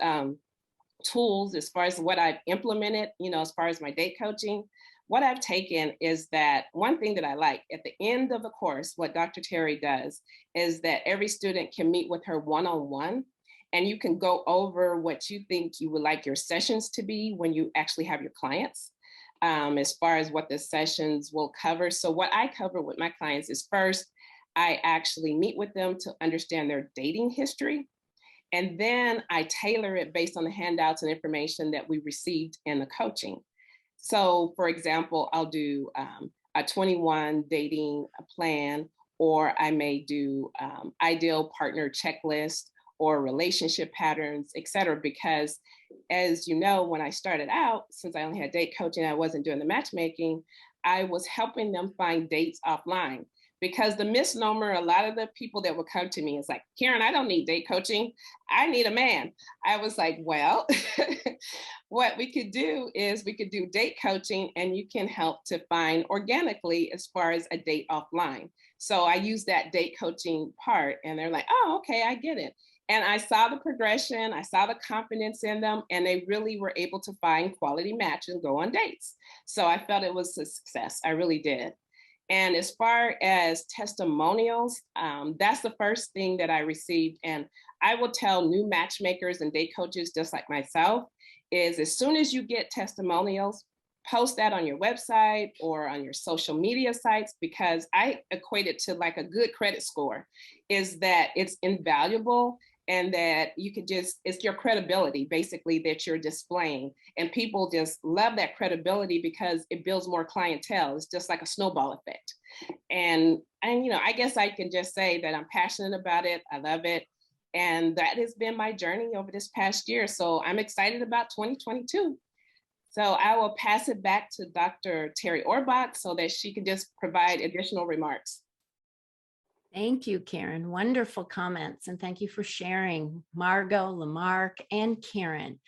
tools, as far as what I've implemented, as far as my date coaching, what I've taken is that one thing that I like at the end of the course, what Dr. Terri does is that every student can meet with her one-on-one, and you can go over what you think you would like your sessions to be when you actually have your clients, as far as what the sessions will cover. So what I cover with my clients is, first, I actually meet with them to understand their dating history. And then I tailor it based on the handouts and information that we received in the coaching. So for example, I'll do a 21 dating plan, or I may do ideal partner checklist or relationship patterns, et cetera, because as you know, when I started out, since I only had date coaching, I wasn't doing the matchmaking, I was helping them find dates offline. Because the misnomer, a lot of the people that would come to me is like, Caryn, I don't need date coaching. I need a man. I was like, well, what we could do is we could do date coaching, and you can help to find organically as far as a date offline. So I use that date coaching part, and they're like, oh, okay, I get it. And I saw the progression, I saw the confidence in them, and they really were able to find quality matches and go on dates. So I felt it was a success. I really did. And as far as testimonials, that's the first thing that I received. And I will tell new matchmakers and date coaches just like myself is, as soon as you get testimonials, post that on your website or on your social media sites, because I equate it to like a good credit score, is that it's invaluable. And that you could just, it's your credibility basically that you're displaying. And people just love that credibility because it builds more clientele. It's just like a snowball effect. And I guess I can just say that I'm passionate about it. I love it. And that has been my journey over this past year. So I'm excited about 2022. So I will pass it back to Dr. Terri Orbuch so that she can just provide additional remarks. Thank you, Caryn. Wonderful comments. And thank you for sharing, Margot, Lemarc, and Caryn.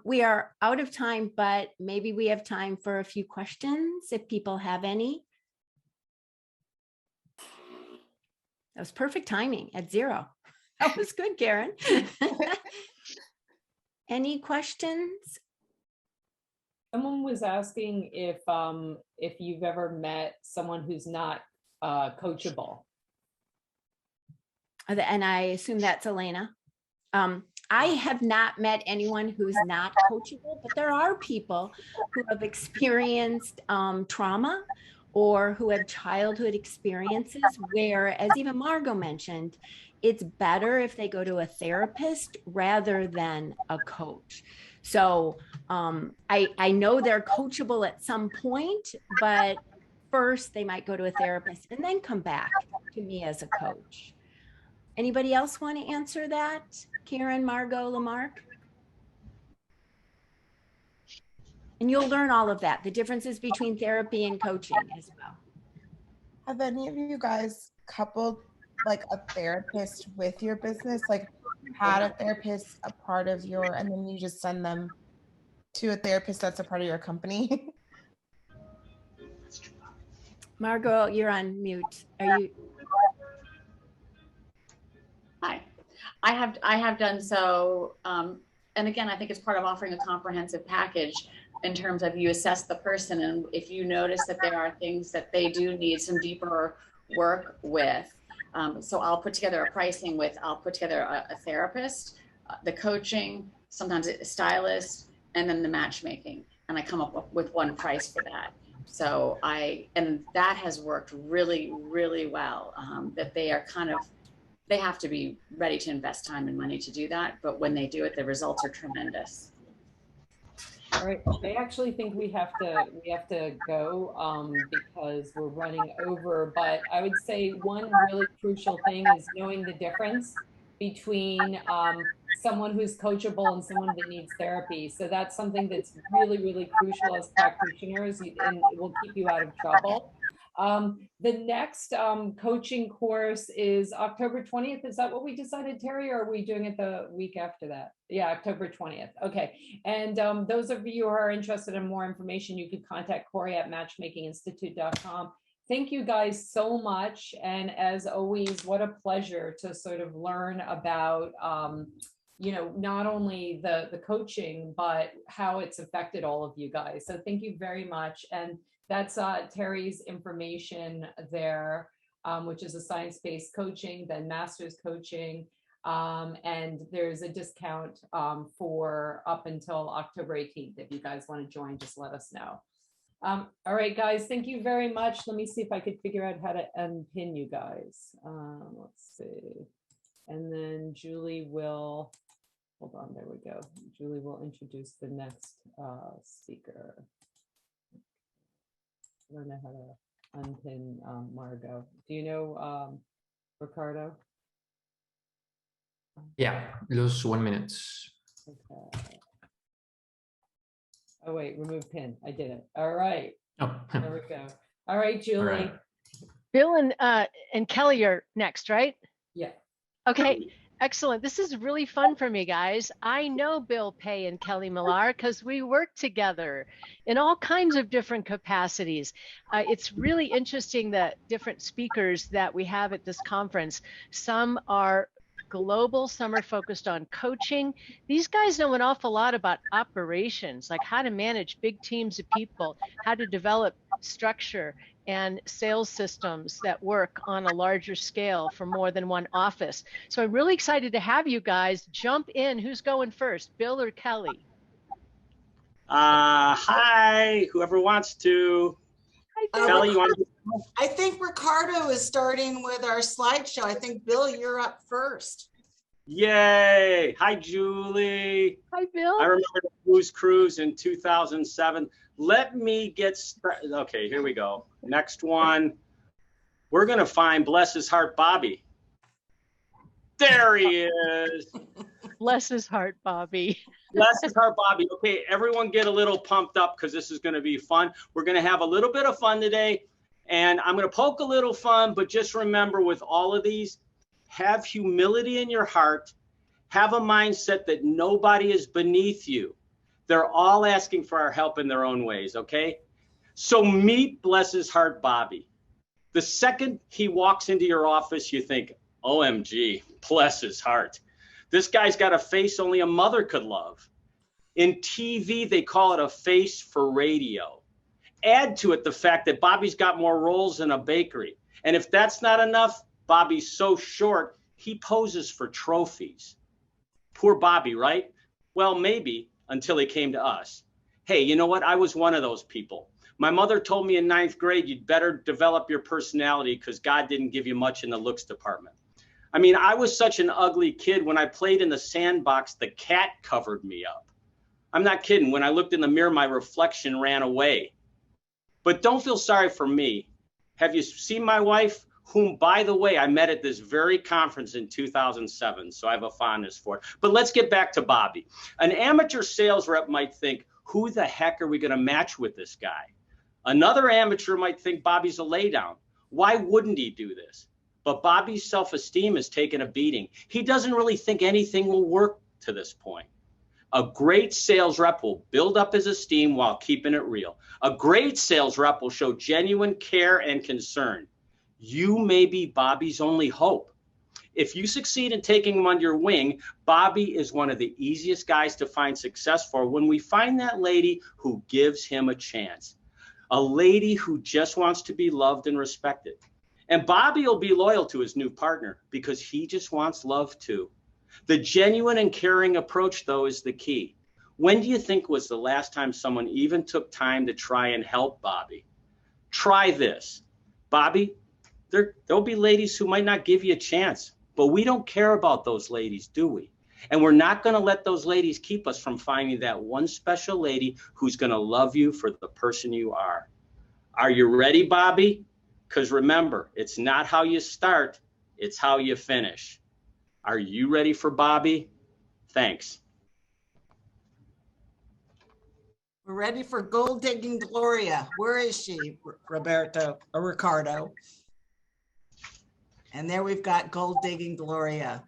We are out of time, but maybe we have time for a few questions if people have any. That was perfect timing at 0. That was good, Caryn. Any questions? Someone was asking if you've ever met someone who's not coachable. And I assume that's Elena. I have not met anyone who's not coachable, but there are people who have experienced trauma or who have childhood experiences where, as even Margot mentioned, it's better if they go to a therapist rather than a coach. So I know they're coachable at some point, but first they might go to a therapist and then come back to me as a coach. Anybody else want to answer that? Caryn, Margot, Lemarc? And you'll learn all of that, the differences between therapy and coaching as well. Have any of you guys coupled like a therapist with your business? Like had a therapist a part of your, and then you just send them to a therapist that's a part of your company? Margot, you're on mute. Are you? Hi, I have done so. And again, I think it's part of offering a comprehensive package in terms of you assess the person. And if you notice that there are things that they do need some deeper work with, so I'll put together a pricing with, I'll put together a therapist, the coaching, sometimes a stylist, and then the matchmaking. And I come up with one price for that. So and that has worked really, really well, that they are they have to be ready to invest time and money to do that. But when they do it, the results are tremendous. All right, I actually think we have to go because we're running over, but I would say one really crucial thing is knowing the difference between someone who's coachable and someone that needs therapy. So that's something that's really, really crucial as practitioners, and it will keep you out of trouble. The next coaching course is October 20th. Is that what we decided, Terry, or are we doing it the week after that? Yeah, October 20th. Okay. And those of you who are interested in more information, you could contact Corey at matchmakinginstitute.com. Thank you guys so much. And as always, what a pleasure to sort of learn about, you know, not only the coaching, but how it's affected all of you guys. So thank you very much. And that's Terry's information there, which is a science-based coaching, then master's coaching. And there's a discount for up until October 18th. If you guys want to join, just let us know. All right, guys, thank you very much. Let me see if I could figure out how to unpin you guys. Let's see. And then Julie will, hold on, there we go. Julie will introduce the next speaker. I don't know how to unpin Margot. Do you know Ricardo? Yeah, just 1 minute. Okay. Oh wait, remove pin. I did it. All right. Oh, There we go. All right, Julie. all right. Bill and Kelly are next, right? Yeah. Okay, excellent. This is really fun for me, guys. I know Bill, Paye, and Kelly Millar because we work together in all kinds of different capacities. It's really interesting that different speakers that we have at this conference, some are global, some are focused on coaching. These guys know an awful lot about operations, like how to manage big teams of people, how to develop structure and sales systems that work on a larger scale for more than one office. So I'm really excited to have you guys jump in. Who's going first, Bill or Kelly? Hi, whoever wants to. Hi, Kelly, you want to? I think Ricardo is starting with our slideshow. I think, Bill, you're up first. Yay. Hi, Julie. Hi, Bill. I remember the Blues Cruise in 2007. Let me get started. Okay, here we go. Next one. We're going to find, bless his heart, Bobby. There he is. Bless his heart, Bobby. Bless his heart, Bobby. Okay, everyone get a little pumped up because this is going to be fun. We're going to have a little bit of fun today. And I'm going to poke a little fun, but just remember with all of these, have humility in your heart. Have a mindset that nobody is beneath you. They're all asking for our help in their own ways, okay? So meet, bless his heart, Bobby. The second he walks into your office, you think, OMG, bless his heart. This guy's got a face only a mother could love. In TV, they call it a face for radio. Add to it the fact that Bobby's got more rolls in a bakery. And if that's not enough, Bobby's so short, he poses for trophies. Poor Bobby, right? Well, maybe until he came to us. Hey, you know what? I was one of those people. My mother told me in 9th grade, you'd better develop your personality because God didn't give you much in the looks department. I mean, I was such an ugly kid. When I played in the sandbox, the cat covered me up. I'm not kidding. When I looked in the mirror, my reflection ran away. But don't feel sorry for me. Have you seen my wife, whom, by the way, I met at this very conference in 2007, so I have a fondness for it. But let's get back to Bobby. An amateur sales rep might think, who the heck are we going to match with this guy? Another amateur might think Bobby's a laydown. Why wouldn't he do this? But Bobby's self-esteem has taken a beating. He doesn't really think anything will work to this point. A great sales rep will build up his esteem while keeping it real. A great sales rep will show genuine care and concern. You may be Bobby's only hope. If you succeed in taking him under your wing, Bobby is one of the easiest guys to find success for when we find that lady who gives him a chance. A lady who just wants to be loved and respected. And Bobby will be loyal to his new partner because he just wants love too. The genuine and caring approach, though, is the key. When do you think was the last time someone even took time to try and help Bobby? Try this. Bobby, there'll be ladies who might not give you a chance, but we don't care about those ladies, do we? And we're not going to let those ladies keep us from finding that one special lady who's going to love you for the person you are. Are you ready, Bobby? Because remember, it's not how you start, it's how you finish. Are you ready for Bobby? Thanks. We're ready for gold digging Gloria. Where is she, Roberto or Ricardo? And there we've got gold digging Gloria.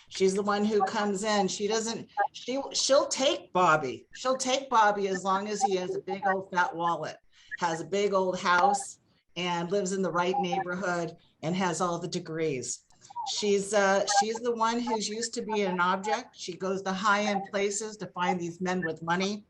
She's the one who comes in. She'll take Bobby. She'll take Bobby as long as he has a big old fat wallet, has a big old house, and lives in the right neighborhood and has all the degrees. She's the one who's used to be an object. She goes to high-end places to find these men with money.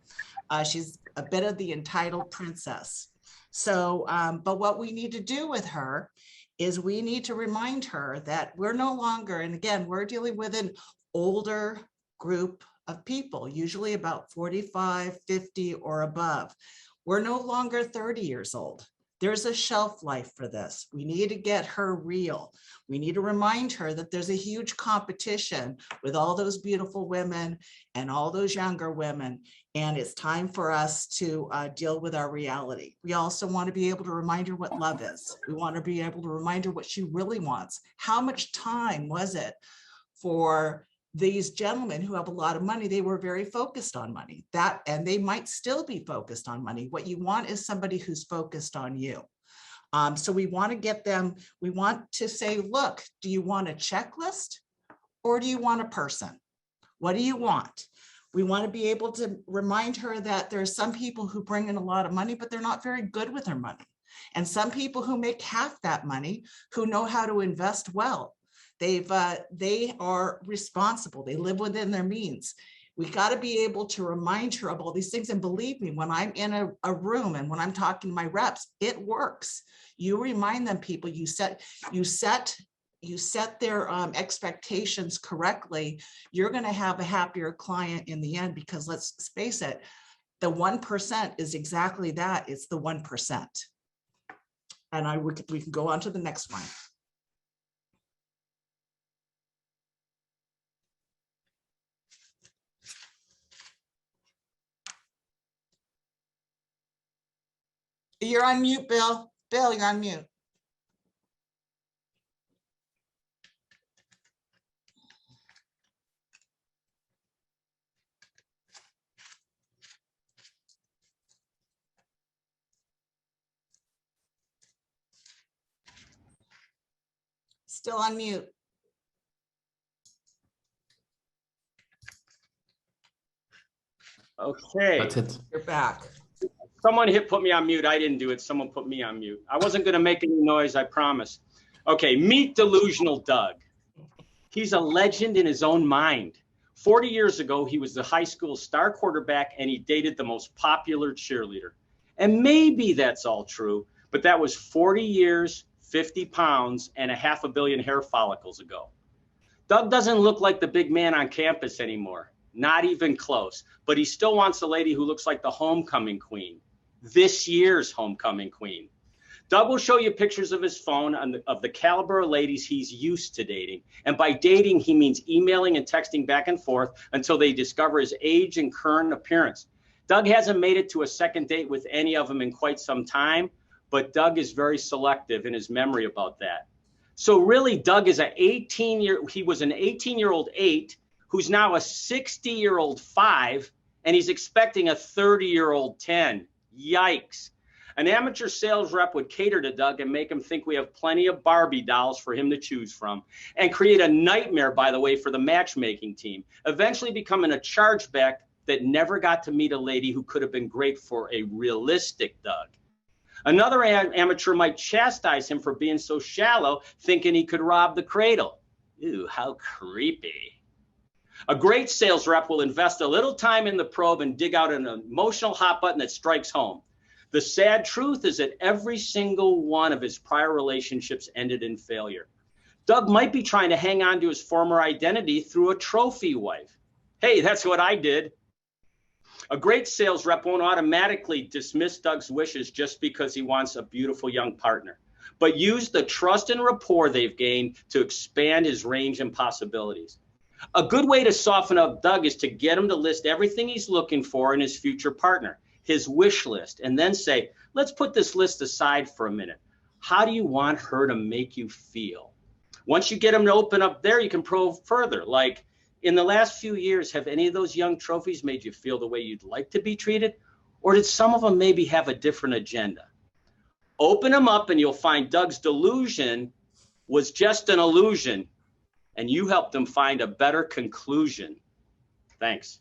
She's a bit of the entitled princess. So, but what we need to do with her is we need to remind her that we're no longer, and again, we're dealing with an older group of people, usually about 45, 50 or above. We're no longer 30 years old. There's a shelf life for this. We need to get her real. We need to remind her that there's a huge competition with all those beautiful women and all those younger women. And it's time for us to deal with our reality. We also want to be able to remind her what love is. We want to be able to remind her what she really wants. How much time was it for these gentlemen who have a lot of money? They were very focused on money, and they might still be focused on money. What you want is somebody who's focused on you. So we want to get them, we want to say, look, do you want a checklist or do you want a person? What do you want? We want to be able to remind her that there are some people who bring in a lot of money, but they're not very good with their money. And some people who make half that money, who know how to invest well. They are responsible. They live within their means. We got to be able to remind her of all these things. And believe me, when I'm in a room and when I'm talking to my reps, it works. You remind them, people, you set their expectations correctly. You're going to have a happier client in the end, because let's face it, the 1% is exactly that. It's the 1%. And we can go on to the next one. You're on mute, Bill. Bill, you're on mute. Still on mute. Okay. That's it. You're back. Someone put me on mute. I didn't do it. Someone put me on mute. I wasn't going to make any noise, I promise. Okay, meet delusional Doug. He's a legend in his own mind. 40 years ago, he was the high school star quarterback and he dated the most popular cheerleader. And maybe that's all true, but that was 40 years, 50 pounds, and 500 million hair follicles ago. Doug doesn't look like the big man on campus anymore. Not even close, but he still wants a lady who looks like the homecoming queen. This year's homecoming queen. Doug will show you pictures of his phone of the caliber of ladies he's used to dating. And by dating, he means emailing and texting back and forth until they discover his age and current appearance. Doug hasn't made it to a second date with any of them in quite some time, but Doug is very selective in his memory about that. So really, Doug is he was an 18-year-old 8 who's now a 60-year-old 5, and he's expecting a 30-year-old 10. Yikes. An amateur sales rep would cater to Doug and make him think we have plenty of Barbie dolls for him to choose from, and create a nightmare, by the way, for the matchmaking team, eventually becoming a chargeback that never got to meet a lady who could have been great for a realistic Doug. Another amateur might chastise him for being so shallow, thinking he could rob the cradle. Ew, how creepy. A great sales rep will invest a little time in the probe and dig out an emotional hot button that strikes home. The sad truth is that every single one of his prior relationships ended in failure. Doug might be trying to hang on to his former identity through a trophy wife. Hey, that's what I did. A great sales rep won't automatically dismiss Doug's wishes just because he wants a beautiful young partner, but use the trust and rapport they've gained to expand his range and possibilities. A good way to soften up Doug is to get him to list everything he's looking for in his future partner, his wish list, and then say, let's put this list aside for a minute. How do you want her to make you feel? Once you get him to open up there, you can probe further. Like, in the last few years, have any of those young trophies made you feel the way you'd like to be treated? Or did some of them maybe have a different agenda? Open them up and you'll find Doug's delusion was just an illusion, and you helped him find a better conclusion. Thanks.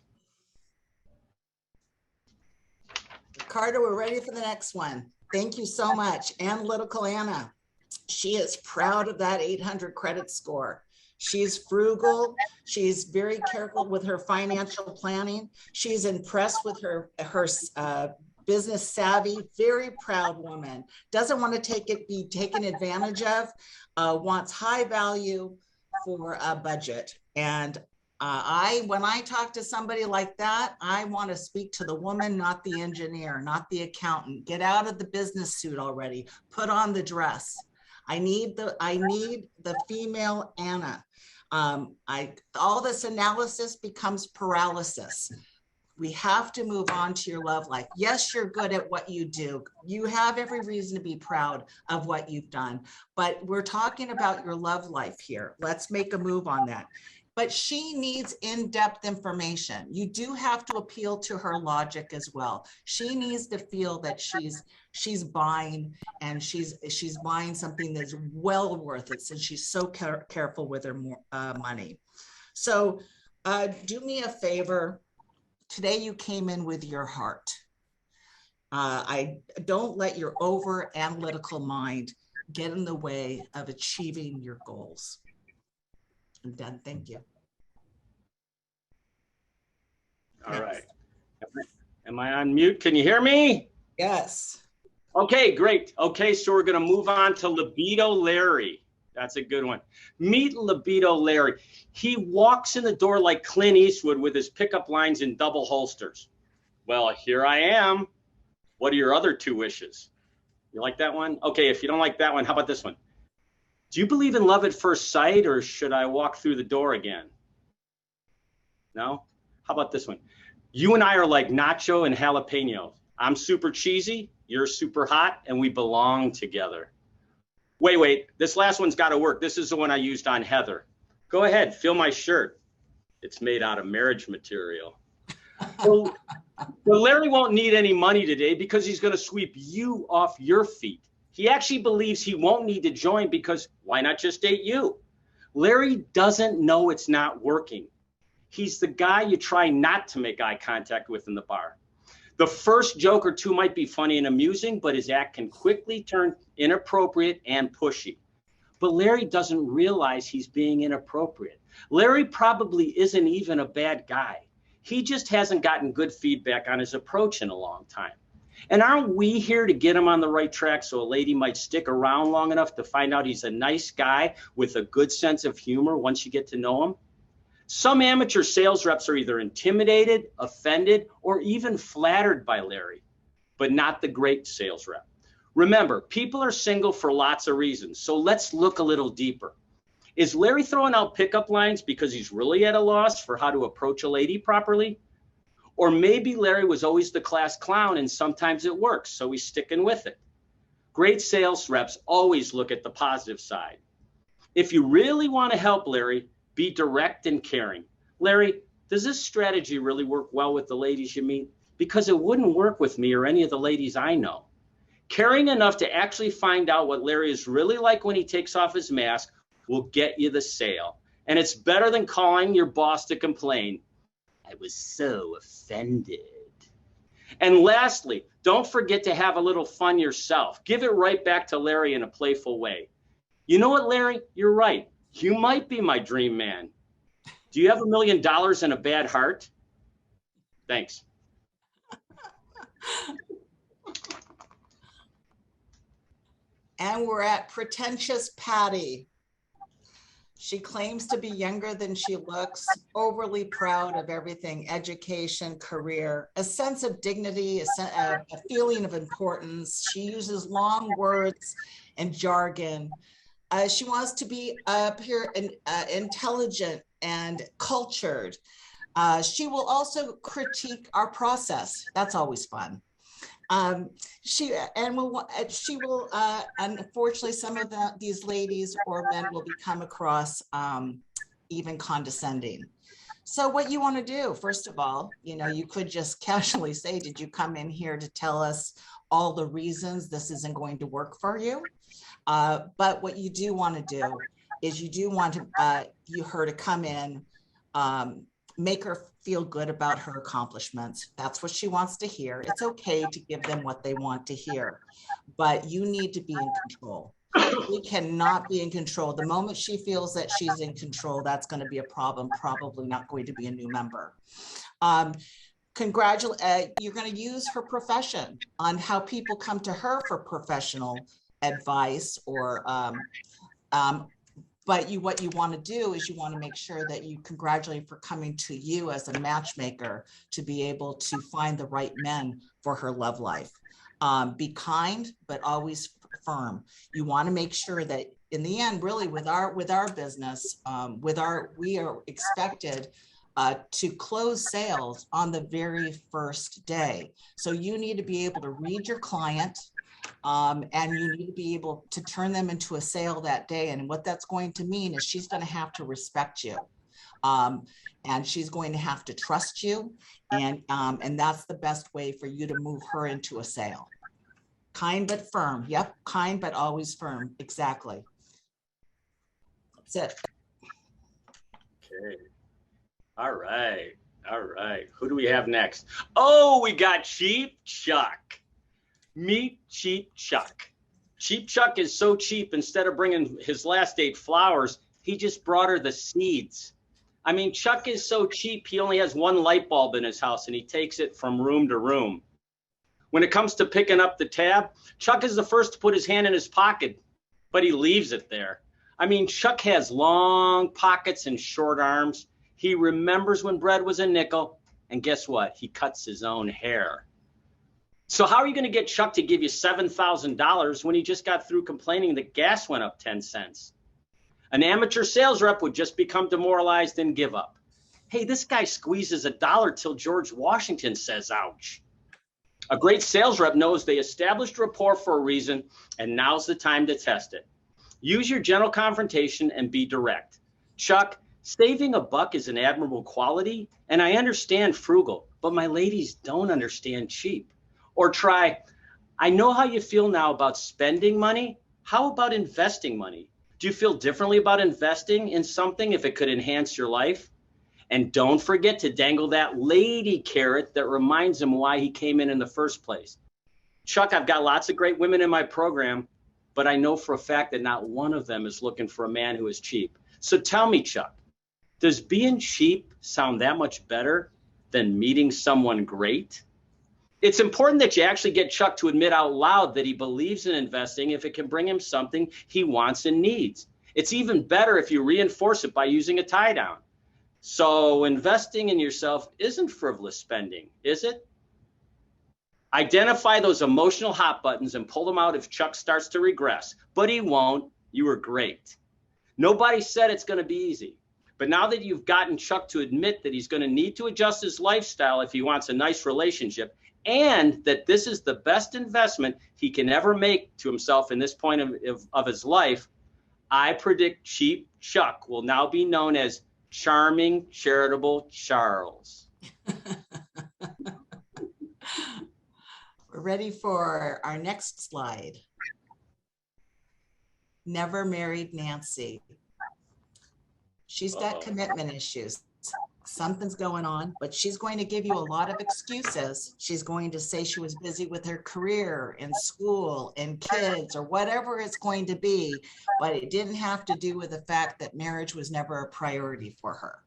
Carter, we're ready for the next one. Thank you so much. Analytical Anna. She is proud of that 800 credit score. She's frugal. She's very careful with her financial planning. She's impressed with her business savvy, very proud woman. Doesn't want to be taken advantage of, wants high value for a budget. And when I talk to somebody like that, I want to speak to the woman, not the engineer, not the accountant. Get out of the business suit already. Put on the dress. I need the female Anna. All this analysis becomes paralysis. We have to move on to your love life. Yes, you're good at what you do. You have every reason to be proud of what you've done, but we're talking about your love life here. Let's make a move on that. But she needs in-depth information. You do have to appeal to her logic as well. She needs to feel that she's buying, and she's buying something that's well worth it, since she's so careful with her money. So do me a favor. Today you came in with your heart. I don't let your over analytical mind get in the way of achieving your goals. I'm done. Thank you. All right. Am I on mute? Can you hear me? Yes. Okay, great. Okay, so we're going to move on to Libido Larry. That's a good one. Meet Libido Larry. He walks in the door like Clint Eastwood with his pickup lines in double holsters. Well, here I am. What are your other two wishes? You like that one? Okay, if you don't like that one, how about this one? Do you believe in love at first sight, or should I walk through the door again? No? How about this one? You and I are like nacho and jalapeno. I'm super cheesy, you're super hot, and we belong together. Wait, this last one's got to work. This is the one I used on Heather. Go ahead, feel my shirt. It's made out of marriage material. So Larry won't need any money today because he's going to sweep you off your feet. He actually believes he won't need to join because why not just date you? Larry doesn't know it's not working. He's the guy you try not to make eye contact with in the bar. The first joke or two might be funny and amusing, but his act can quickly turn inappropriate and pushy. But Larry doesn't realize he's being inappropriate. Larry probably isn't even a bad guy. He just hasn't gotten good feedback on his approach in a long time. And aren't we here to get him on the right track so a lady might stick around long enough to find out he's a nice guy with a good sense of humor once you get to know him? Some amateur sales reps are either intimidated, offended, or even flattered by Larry, but not the great sales rep. Remember, people are single for lots of reasons, so let's look a little deeper. Is Larry throwing out pickup lines because he's really at a loss for how to approach a lady properly? Or maybe Larry was always the class clown and sometimes it works, so he's sticking with it. Great sales reps always look at the positive side. If you really want to help Larry, be direct and caring. Larry, does this strategy really work well with the ladies you meet? Because it wouldn't work with me or any of the ladies I know. Caring enough to actually find out what Larry is really like when he takes off his mask will get you the sale. And it's better than calling your boss to complain. I was so offended. And lastly, don't forget to have a little fun yourself. Give it right back to Larry in a playful way. You know what, Larry? You're right. You might be my dream man. Do you have $1 million and a bad heart? Thanks. And we're at Pretentious Patty. She claims to be younger than she looks, overly proud of everything, education, career, a sense of dignity, a feeling of importance. She uses long words and jargon. She wants to be intelligent, and cultured. She will also critique our process. That's always fun. She will, unfortunately, some of these ladies or men will become across even condescending. So what you want to do, first of all, you could just casually say, did you come in here to tell us all the reasons this isn't going to work for you? But what you do want to do is you do want her to come in, make her feel good about her accomplishments. That's what she wants to hear. It's okay to give them what they want to hear, but you need to be in control. We cannot be in control. The moment she feels that she's in control, that's going to be a problem, probably not going to be a new member. You're going to use her profession on how people come to her for professional advice or but what you want to do is you want to make sure that you congratulate for coming to you as a matchmaker to be able to find the right men for her love life. Be kind, but always firm. You want to make sure that in the end, really with our business, we are expected to close sales on the very first day. So you need to be able to read your client, and you need to be able to turn them into a sale that day. And what that's going to mean is she's going to have to respect you, and she's going to have to trust you, and that's the best way for you to move her into a sale. Kind but firm. Yep, kind but always firm. Exactly. That's it. Okay. All right. All right. Who do we have next? Oh, we got Cheap Chuck. Meet Cheap Chuck. Cheap Chuck is so cheap, instead of bringing his last date flowers, he just brought her the seeds. I mean, Chuck is so cheap, he only has one light bulb in his house and he takes it from room to room. When it comes to picking up the tab, Chuck is the first to put his hand in his pocket, but he leaves it there. I mean, Chuck has long pockets and short arms. He remembers when bread was a nickel, and guess what? He cuts his own hair. So how are you going to get Chuck to give you $7,000 when he just got through complaining that gas went up 10 cents? An amateur sales rep would just become demoralized and give up. Hey, this guy squeezes $1 till George Washington says, ouch. A great sales rep knows they established rapport for a reason, and now's the time to test it. Use your gentle confrontation and be direct. Chuck, saving a buck is an admirable quality, and I understand frugal, but my ladies don't understand cheap. Or try, I know how you feel now about spending money. How about investing money? Do you feel differently about investing in something if it could enhance your life? And don't forget to dangle that lady carrot that reminds him why he came in the first place. Chuck, I've got lots of great women in my program, but I know for a fact that not one of them is looking for a man who is cheap. So tell me, Chuck, does being cheap sound that much better than meeting someone great? It's important that you actually get Chuck to admit out loud that he believes in investing if it can bring him something he wants and needs. It's even better if you reinforce it by using a tie down. So investing in yourself isn't frivolous spending, is it? Identify those emotional hot buttons and pull them out if Chuck starts to regress, but he won't. You were great. Nobody said it's going to be easy, but now that you've gotten Chuck to admit that he's going to need to adjust his lifestyle if he wants a nice relationship, and that this is the best investment he can ever make to himself in this point of his life, I predict Cheap Chuck will now be known as Charming Charitable Charles. We're ready for our next slide. Never married Nancy. She's got commitment issues. Something's going on, but she's going to give you a lot of excuses. She's going to say she was busy with her career and school and kids or whatever it's going to be, but it didn't have to do with the fact that marriage was never a priority for her.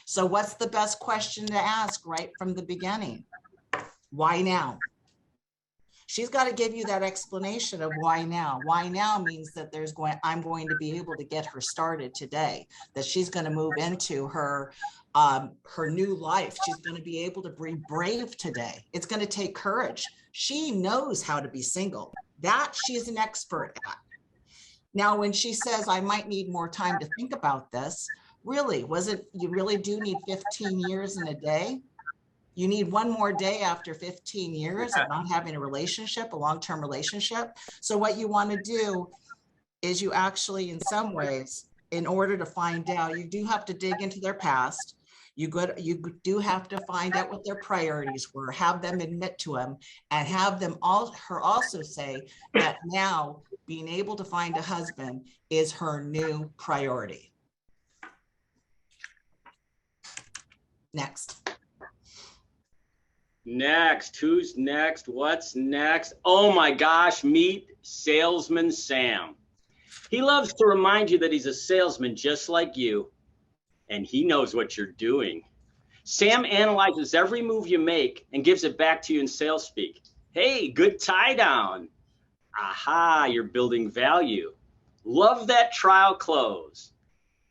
So what's the best question to ask right from the beginning? Why now? She's got to give you that explanation of why now. Why now means that I'm going to be able to get her started today, that she's going to move into her new life. She's going to be able to be brave today. It's going to take courage. She knows how to be single. That she's an expert at. Now, when she says, I might need more time to think about this, Really, you really do need 15 years in a day? You need one more day after 15 years of not having a relationship, a long-term relationship. So what you want to do is you actually, in some ways, in order to find out, you do have to dig into their past. You do have to find out what their priorities were, have them admit to them, and have her also say that now being able to find a husband is her new priority. Next. Next, who's next? What's next? Oh my gosh, meet Salesman Sam. He loves to remind you that he's a salesman just like you, and he knows what you're doing. Sam analyzes every move you make and gives it back to you in sales speak. Hey, good tie down. Aha, you're building value. Love that trial close.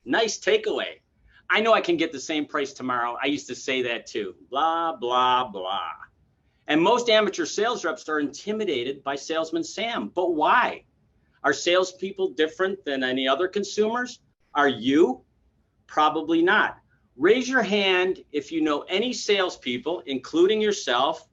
Nice takeaway. I know I can get the same price tomorrow. I used to say that too. Blah, blah, blah. And most amateur sales reps are intimidated by Salesman Sam. But why? Are salespeople different than any other consumers? Are you? Probably not. Raise your hand if you know any salespeople, including yourself,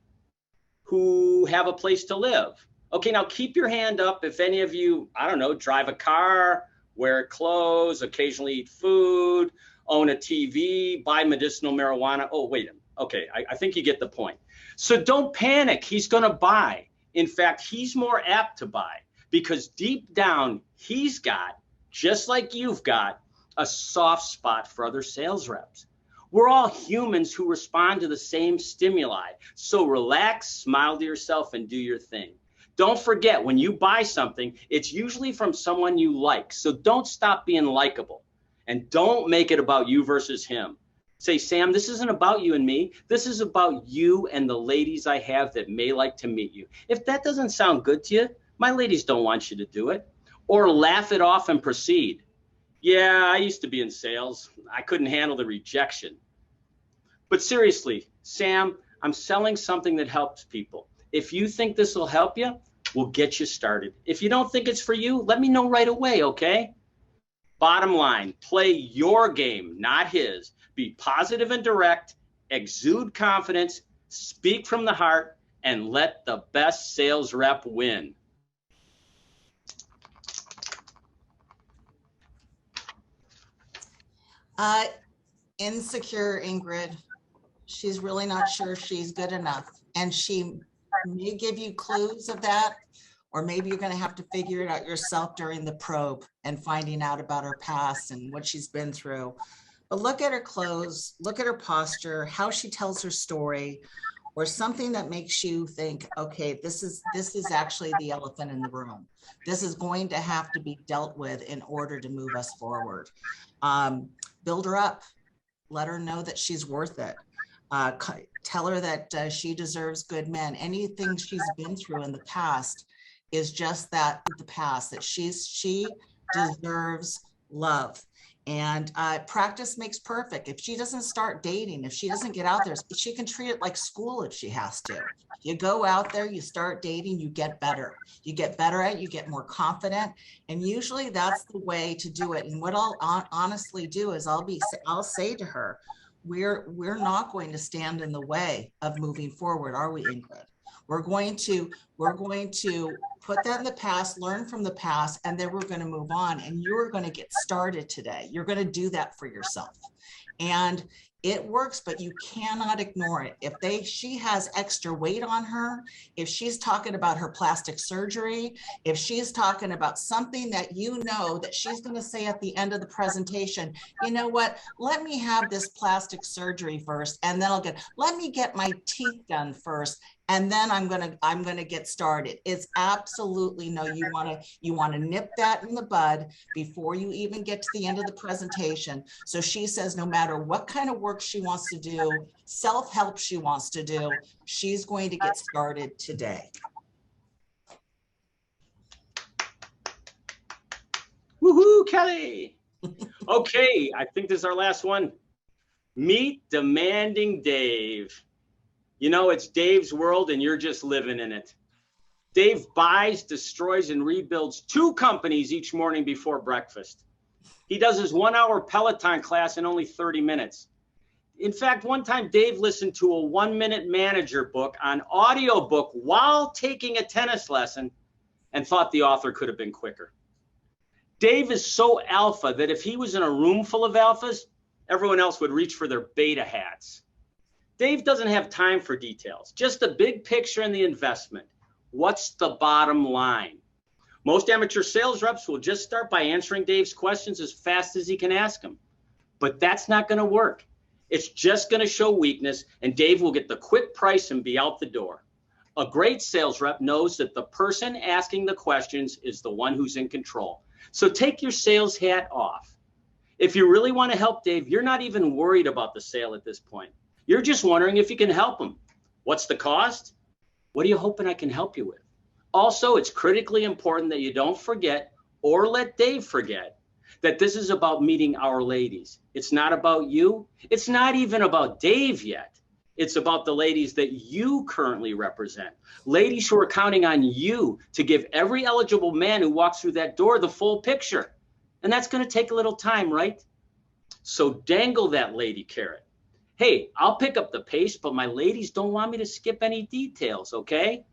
who have a place to live. Okay, now keep your hand up if any of you, I don't know, drive a car, wear clothes, occasionally eat food, own a TV, buy medicinal marijuana. Oh, wait, okay, I think you get the point. So don't panic, he's gonna buy. In fact, he's more apt to buy because deep down, he's got, just like you've got, a soft spot for other sales reps. We're all humans who respond to the same stimuli. So relax, smile to yourself, and do your thing. Don't forget, when you buy something, it's usually from someone you like. So don't stop being likable. And don't make it about you versus him. Say, Sam, this isn't about you and me. This is about you and the ladies I have that may like to meet you. If that doesn't sound good to you, my ladies don't want you to do it. Or laugh it off and proceed. Yeah, I used to be in sales. I couldn't handle the rejection. But seriously, Sam, I'm selling something that helps people. If you think this will help you, we'll get you started. If you don't think it's for you, let me know right away, okay? Bottom line, play your game, not his. Be positive and direct, exude confidence, speak from the heart, and let the best sales rep win. Insecure Ingrid. She's really not sure if she's good enough. And she may give you clues of that, or maybe you're going to have to figure it out yourself during the probe and finding out about her past and what she's been through. But look at her clothes, look at her posture, how she tells her story, or something that makes you think, okay, this is actually the elephant in the room. This is going to have to be dealt with in order to move us forward. Build her up. Let her know that she's worth it. Tell her that she deserves good men. Anything she's been through in the past is just that, the past, that she deserves love. And practice makes perfect. If she doesn't start dating, if she doesn't get out there, she can treat it like school if she has to. You go out there, you start dating, you get better. You get better at it, you get more confident. And usually that's the way to do it. And what I'll honestly do is I'll say to her, we're not going to stand in the way of moving forward, are we, Ingrid? We're going to put that in the past, learn from the past, and then we're going to move on. And you're going to get started today. You're going to do that for yourself. And it works, but you cannot ignore it. If she has extra weight on her, if she's talking about her plastic surgery, if she's talking about something that you know that she's going to say at the end of the presentation, you know what, let me have this plastic surgery first, and then let me get my teeth done first, and then I'm gonna get started. It's absolutely no, you wanna nip that in the bud before you even get to the end of the presentation. So she says no matter what kind of work she wants to do, self-help she wants to do, she's going to get started today. Woohoo, Kelly. Okay, I think this is our last one. Meet Demanding Dave. You know, it's Dave's world and you're just living in it. Dave buys, destroys, and rebuilds 2 companies each morning before breakfast. He does his 1 hour Peloton class in only 30 minutes. In fact, one time Dave listened to a 1-minute manager book on audiobook while taking a tennis lesson and thought the author could have been quicker. Dave is so alpha that if he was in a room full of alphas, everyone else would reach for their beta hats. Dave doesn't have time for details, just the big picture and the investment. What's the bottom line? Most amateur sales reps will just start by answering Dave's questions as fast as he can ask them. But that's not going to work. It's just going to show weakness, and Dave will get the quick price and be out the door. A great sales rep knows that the person asking the questions is the one who's in control. So take your sales hat off. If you really want to help Dave, you're not even worried about the sale at this point. You're just wondering if you can help him. What's the cost? What are you hoping I can help you with? Also, it's critically important that you don't forget or let Dave forget that this is about meeting our ladies. It's not about you. It's not even about Dave yet. It's about the ladies that you currently represent. Ladies who are counting on you to give every eligible man who walks through that door the full picture. And that's going to take a little time, right? So dangle that lady carrot. Hey, I'll pick up the pace, but my ladies don't want me to skip any details, okay?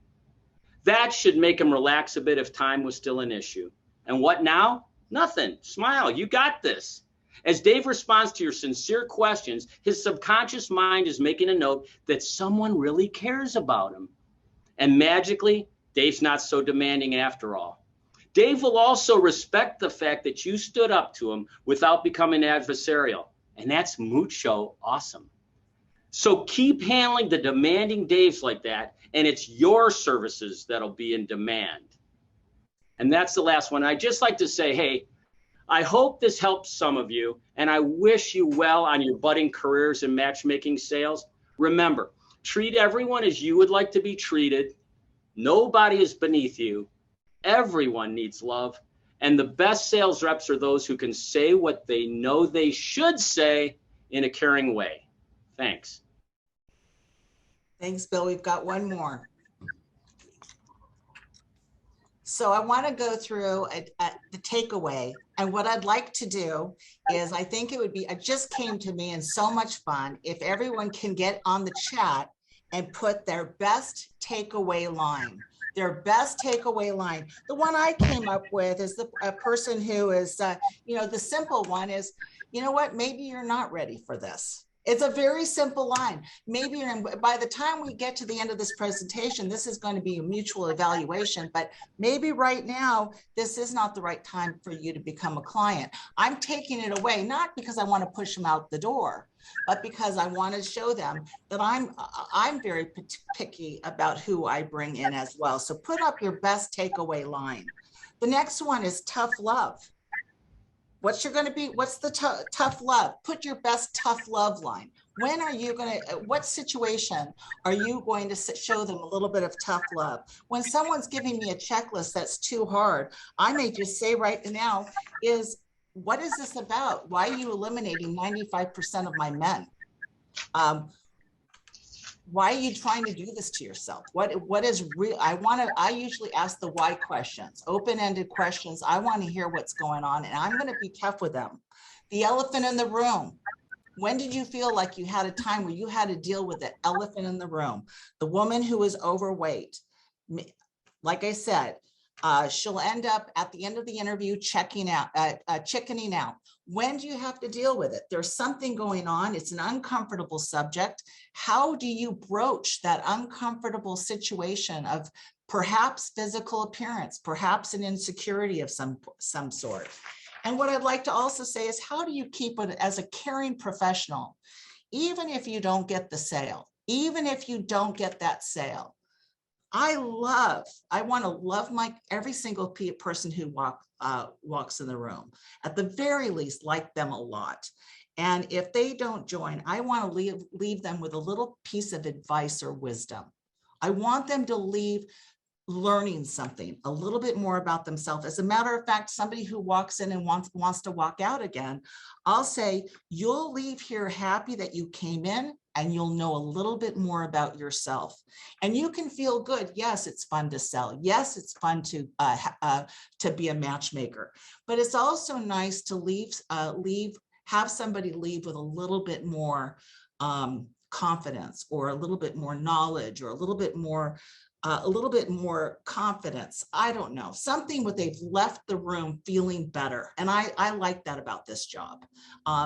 That should make them relax a bit if time was still an issue. And what now? Nothing. Smile. You got this. As Dave responds to your sincere questions, his subconscious mind is making a note that someone really cares about him. And magically, Dave's not so demanding after all. Dave will also respect the fact that you stood up to him without becoming adversarial. And that's mucho awesome. So keep handling the demanding Daves like that, and it's your services that'll be in demand. And that's the last one. I'd just like to say, hey, I hope this helps some of you, and I wish you well on your budding careers in matchmaking sales. Remember, treat everyone as you would like to be treated. Nobody is beneath you. Everyone needs love. And the best sales reps are those who can say what they know they should say in a caring way. Thanks. Thanks, Bill. We've got one more. So I want to go through the takeaway. And what I'd like to do is, I think it would be, it just came to me and so much fun if everyone can get on the chat and put their best takeaway line. Their best takeaway line. The one I came up with is a person who is, the simple one is, you know what, maybe you're not ready for this. It's a very simple line. Maybe by the time we get to the end of this presentation, this is going to be a mutual evaluation, but maybe right now, this is not the right time for you to become a client. I'm taking it away, not because I want to push them out the door, but because I want to show them that I'm very picky about who I bring in as well. So put up your best takeaway line. The next one is tough love. What's the tough love? Put your best tough love line. When are you going to, what situation are you going to show them a little bit of tough love? When someone's giving me a checklist that's too hard, I may just say right now what is this about? Why are you eliminating 95% of my men? Why are you trying to do this to yourself? What is real? I usually ask the why questions, open-ended questions. I want to hear what's going on, and I'm going to be tough with them. The elephant in the room. When did you feel like you had a time where you had to deal with the elephant in the room? The woman who is overweight. Like I said, she'll end up at the end of the interview chickening out. When do you have to deal with it? There's something going on. It's an uncomfortable subject. How do you broach that uncomfortable situation of perhaps physical appearance, perhaps an insecurity of some sort? And what I'd like to also say is, how do you keep it as a caring professional, even if you don't get the sale, even if you don't get that sale? I want to love every single person who walks in the room. At the very least, like them a lot. And if they don't join, I want to leave them with a little piece of advice or wisdom. I want them to leave learning something, a little bit more about themselves. As a matter of fact, somebody who walks in and wants to walk out again, I'll say, you'll leave here happy that you came in, and you'll know a little bit more about yourself. And you can feel good. Yes, it's fun to sell. Yes, it's fun to be a matchmaker, but it's also nice to have somebody leave with a little bit more confidence, or a little bit more knowledge, or a little bit more confidence. I don't know, something where they've left the room feeling better. And I like that about this job,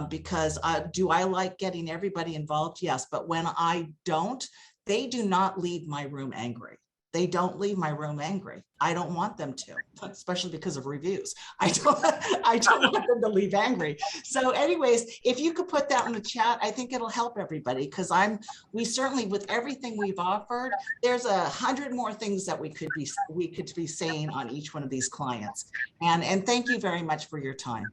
because do I like getting everybody involved? Yes, but when I don't, they do not leave my room angry. They don't leave my room angry. I don't want them to, especially because of reviews. I don't want them to leave angry. So anyways, if you could put that in the chat, I think it'll help everybody, because we certainly, with everything we've offered, there's 100 more things that we could be saying on each one of these clients. And thank you very much for your time.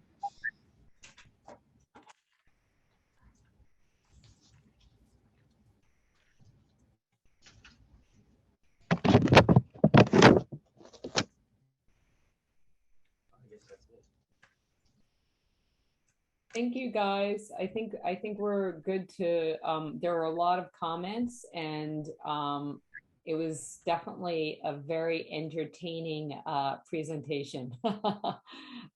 Thank you, guys. I think we're good to, there were a lot of comments, and it was definitely a very entertaining presentation.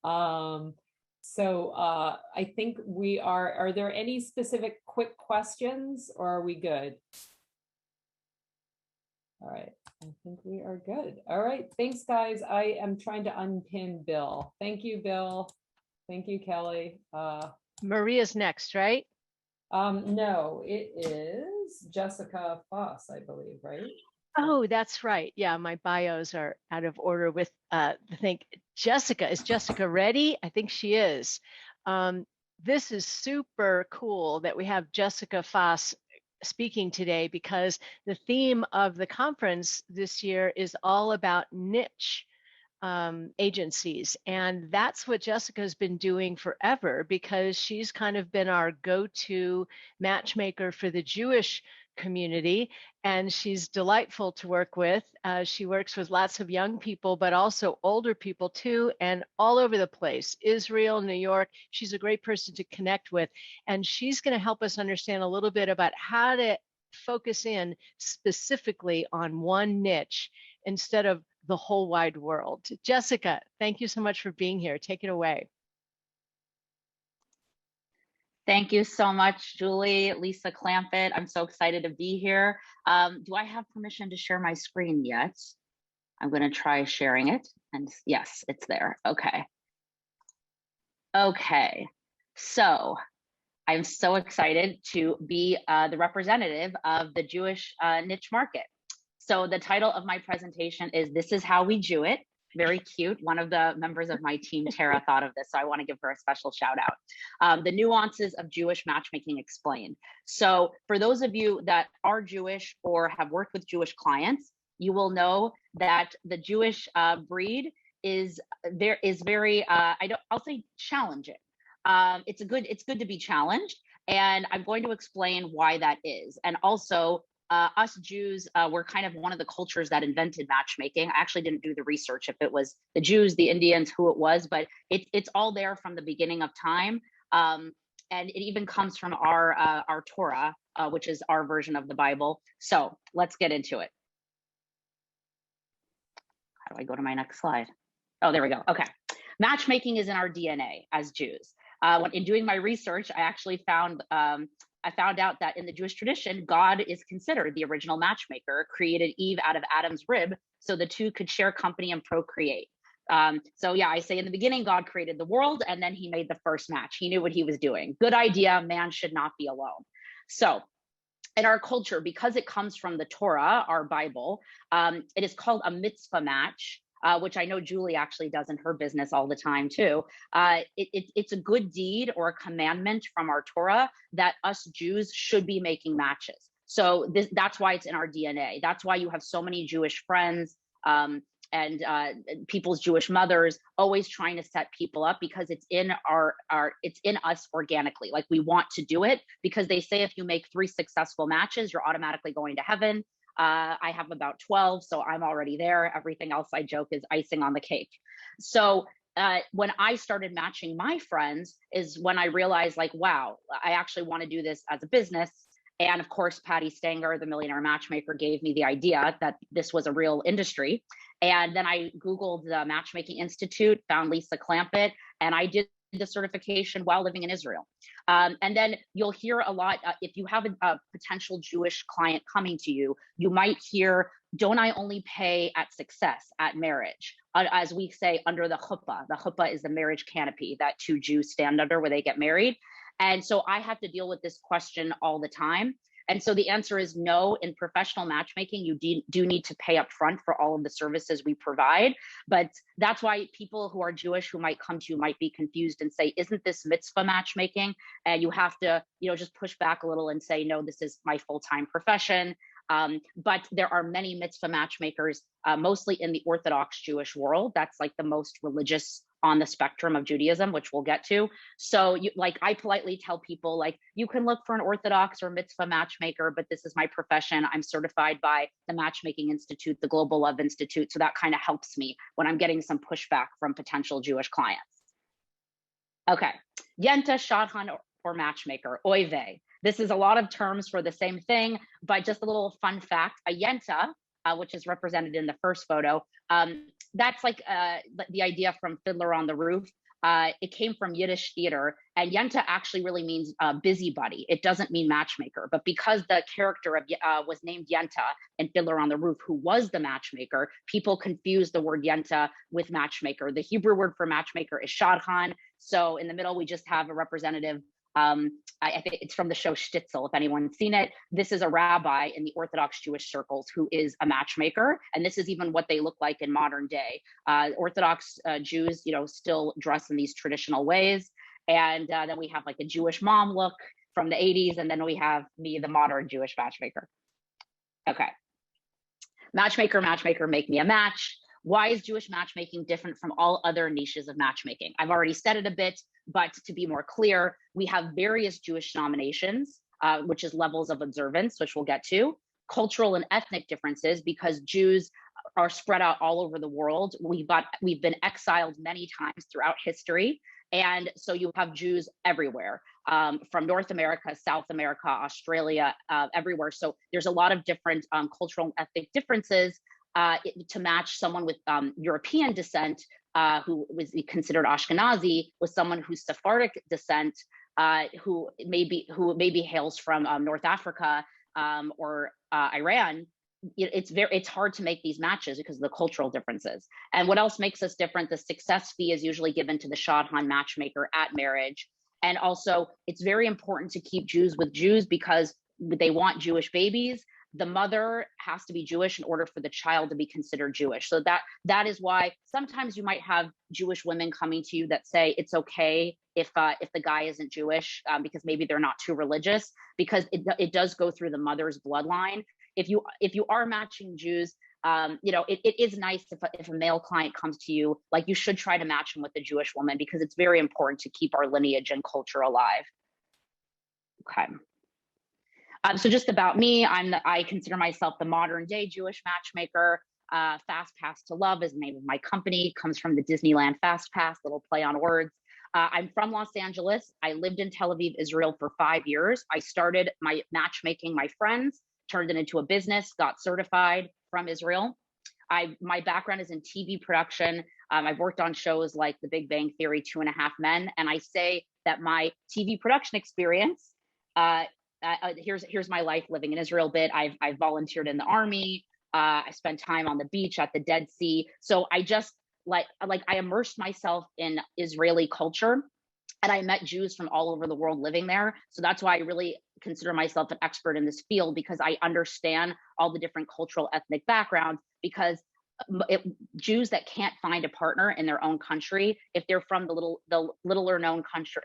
So I think are there any specific quick questions, or are we good? All right, I think we are good. All right, thanks, guys. I am trying to unpin Bill. Thank you, Bill. Thank you, Kelly. Maria's next, right? No, it is Jessica Fass, I believe, right? Oh, that's right. Yeah, my bios are out of order with I think Jessica. Is Jessica ready? I think she is. This is super cool that we have Jessica Fass speaking today, because the theme of the conference this year is all about niche agencies. And that's what Jessica's been doing forever, because she's kind of been our go-to matchmaker for the Jewish community. And she's delightful to work with. She works with lots of young people, but also older people too, and all over the place, Israel, New York. She's a great person to connect with. And she's going to help us understand a little bit about how to focus in specifically on one niche instead of the whole wide world. Jessica, thank you so much for being here. Take it away. Thank you so much, Julie, Lisa Clampitt. I'm so excited to be here. Do I have permission to share my screen yet? I'm going to try sharing it. And yes, it's there. Okay. Okay. So I'm so excited to be the representative of the Jewish niche market. So the title of my presentation is "This is How We Jew It." Very cute. One of the members of my team, Terra, thought of this, so I want to give her a special shout out. The nuances of Jewish matchmaking explained. So for those of you that are Jewish or have worked with Jewish clients, you will know that the Jewish breed is very I'll say challenging. It's good to be challenged, and I'm going to explain why that is. And also, us Jews were kind of one of the cultures that invented matchmaking. I actually didn't do the research if it was the Jews, the Indians, who it was, but it's all there from the beginning of time. And it even comes from our Torah, which is our version of the Bible. So let's get into it. How do I go to my next slide? Oh, there we go. Okay. Matchmaking is in our DNA as Jews. In doing my research, I actually found out that in the Jewish tradition, God is considered the original matchmaker, created Eve out of Adam's rib so the two could share company and procreate. So yeah, I say in the beginning, God created the world, and then he made the first match. He knew what he was doing. Good idea. Man should not be alone. So in our culture, because it comes from the Torah, our Bible, it is called a mitzvah match. Which I know Julie actually does in her business all the time too. It's a good deed or a commandment from our Torah that us Jews should be making matches. So that's why it's in our DNA. That's why you have so many Jewish friends and people's Jewish mothers always trying to set people up, because it's in it's in us organically. Like, we want to do it because they say if you make 3 successful matches, you're automatically going to heaven. I have about 12, so I'm already there. Everything else, I joke, is icing on the cake. So when I started matching my friends is when I realized, like, wow, I actually want to do this as a business. And of course, Patty Stanger, the millionaire matchmaker, gave me the idea that this was a real industry. And then I Googled the Matchmaking Institute, found Lisa Clampitt, and I did the certification while living in Israel. And then you'll hear a lot, if you have a potential Jewish client coming to you, you might hear, don't I only pay at success, at marriage? As we say, under the chuppah. The chuppah is the marriage canopy that two Jews stand under where they get married. And so I have to deal with this question all the time. And so the answer is no. In professional matchmaking, you do need to pay up front for all of the services we provide. But that's why people who are Jewish who might come to you might be confused and say, isn't this mitzvah matchmaking? And you have to, just push back a little and say, no, this is my full-time profession. But there are many mitzvah matchmakers, mostly in the Orthodox Jewish world. That's like the most religious on the spectrum of Judaism, which we'll get to. So I politely tell people, you can look for an Orthodox or mitzvah matchmaker, but this is my profession. I'm certified by the Matchmaking Institute, the Global Love Institute. So that kind of helps me when I'm getting some pushback from potential Jewish clients. Okay, Yenta, Shadchan, or matchmaker, oy vey. This is a lot of terms for the same thing, but just a little fun fact, a Yenta, which is represented in the first photo, that's like the idea from Fiddler on the Roof. It came from Yiddish theater, and Yenta actually really means busybody. It doesn't mean matchmaker, but because the character was named Yenta in Fiddler on the Roof, who was the matchmaker, people confuse the word Yenta with matchmaker. The Hebrew word for matchmaker is Shadchan. So in the middle, we just have a representative. I think it's from the show Shtisel, if anyone's seen it. This is a rabbi in the Orthodox Jewish circles who is a matchmaker. And this is even what they look like in modern day. Orthodox Jews, still dress in these traditional ways. And then we have like a Jewish mom look from the 80s. And then we have me, the modern Jewish matchmaker. Okay. Matchmaker, make me a match. Why is Jewish matchmaking different from all other niches of matchmaking? I've already said it a bit, but to be more clear, we have various Jewish denominations, which is levels of observance, which we'll get to, cultural and ethnic differences, because Jews are spread out all over the world. We've been exiled many times throughout history. And so you have Jews everywhere, from North America, South America, Australia, everywhere. So there's a lot of different cultural and ethnic differences. To match someone with European descent, who was considered Ashkenazi, with someone who's Sephardic descent, who maybe hails from North Africa or Iran. It's hard to make these matches because of the cultural differences. And what else makes us different? The success fee is usually given to the Shadchan matchmaker at marriage. And also, it's very important to keep Jews with Jews because they want Jewish babies. The mother has to be Jewish in order for the child to be considered Jewish. So that is why sometimes you might have Jewish women coming to you that say it's okay if the guy isn't Jewish because maybe they're not too religious, because it does go through the mother's bloodline. If you are matching Jews, it is nice if a male client comes to you, you should try to match him with a Jewish woman because it's very important to keep our lineage and culture alive. Okay. So just about me, I consider myself the modern day Jewish matchmaker. Fast Pass to Love is the name of my company, comes from the Disneyland Fast Pass, little play on words. I'm from Los Angeles. I lived in Tel Aviv, Israel for 5 years. I started my matchmaking, my friends, turned it into a business, got certified from Israel. My background is in TV production. I've worked on shows like The Big Bang Theory, 2.5 Men. And I say that my TV production experience, here's my life living in Israel bit. I've volunteered in the army. I spent time on the beach at the Dead Sea. So I just I immersed myself in Israeli culture, and I met Jews from all over the world living there. So that's why I really consider myself an expert in this field, because I understand all the different cultural ethnic backgrounds, because Jews that can't find a partner in their own country, if they're from the littler known country,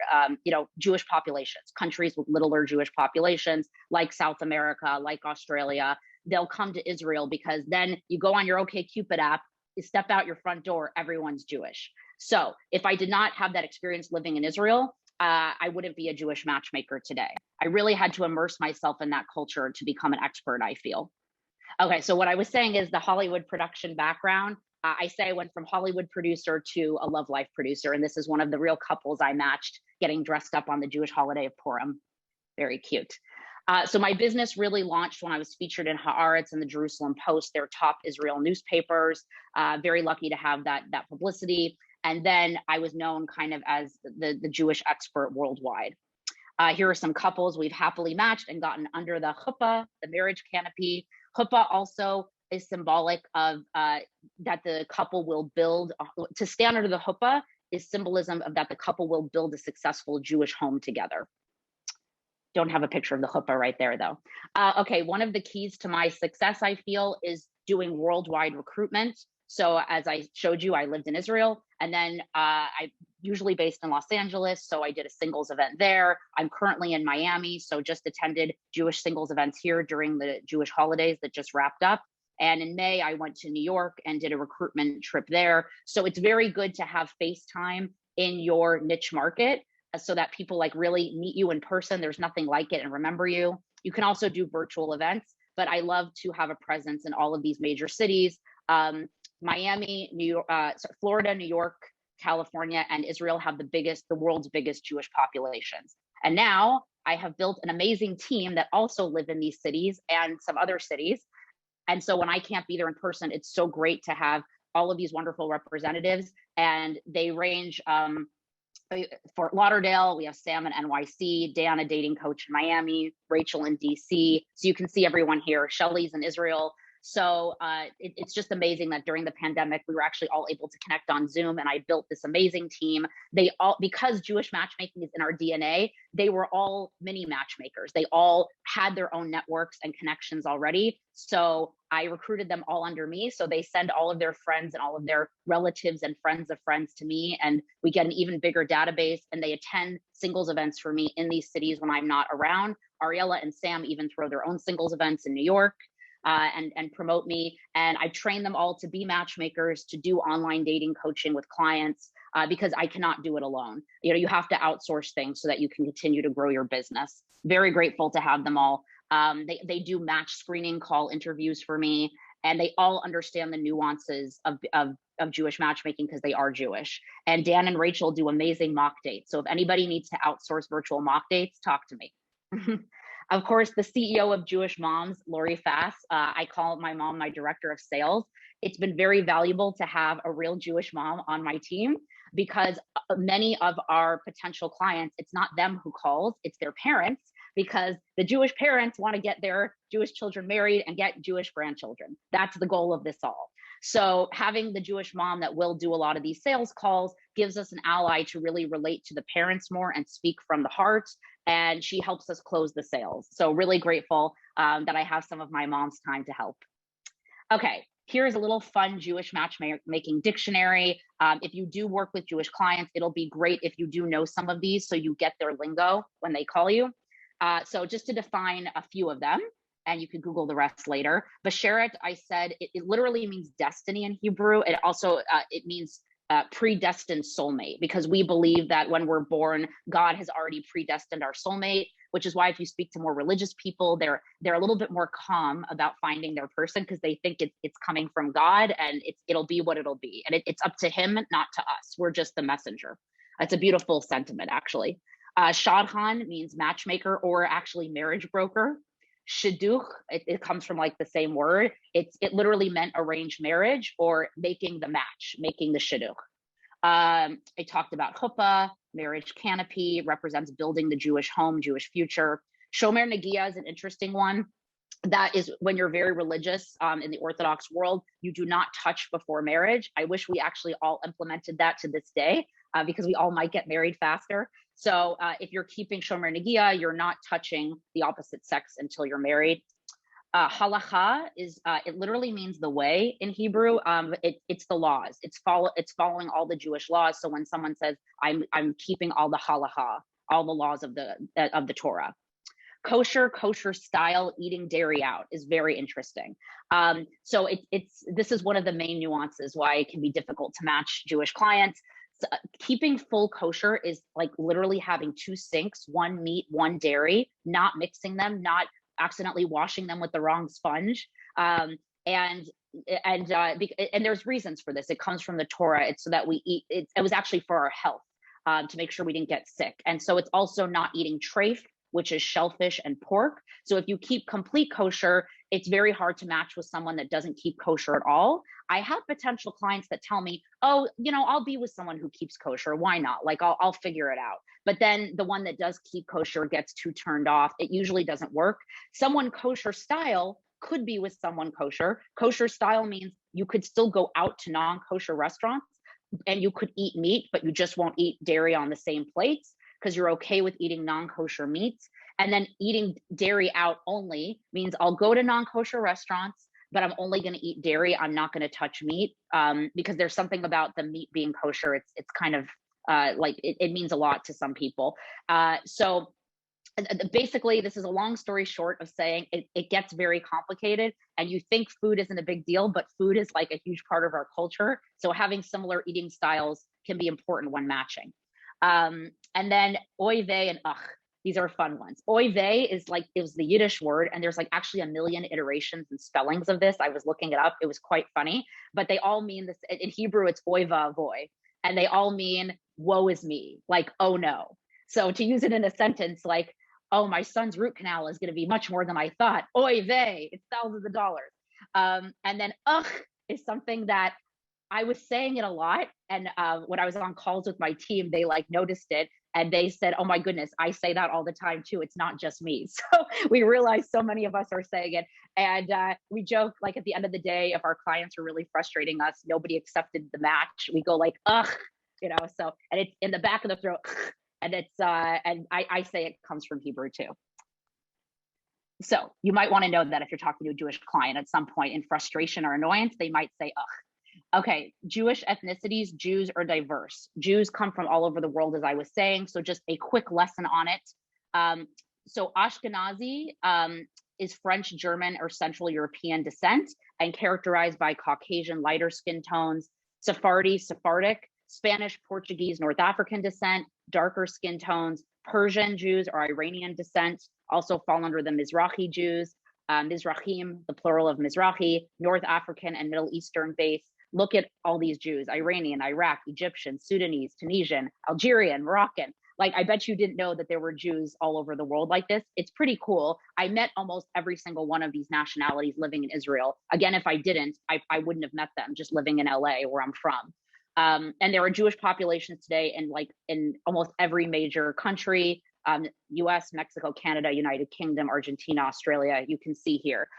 Jewish populations, countries with littler Jewish populations, like South America, like Australia, they'll come to Israel because then you go on your OkCupid app, you step out your front door, everyone's Jewish. So if I did not have that experience living in Israel, I wouldn't be a Jewish matchmaker today. I really had to immerse myself in that culture to become an expert, I feel. Okay, so what I was saying is the Hollywood production background. I say I went from Hollywood producer to a love life producer, and this is one of the real couples I matched getting dressed up on the Jewish holiday of Purim. Very cute. So my business really launched when I was featured in Haaretz and the Jerusalem Post, their top Israel newspapers. Very lucky to have that publicity. And then I was known kind of as the Jewish expert worldwide. Here are some couples we've happily matched and gotten under the chuppah, the marriage canopy. Chuppah also is symbolic of that the couple will build, to stand under the chuppah is symbolism of that the couple will build a successful Jewish home together. Don't have a picture of the chuppah right there though. Okay, one of the keys to my success, I feel, is doing worldwide recruitment. So as I showed you, I lived in Israel, and then I usually based in Los Angeles. So I did a singles event there. I'm currently in Miami, so just attended Jewish singles events here during the Jewish holidays that just wrapped up. And in May, I went to New York and did a recruitment trip there. So it's very good to have FaceTime in your niche market so that people like really meet you in person. There's nothing like it and remember you. You can also do virtual events, but I love to have a presence in all of these major cities. Miami, New York, Florida, New York, California, and Israel have the world's biggest Jewish populations. And now I have built an amazing team that also live in these cities and some other cities. And so when I can't be there in person, it's so great to have all of these wonderful representatives, and they range Fort Lauderdale, we have Sam in NYC, Dan, a dating coach in Miami, Rachel in DC. So you can see everyone here. Shelly's in Israel. So it's just amazing that during the pandemic, we were actually all able to connect on Zoom, and I built this amazing team. Because Jewish matchmaking is in our DNA, they were all mini matchmakers. They all had their own networks and connections already. So I recruited them all under me. So they send all of their friends and all of their relatives and friends of friends to me, and we get an even bigger database, and they attend singles events for me in these cities when I'm not around. Ariella and Sam even throw their own singles events in New York. And promote me. And I train them all to be matchmakers, to do online dating coaching with clients, because I cannot do it alone. You know, you have to outsource things so that you can continue to grow your business. Very grateful to have them all. They do match screening call interviews for me, and they all understand the nuances of Jewish matchmaking because they are Jewish. And Dan and Rachel do amazing mock dates. So if anybody needs to outsource virtual mock dates, talk to me. Of course, the CEO of Jewish Moms, Lori Fass, I call my mom my director of sales. It's been very valuable to have a real Jewish mom on my team, because many of our potential clients, it's not them who calls, it's their parents, because the Jewish parents want to get their Jewish children married and get Jewish grandchildren. That's the goal of this all. So having the Jewish mom that will do a lot of these sales calls gives us an ally to really relate to the parents more and speak from the heart. And she helps us close the sales. So really grateful that I have some of my mom's time to help. Okay, here's a little fun Jewish matchmaking dictionary. If you do work with Jewish clients, it'll be great if you do know some of these so you get their lingo when they call you. So just to define a few of them, and you can Google the rest later. Basheret, I said, it literally means destiny in Hebrew. It also, it means predestined soulmate, because we believe that when we're born, God has already predestined our soulmate, which is why if you speak to more religious people, they're a little bit more calm about finding their person, because they think it's coming from God and it'll be what it'll be. And it's up to him, not to us. We're just the messenger. It's a beautiful sentiment, actually. Shadchan means matchmaker, or actually marriage broker. Shidduch, it comes from like the same word. It literally meant arranged marriage or making the match, making the shidduch. I talked about chuppah, marriage canopy, represents building the Jewish home, Jewish future. Shomer Negia is an interesting one. That is when you're very religious in the Orthodox world, you do not touch before marriage. I wish we actually all implemented that to this day, because we all might get married faster. So if you're keeping Shomer Negia, you're not touching the opposite sex until you're married. Halacha is, it literally means the way in Hebrew. It's the laws. It's following all the Jewish laws. So when someone says, I'm keeping all the halacha, all the laws of the Torah. Kosher style, eating dairy out, is very interesting. So this is one of the main nuances why it can be difficult to match Jewish clients. Keeping full kosher is like literally having 2 sinks, 1 meat, 1 dairy, not mixing them, not accidentally washing them with the wrong sponge. And there's reasons for this. It comes from the Torah. It's so that we eat. It was actually for our health, to make sure we didn't get sick. And so it's also not eating treif, which is shellfish and pork. So if you keep complete kosher, it's very hard to match with someone that doesn't keep kosher at all. I have potential clients that tell me, oh, I'll be with someone who keeps kosher. Why not? Like, I'll figure it out. But then the one that does keep kosher gets too turned off. It usually doesn't work. Someone kosher style could be with someone kosher. Kosher style means you could still go out to non-kosher restaurants and you could eat meat, but you just won't eat dairy on the same plates because you're okay with eating non-kosher meats. And then eating dairy out only means I'll go to non-kosher restaurants, but I'm only going to eat dairy. I'm not going to touch meat because there's something about the meat being kosher. It's kind of like it means a lot to some people. So basically, this is a long story short of saying it gets very complicated, and you think food isn't a big deal, but food is like a huge part of our culture. So having similar eating styles can be important when matching. And then oy vey and ugh. These are fun ones. Oy vey is like, it was the Yiddish word, and there's like actually a million iterations and spellings of this. I was looking it up. It was quite funny, but they all mean this. In Hebrew, it's oy va'avoy, and they all mean woe is me, like, oh no. So to use it in a sentence like, oh, my son's root canal is going to be much more than I thought. Oy vey, it's thousands of dollars. And then ugh is something that I was saying it a lot. And when I was on calls with my team, they like noticed it. And they said, oh my goodness, I say that all the time too. It's not just me. So we realized so many of us are saying it. And we joke, like at the end of the day, if our clients are really frustrating us, nobody accepted the match, we go like, ugh, so, and it's in the back of the throat. And it's, and I say it comes from Hebrew too. So you might want to know that if you're talking to a Jewish client at some point in frustration or annoyance, they might say, ugh. Okay, Jewish ethnicities, Jews are diverse. Jews come from all over the world, as I was saying. So just a quick lesson on it. So Ashkenazi is French, German, or Central European descent and characterized by Caucasian lighter skin tones. Sephardi, Sephardic, Spanish, Portuguese, North African descent, darker skin tones. Persian Jews or Iranian descent also fall under the Mizrahi Jews. Mizrahim, the plural of Mizrahi, North African and Middle Eastern base. Look at all these Jews: Iranian, Iraq, Egyptian, Sudanese, Tunisian, Algerian, Moroccan. Like, I bet you didn't know that there were Jews all over the world like this. It's pretty cool. I met almost every single one of these nationalities living in Israel. Again, if I didn't, I wouldn't have met them just living in LA where I'm from. And there are Jewish populations today in almost every major country, US, Mexico, Canada, United Kingdom, Argentina, Australia. You can see here.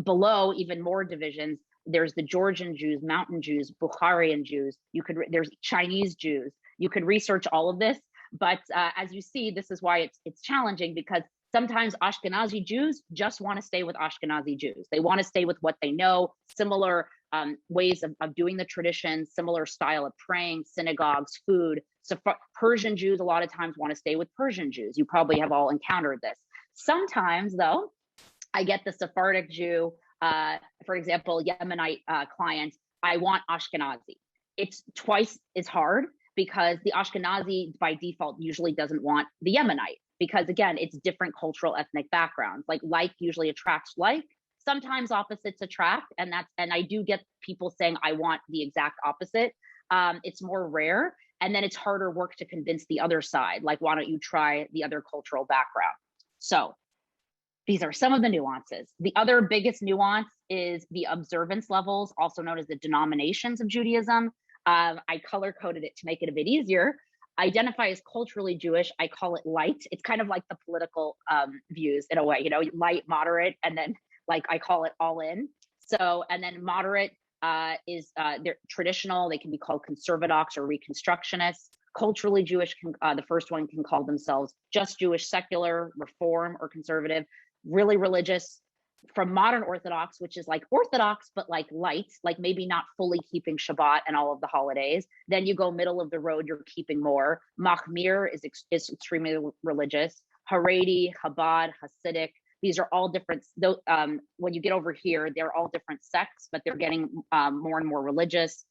Below, even more divisions. There's the Georgian Jews, Mountain Jews, Bukharian Jews. There's Chinese Jews. You could research all of this, but as you see, this is why it's challenging, because sometimes Ashkenazi Jews just want to stay with Ashkenazi Jews. They want to stay with what they know, similar ways of doing the traditions, similar style of praying, synagogues, food. So Persian Jews a lot of times want to stay with Persian Jews. You probably have all encountered this. Sometimes, though, I get the Sephardic Jew, for example, Yemenite client, I want Ashkenazi. It's twice as hard because the Ashkenazi by default usually doesn't want the Yemenite because, again, it's different cultural ethnic backgrounds. Like usually attracts like. Sometimes opposites attract, and I do get people saying I want the exact opposite. It's more rare, and then it's harder work to convince the other side. Like, why don't you try the other cultural background? So these are some of the nuances. The other biggest nuance is the observance levels, also known as the denominations of Judaism. I color coded it to make it a bit easier. Identify as culturally Jewish, I call it light. It's kind of like the political views in a way, light, moderate, and then like I call it all in. So, and then moderate is they're traditional. They can be called conservadox or reconstructionists. Culturally Jewish, the first one can call themselves just Jewish, secular, reform, or conservative. Really religious. From modern Orthodox, which is like Orthodox, but like light, like maybe not fully keeping Shabbat and all of the holidays. Then you go middle of the road, you're keeping more. Machmir is extremely religious. Haredi, Chabad, Hasidic. These are all different. When you get over here, they're all different sects, but they're getting more and more religious.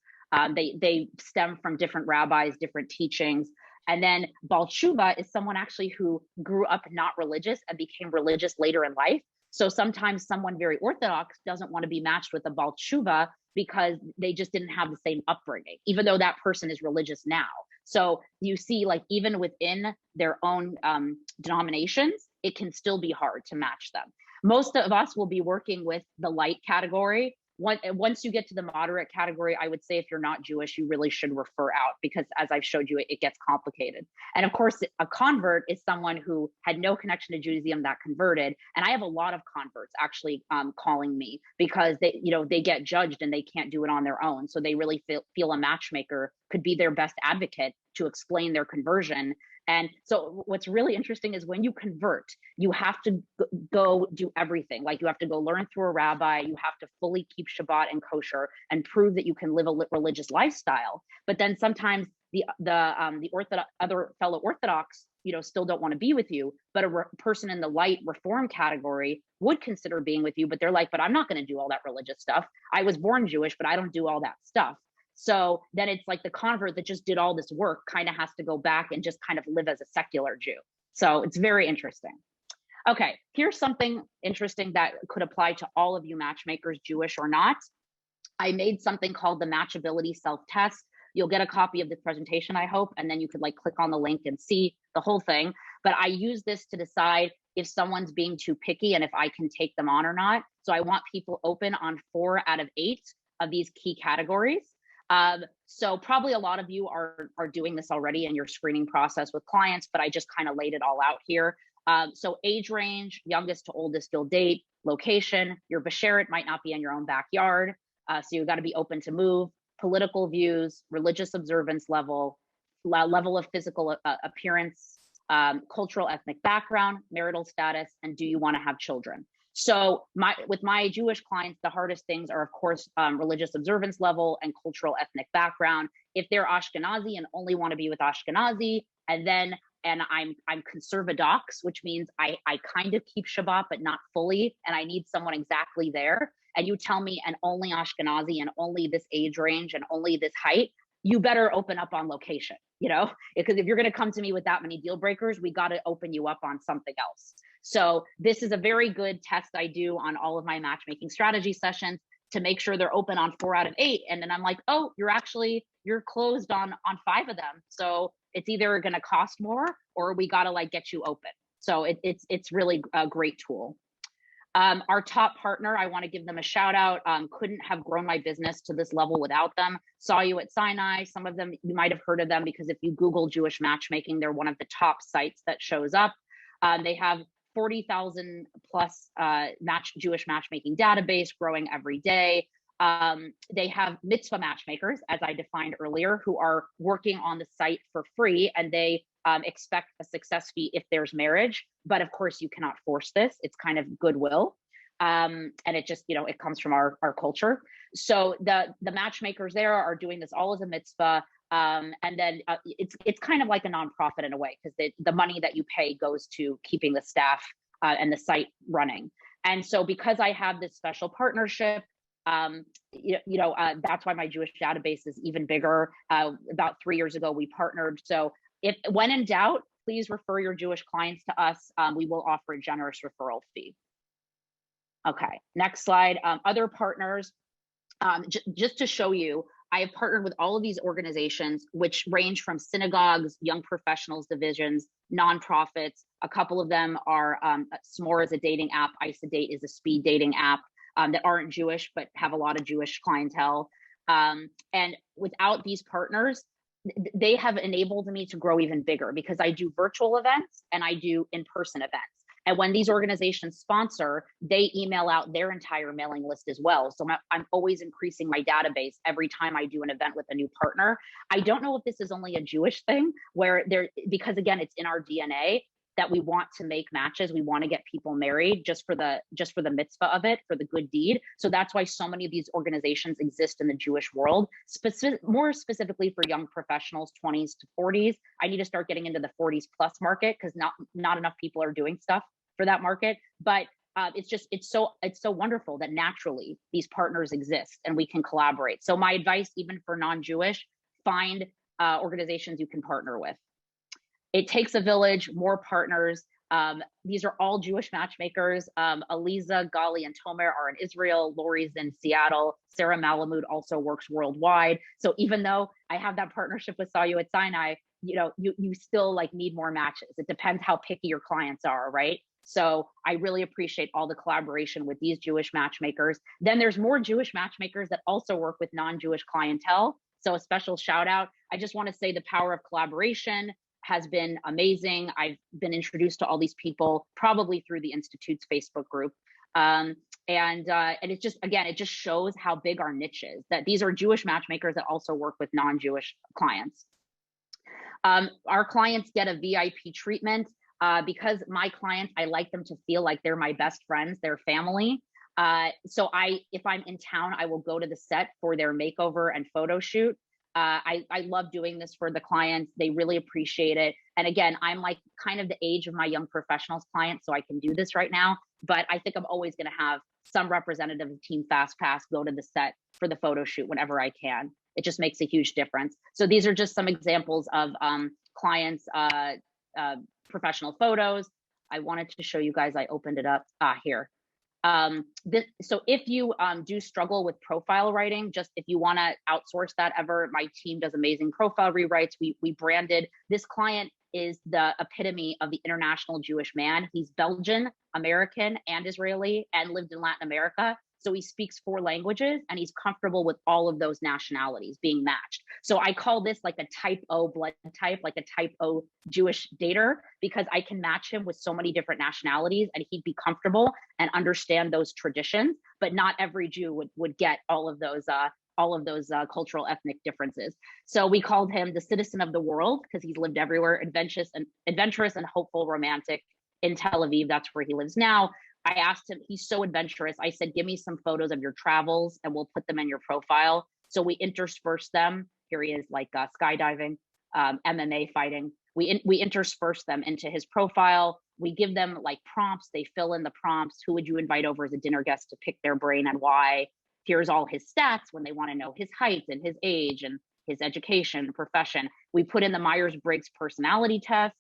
They stem from different rabbis, different teachings. And then Baal Tshuva is someone actually who grew up not religious and became religious later in life. So sometimes someone very Orthodox doesn't want to be matched with a Baal Tshuva because they just didn't have the same upbringing, even though that person is religious now. So you see, like, even within their own denominations, it can still be hard to match them. Most of us will be working with the light category. Once you get to the moderate category, I would say if you're not Jewish, you really should refer out, because as I've showed you, it gets complicated. And of course, a convert is someone who had no connection to Judaism that converted. And I have a lot of converts actually calling me because they get judged and they can't do it on their own. So they really feel a matchmaker could be their best advocate to explain their conversion. And so what's really interesting is when you convert, you have to go do everything. Like you have to go learn through a rabbi, you have to fully keep Shabbat and kosher and prove that you can live a religious lifestyle. But then sometimes the other fellow Orthodox, still don't want to be with you, but a person in the light reform category would consider being with you, but they're like, but I'm not going to do all that religious stuff. I was born Jewish, but I don't do all that stuff. So then it's like the convert that just did all this work kind of has to go back and just kind of live as a secular Jew. So it's very interesting. Okay, here's something interesting that could apply to all of you matchmakers, Jewish or not. I made something called the Matchability Self-Test. You'll get a copy of the presentation, I hope, and then you could click on the link and see the whole thing. But I use this to decide if someone's being too picky and if I can take them on or not. So I want people open on 4 out of 8 of these key categories. So probably a lot of you are doing this already in your screening process with clients, but I just kind of laid it all out here. So age range, youngest to oldest you'll date, location, your basheret might not be in your own backyard. So you've got to be open to move, political views, religious observance level of physical appearance, cultural ethnic background, marital status, and do you want to have children? So with my Jewish clients, the hardest things are, of course, religious observance level and cultural ethnic background. If they're Ashkenazi and only want to be with Ashkenazi, and I'm conservadox, which means I kind of keep Shabbat, but not fully, and I need someone exactly there, and you tell me, and only Ashkenazi and only this age range and only this height, you better open up on location, because if you're going to come to me with that many deal breakers, we got to open you up on something else. So this is a very good test I do on all of my matchmaking strategy sessions to make sure they're open on 4 out of 8. And then I'm like, oh, you're closed on 5 of them. So it's either going to cost more or we got to get you open. So it's really a great tool. Our top partner, I want to give them a shout out. Couldn't have grown my business to this level without them. Saw You at Sinai. Some of them, you might have heard of them because if you Google Jewish matchmaking, they're one of the top sites that shows up. They have 40,000 plus Jewish matchmaking database growing every day. They have mitzvah matchmakers, as I defined earlier, who are working on the site for free, and they expect a success fee if there's marriage. But of course, you cannot force this. It's kind of goodwill. And it just, it comes from our culture. So the matchmakers there are doing this all as a mitzvah. And then it's kind of like a nonprofit in a way, because the money that you pay goes to keeping the staff and the site running. And so because I have this special partnership, that's why my Jewish database is even bigger. About 3 years ago, we partnered. So when in doubt, please refer your Jewish clients to us. We will offer a generous referral fee. Okay, next slide. Other partners, just to show you, I have partnered with all of these organizations, which range from synagogues, young professionals divisions, nonprofits. A couple of them are S'more is a dating app, Ice-A-Date is a speed dating app that aren't Jewish, but have a lot of Jewish clientele. And without these partners, they have enabled me to grow even bigger because I do virtual events and I do in-person events. And when these organizations sponsor, they email out their entire mailing list as well. So I'm always increasing my database every time I do an event with a new partner. I don't know if this is only a Jewish thing because again, it's in our DNA that we want to make matches. We want to get people married just for the mitzvah of it, for the good deed. So that's why so many of these organizations exist in the Jewish world, more specifically for young professionals, 20s to 40s. I need to start getting into the 40s plus market because not enough people are doing stuff for that market. But it's so wonderful that naturally these partners exist and we can collaborate. So my advice, even for non-Jewish, find organizations you can partner with. It takes a village, more partners. These are all Jewish matchmakers. Aliza, Gali, and Tomer are in Israel. Lori's in Seattle. Sarah Malamud also works worldwide. So even though I have that partnership with Saw You at Sinai, you still need more matches. It depends how picky your clients are, right? So I really appreciate all the collaboration with these Jewish matchmakers. Then there's more Jewish matchmakers that also work with non-Jewish clientele. So a special shout out. I just want to say the power of collaboration has been amazing. I've been introduced to all these people probably through the Institute's Facebook group. And it just, again, it just shows how big our niche is, that these are Jewish matchmakers that also work with non-Jewish clients. Our clients get a VIP treatment because my clients, I like them to feel like they're my best friends, their family. So if I'm in town, I will go to the set for their makeover and photo shoot. I love doing this for the clients. They really appreciate it. And again, I'm like kind of the age of my young professionals clients, so I can do this right now. But I think I'm always going to have some representative of Team FastPass go to the set for the photo shoot whenever I can. It just makes a huge difference. So these are just some examples of clients' professional photos. I wanted to show you guys, I opened it up here. So if you do struggle with profile writing, just if you want to outsource that ever, my team does amazing profile rewrites. We branded, this client is the epitome of the international Jewish man. He's Belgian, American, and Israeli, and lived in Latin America. So he speaks 4 languages and he's comfortable with all of those nationalities being matched. So I call this like a type O blood type, like a type O Jewish dater, because I can match him with so many different nationalities and he'd be comfortable and understand those traditions. But not every Jew would get all of those cultural ethnic differences. So we called him the citizen of the world because he's lived everywhere, adventurous and hopeful, romantic in Tel Aviv. That's where he lives now. I asked him, he's so adventurous. I said, give me some photos of your travels and we'll put them in your profile. So we intersperse them. Here he is, like skydiving, MMA fighting. We intersperse them into his profile. We give them like prompts. They fill in the prompts. Who would you invite over as a dinner guest to pick their brain and why? Here's all his stats when they want to know his height and his age and his education, profession. We put in the Myers-Briggs personality test.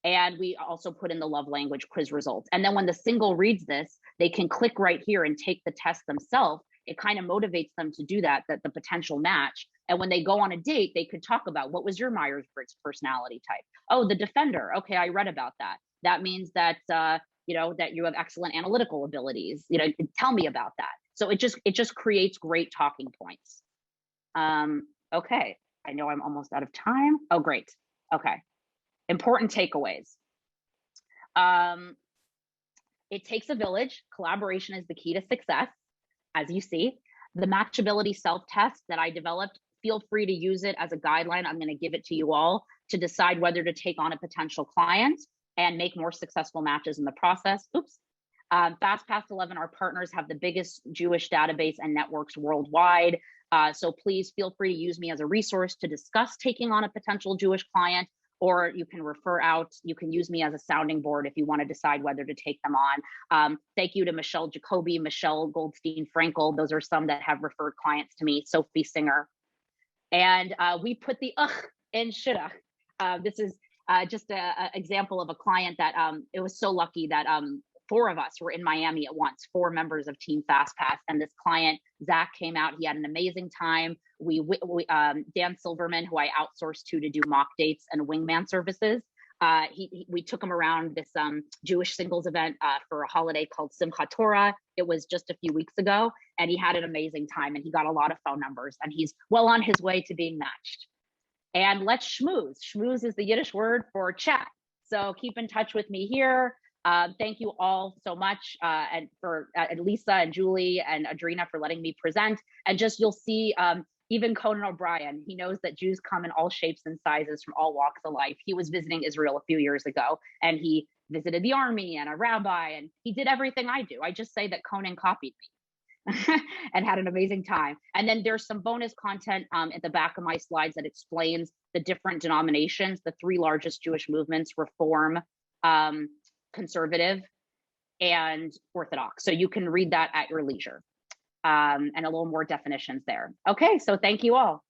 And we also put in the love language quiz results. And then when the single reads this, they can click right here and take the test themselves. It kind of motivates them to do that, the potential match. And when they go on a date, they could talk about, what was your Myers-Briggs personality type? Oh, the defender. Okay, I read about that. That means that, that you have excellent analytical abilities. Tell me about that. So it just creates great talking points. Okay, I know I'm almost out of time. Oh, great. Okay. Important takeaways. It takes a village. Collaboration is the key to success, as you see. The matchability self-test that I developed, feel free to use it as a guideline. I'm going to give it to you all to decide whether to take on a potential client and make more successful matches in the process. Oops. FastPass 11, our partners have the biggest Jewish database and networks worldwide. So please feel free to use me as a resource to discuss taking on a potential Jewish client, or you can refer out, you can use me as a sounding board if you want to decide whether to take them on. Thank you to Michelle Jacoby, Michelle Goldstein-Frankel. Those are some that have referred clients to me, Sophie Singer. And we put the in should've. This is just an example of a client that it was so lucky that 4 of us were in Miami at once, 4 members of Team FastPass. And this client, Zach, came out. He had an amazing time. Dan Silverman, who I outsourced to do mock dates and wingman services, we took him around this Jewish singles event for a holiday called Simchat Torah. It was just a few weeks ago, and he had an amazing time, and he got a lot of phone numbers, and he's well on his way to being matched. And let's schmooze. Schmooze is the Yiddish word for chat. So keep in touch with me here. Thank you all so much, and for Lisa and Julie and Adrina for letting me present. And just you'll see even Conan O'Brien, he knows that Jews come in all shapes and sizes from all walks of life. He was visiting Israel a few years ago, and he visited the army and a rabbi, and he did everything I do. I just say that Conan copied me and had an amazing time. And then there's some bonus content at the back of my slides that explains the different denominations, the 3 largest Jewish movements: Reform, Conservative, and Orthodox. So you can read that at your leisure, and a little more definitions there. Okay, so thank you all.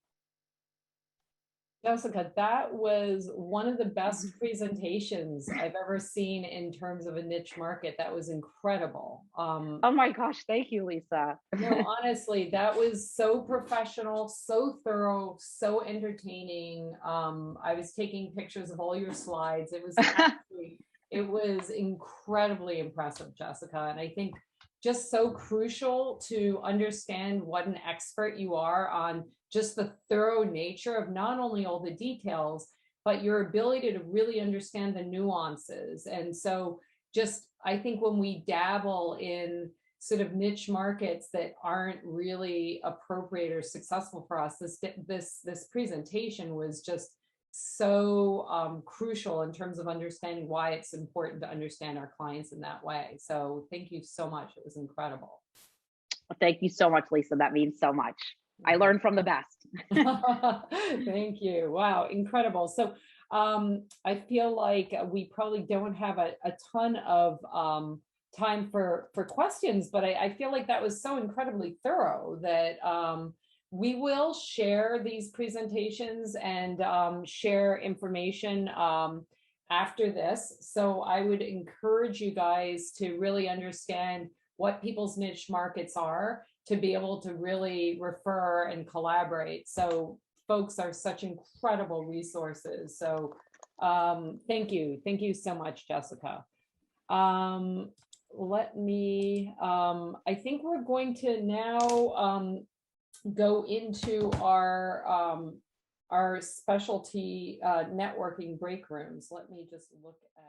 Jessica, that was one of the best presentations I've ever seen in terms of a niche market. That was incredible. Oh my gosh, thank you, Lisa. No, honestly, that was so professional, so thorough, so entertaining. I was taking pictures of all your slides. It was actually It was incredibly impressive, Jessica. And I think just so crucial to understand what an expert you are on just the thorough nature of not only all the details, but your ability to really understand the nuances. And so just, I think when we dabble in sort of niche markets that aren't really appropriate or successful for us, this presentation was just so crucial in terms of understanding why it's important to understand our clients in that way. So thank you so much. It was incredible. Thank you so much, Lisa. That means so much. I learned from the best. Thank you. Wow, incredible. So I feel like we probably don't have a ton of time for questions, but I feel like that was so incredibly thorough that we will share these presentations and share information after this. So I would encourage you guys to really understand what people's niche markets are, to be able to really refer and collaborate. So folks are such incredible resources. So thank you. Thank you so much, Jessica. Let me, I think we're going to now go into our specialty networking break rooms. Let me just look at